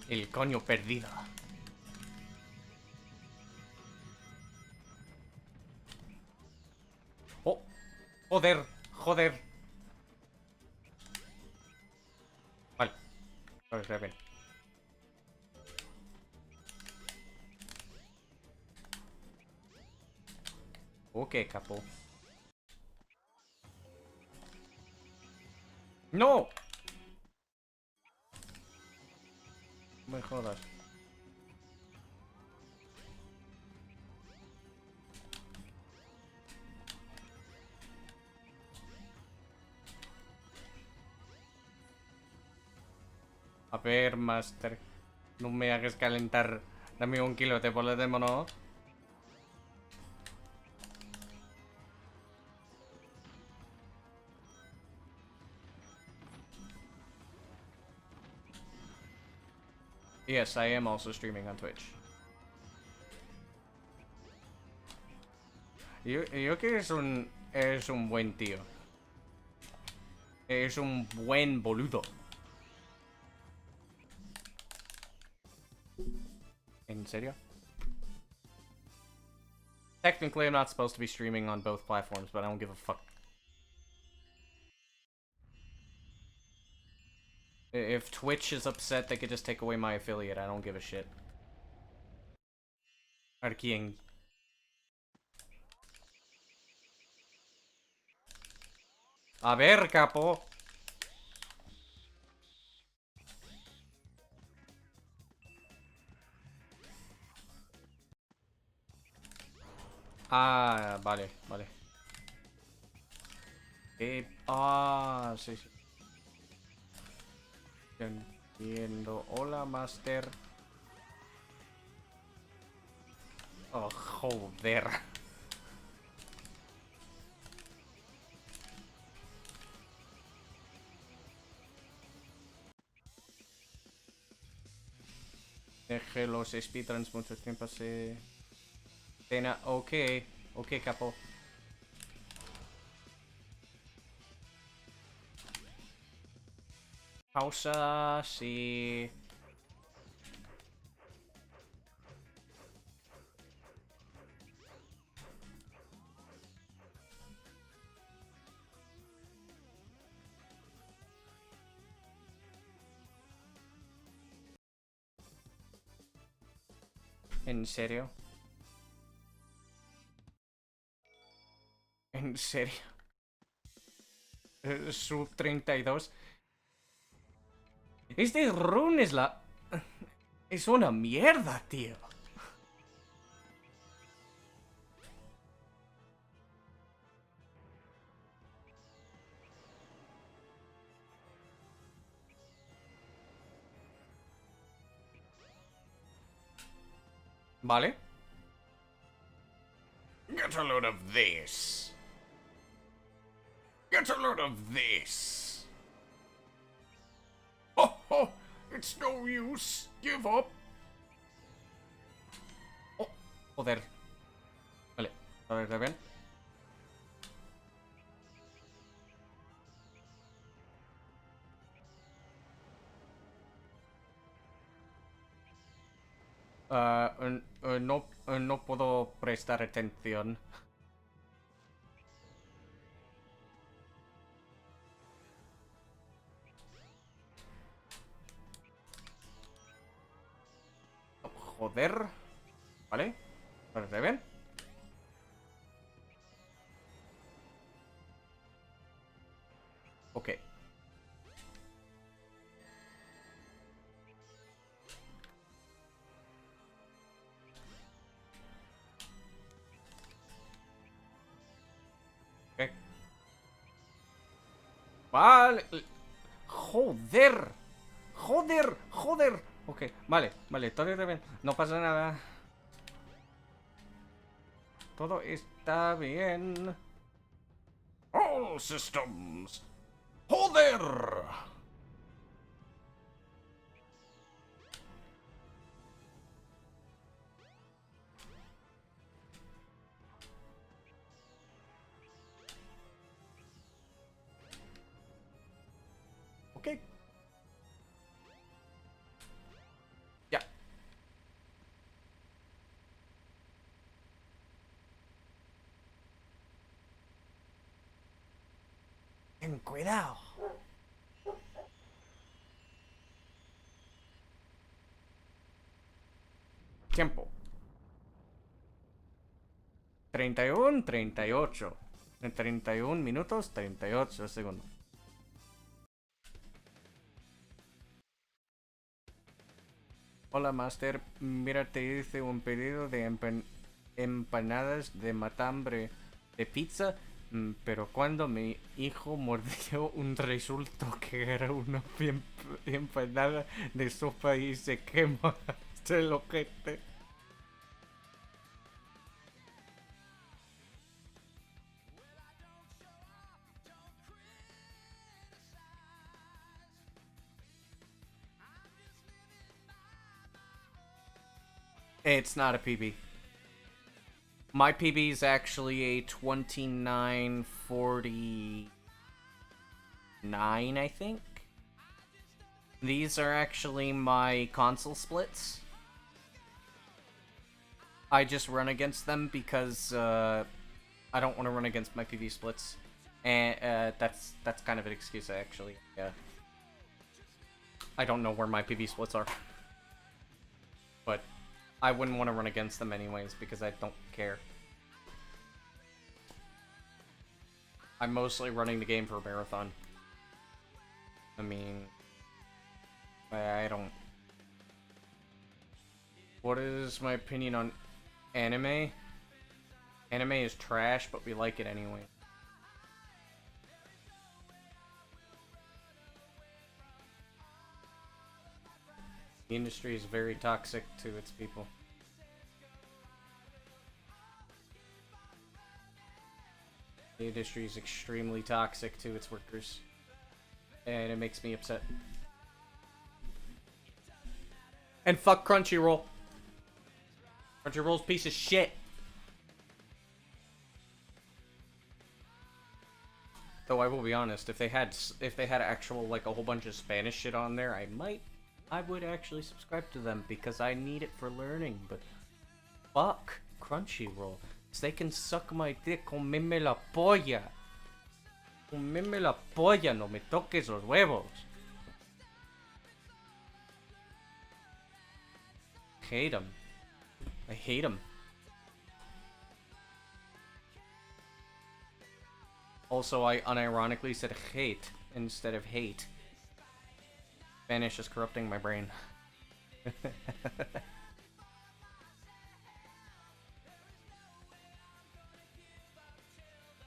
S1: El coño perdido. Oh, joder, joder. Vale, vale, está bien. Ok, capo. ¡No! No me jodas. A ver, Master. No me hagas calentar. Dame un kilo de bola de mono. Yes, I am also streaming on Twitch. Yo que es un buen tío. Es un buen boludo. ¿En serio? Technically, I'm not supposed to be streaming on both platforms, but I don't give a fuck. If Twitch is upset, they could just take away my affiliate. I don't give a shit. Arquien. A ver, capo. Ah, vale, vale. Sí, sí. Entiendo. Hola, Master. Oh, joder. Deje los speedruns mucho tiempo se... Pena, ok. Ok, capo. Pausa, sí. ¿En serio? ¿En serio? Sub 32. Este run es la... Es una mierda, tío. ¿Vale? Get a load of this. Get a load of this. Oh, oh, it's no use. Give up. Oh, joder. Vale, a ver, ven. No, no puedo prestar atención. Joder. ¿Vale? ¿Parece bien? Ok. Ok. Vale. Joder. Joder, joder. Ok, vale, vale, todo está bien. No pasa nada. Todo está bien. All systems. Joder! Okay. Yeah. Ten cuidado. Tiempo. 31, 38. En 31 minutos, 38 segundos. Hola, Master. Mira, te hice un pedido de empanadas de matambre de pizza, pero cuando mi hijo mordió resultó que era una empanada de sopa y se quemó el ojete. It's not a PB. My PB is actually a 29:49, I think. These are actually my console splits. I just run against them because I don't want to run against my PB splits, and that's kind of an excuse actually. Yeah, I don't know where my PB splits are, but I wouldn't want to run against them anyways because I don't care. I'm mostly running the game for a marathon. I mean, I don't. What is my opinion on anime? Anime is trash, but we like it anyway. The industry is very toxic to its people. The industry is extremely toxic to its workers. And it makes me upset. And fuck Crunchyroll. Crunchyroll's a piece of shit. Though I will be honest, if they had actual like a whole bunch of Spanish shit on there, I would actually subscribe to them because I need it for learning, but fuck Crunchyroll. So they can suck my dick, comeme la polla. Comeme la polla, no me toques los huevos. Hate them. I hate them. Also, I unironically said hate instead of hate. Spanish is corrupting my brain.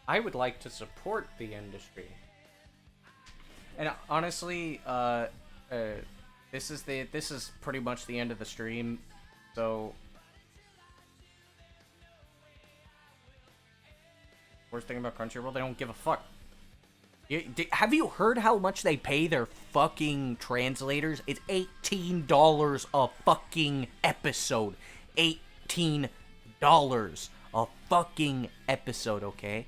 S1: I would like to support the industry. And honestly, this is pretty much the end of the stream, so worst thing about Crunchyroll, they don't give a fuck. Have you heard how much they pay their fucking translators? It's $18 a fucking episode. $18 a fucking episode, okay?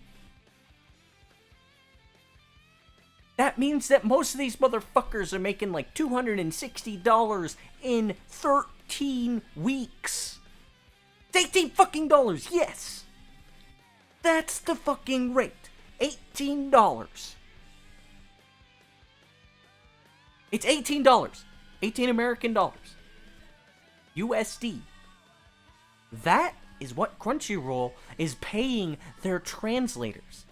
S1: That means that most of these motherfuckers are making like $260 in 13 weeks. It's 18 fucking dollars, yes! That's the fucking rate. $18. It's $18. 18 American dollars. USD. That is what Crunchyroll is paying their translators.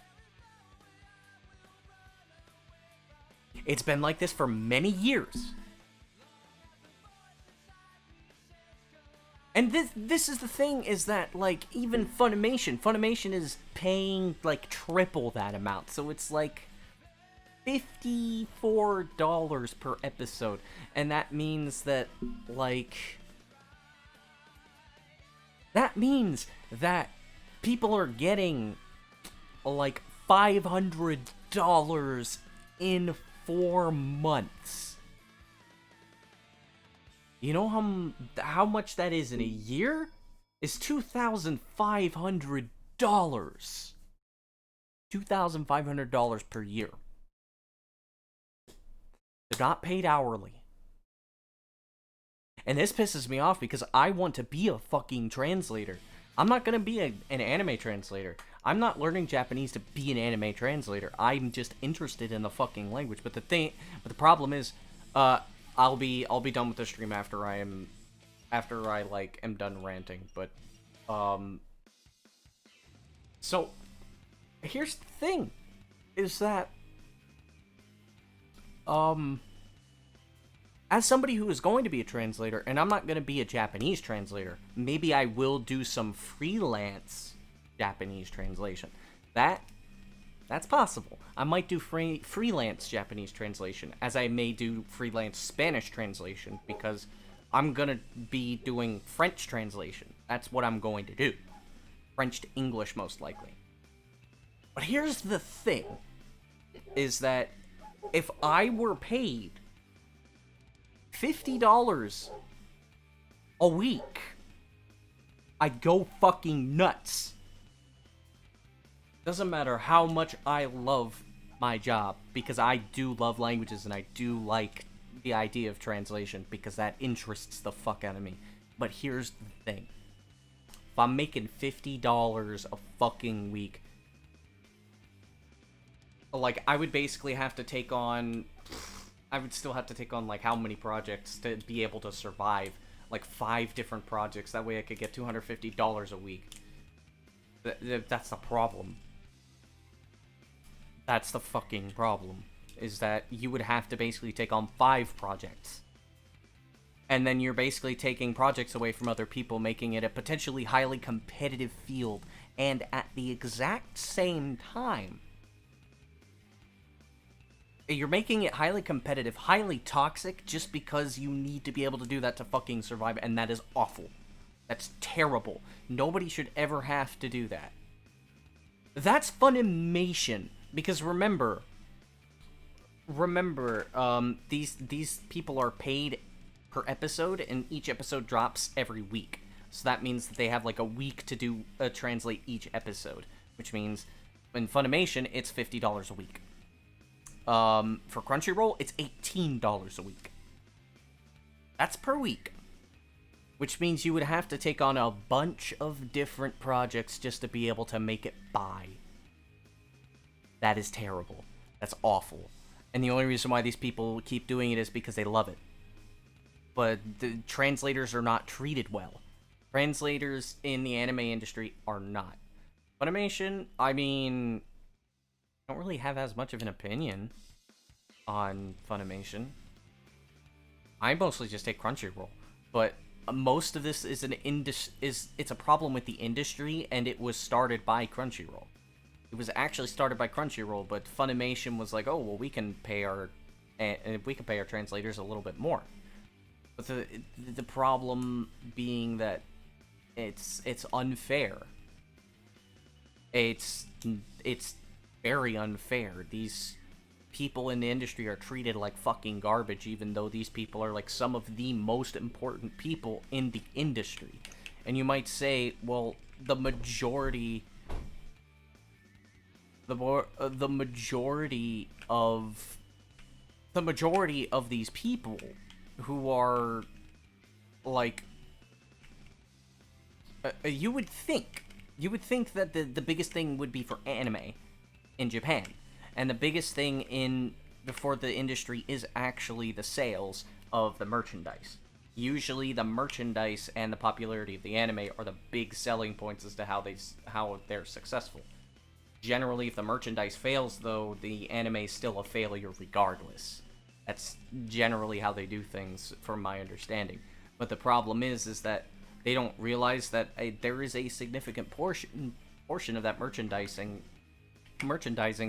S1: It's been like this for many years. And this is the thing, is that, like, even Funimation is paying, like, triple that amount. So it's, like, $54 per episode. And that means that, like... That means that people are getting, like, $500 in 4 months. You know how much that is in a year? It's $2,500. $2,500 per year. They're not paid hourly. And this pisses me off because I want to be a fucking translator. I'm not gonna be an anime translator. I'm not learning Japanese to be an anime translator. I'm just interested in the fucking language. But the problem is, I'll be done with the stream after I am done ranting. But so here's the thing, is that as somebody who is going to be a translator, and I'm not going to be a Japanese translator, maybe I will do some freelance Japanese translation. That's possible. I might do freelance Japanese translation, as I may do freelance Spanish translation, because I'm going to be doing French translation. That's what I'm going to do. French to English, most likely. But here's the thing, is that if I were paid $50 a week, I'd go fucking nuts. Doesn't matter how much I love my job, because I do love languages and I do like the idea of translation, because that interests the fuck out of me. But here's the thing. If I'm making $50 a fucking week, like, I would basically have to take on... I would still have to take on, like, how many projects to be able to survive? Like, 5 different projects. That way I could get $250 a week. That's the problem. That's the fucking problem. Is that you would have to basically take on 5 projects. And then you're basically taking projects away from other people, making it a potentially highly competitive field. And at the exact same time, you're making it highly competitive, highly toxic, just because you need to be able to do that to fucking survive, and that is awful. That's terrible. Nobody should ever have to do that. That's Funimation, because remember, these people are paid per episode, and each episode drops every week. So that means that they have like a week to translate each episode, which means in Funimation, it's $50 a week. For Crunchyroll, it's $18 a week. That's per week. Which means you would have to take on a bunch of different projects just to be able to make it by. That is terrible. That's awful. And the only reason why these people keep doing it is because they love it. But the translators are not treated well. Translators in the anime industry are not. Funimation, I mean... I don't really have as much of an opinion on Funimation. I mostly just take Crunchyroll, but most of this is it's a problem with the industry, and it was started by Crunchyroll. It was actually started by Crunchyroll, but Funimation was like, "Oh, well, we can pay our translators a little bit more." But the problem being that it's unfair. It's very unfair. These people in the industry are treated like fucking garbage, even though these people are like some of the most important people in the industry. And you might say, well, the majority of these people who are like you would think that the biggest thing would be for anime in Japan, and the biggest thing for the industry is actually the sales of the merchandise. Usually the merchandise and the popularity of the anime are the big selling points as to how they're successful. Generally, if the merchandise fails, though, the anime is still a failure regardless. That's generally how they do things, from my understanding. But the problem is that they don't realize that there is a significant portion of that merchandising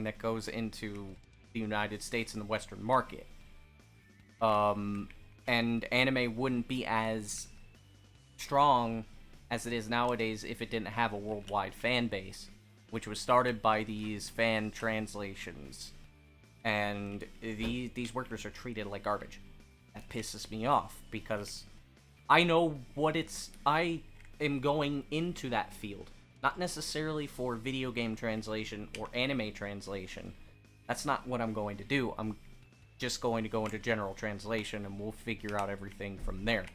S1: that goes into the United States and the Western market. And anime wouldn't be as strong as it is nowadays if it didn't have a worldwide fan base, which was started by these fan translations. And these workers are treated like garbage. That pisses me off, because I know what I am going into that field. Not necessarily for video game translation or anime translation. That's not what I'm going to do. I'm just going to go into general translation, and we'll figure out everything from there.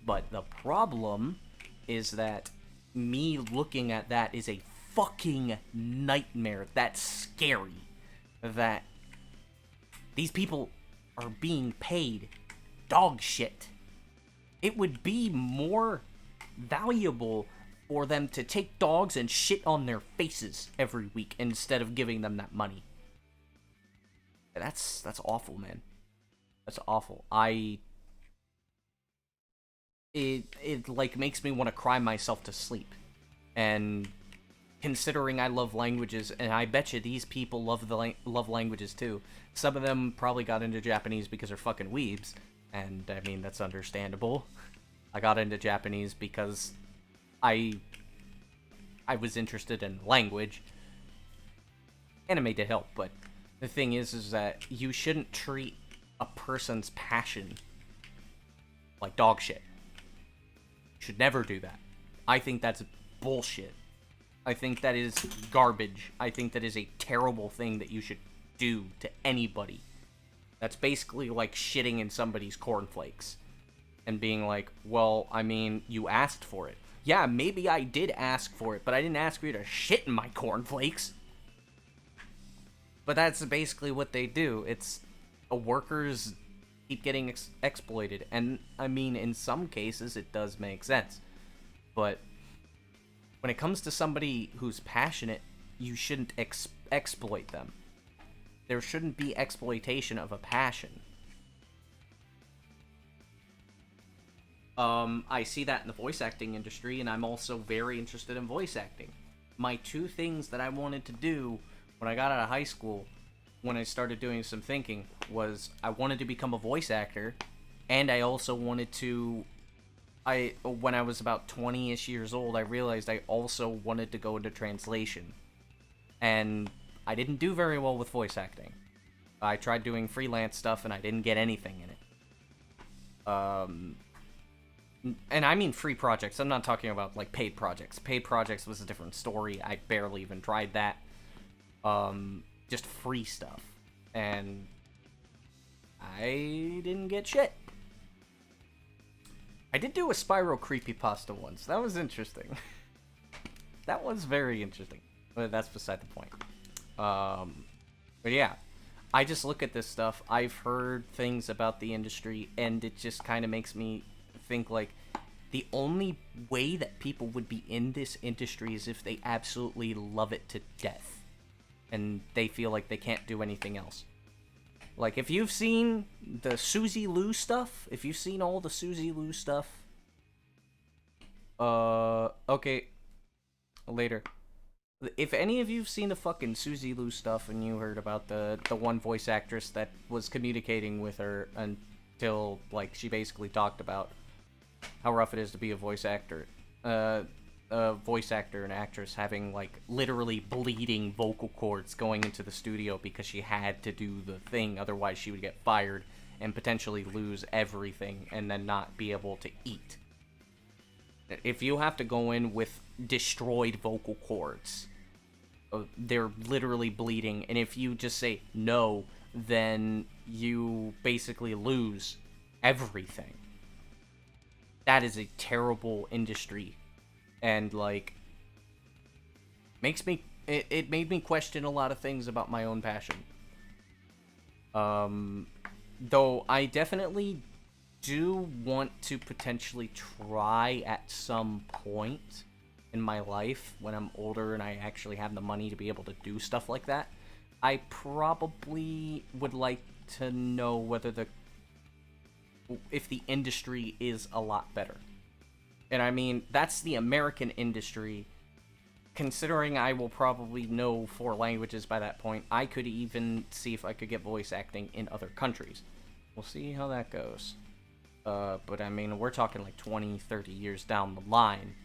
S1: But the problem is that me looking at that is a fucking nightmare. That's scary. That these people are being paid dog shit. It would be more valuable for them to take dogs and shit on their faces every week instead of giving them that money. That's awful, man. That's awful. It like makes me want to cry myself to sleep. And considering I love languages, and I bet you these people love languages too. Some of them probably got into Japanese because they're fucking weebs, and I mean that's understandable. I got into Japanese because I was interested in language. Anime did help, but the thing is that you shouldn't treat a person's passion like dog shit. You should never do that. I think that's bullshit. I think that is garbage. I think that is a terrible thing that you should do to anybody. That's basically like shitting in somebody's cornflakes and being like, well, I mean, you asked for it. Yeah, maybe I did ask for it, but I didn't ask for you to shit in my cornflakes. But that's basically what they do. It's workers keep getting exploited. And, I mean, in some cases, it does make sense. But when it comes to somebody who's passionate, you shouldn't exploit them. There shouldn't be exploitation of a passion. I see that in the voice acting industry, and I'm also very interested in voice acting. My two things that I wanted to do when I got out of high school, when I started doing some thinking, was I wanted to become a voice actor, and I also wanted to... when I was about 20-ish years old, I realized I also wanted to go into translation. And I didn't do very well with voice acting. I tried doing freelance stuff, and I didn't get anything in it. And I mean free projects. I'm not talking about, like, paid projects. Paid projects was a different story. I barely even tried that. Just free stuff. And I didn't get shit. I did do a Spyro creepypasta once. That was interesting. That was very interesting. But that's beside the point. But yeah. I just look at this stuff. I've heard things about the industry, and it just kind of makes me think, like, the only way that people would be in this industry is if they absolutely love it to death. And they feel like they can't do anything else. Like, if you've seen the Suzy Lou stuff, if you've seen all the Suzy Lou stuff, okay, later. If any of you've seen the fucking Suzy Lou stuff and you heard about the one voice actress that was communicating with her until, like, she basically talked about how rough it is to be a voice actor, and actress having, like, literally bleeding vocal cords going into the studio because she had to do the thing, otherwise she would get fired and potentially lose everything and then not be able to eat. If you have to go in with destroyed vocal cords, they're literally bleeding, and if you just say no, then you basically lose everything. That is a terrible industry, and, like, it made me question a lot of things about my own passion. Though I definitely do want to potentially try at some point in my life when I'm older and I actually have the money to be able to do stuff like that. I probably would like to know if the industry is a lot better. And I mean, that's the American industry. Considering I will probably know 4 languages by that point, I could even see if I could get voice acting in other countries. We'll see how that goes. But I mean, we're talking like 20, 30 years down the line.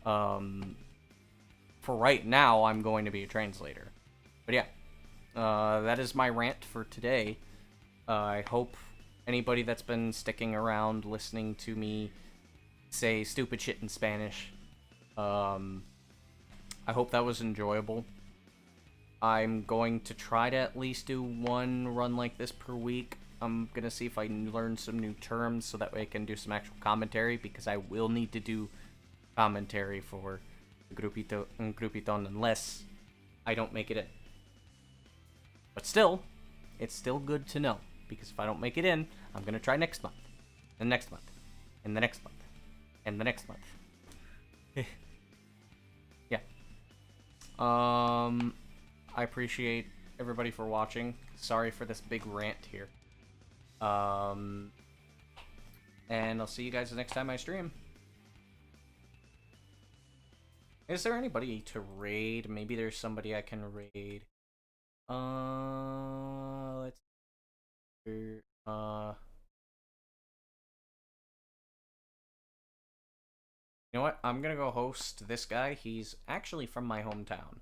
S1: For right now, I'm going to be a translator. But yeah. that is my rant for today. I hope anybody that's been sticking around listening to me say stupid shit in Spanish, I hope that was enjoyable. I'm going to try to at least do one run like this per week. I'm gonna see if I can learn some new terms so that way I can do some actual commentary, because I will need to do commentary for Grupithon unless I don't make it in. But still, it's still good to know, because if I don't make it in, I'm gonna try next month, and next month, and the next month, and the next month. Yeah. I appreciate everybody for watching. Sorry for this big rant here. And I'll see you guys the next time I stream. Is there anybody to raid? Maybe there's somebody I can raid. Let's you know what? I'm gonna go host this guy. He's actually from my hometown.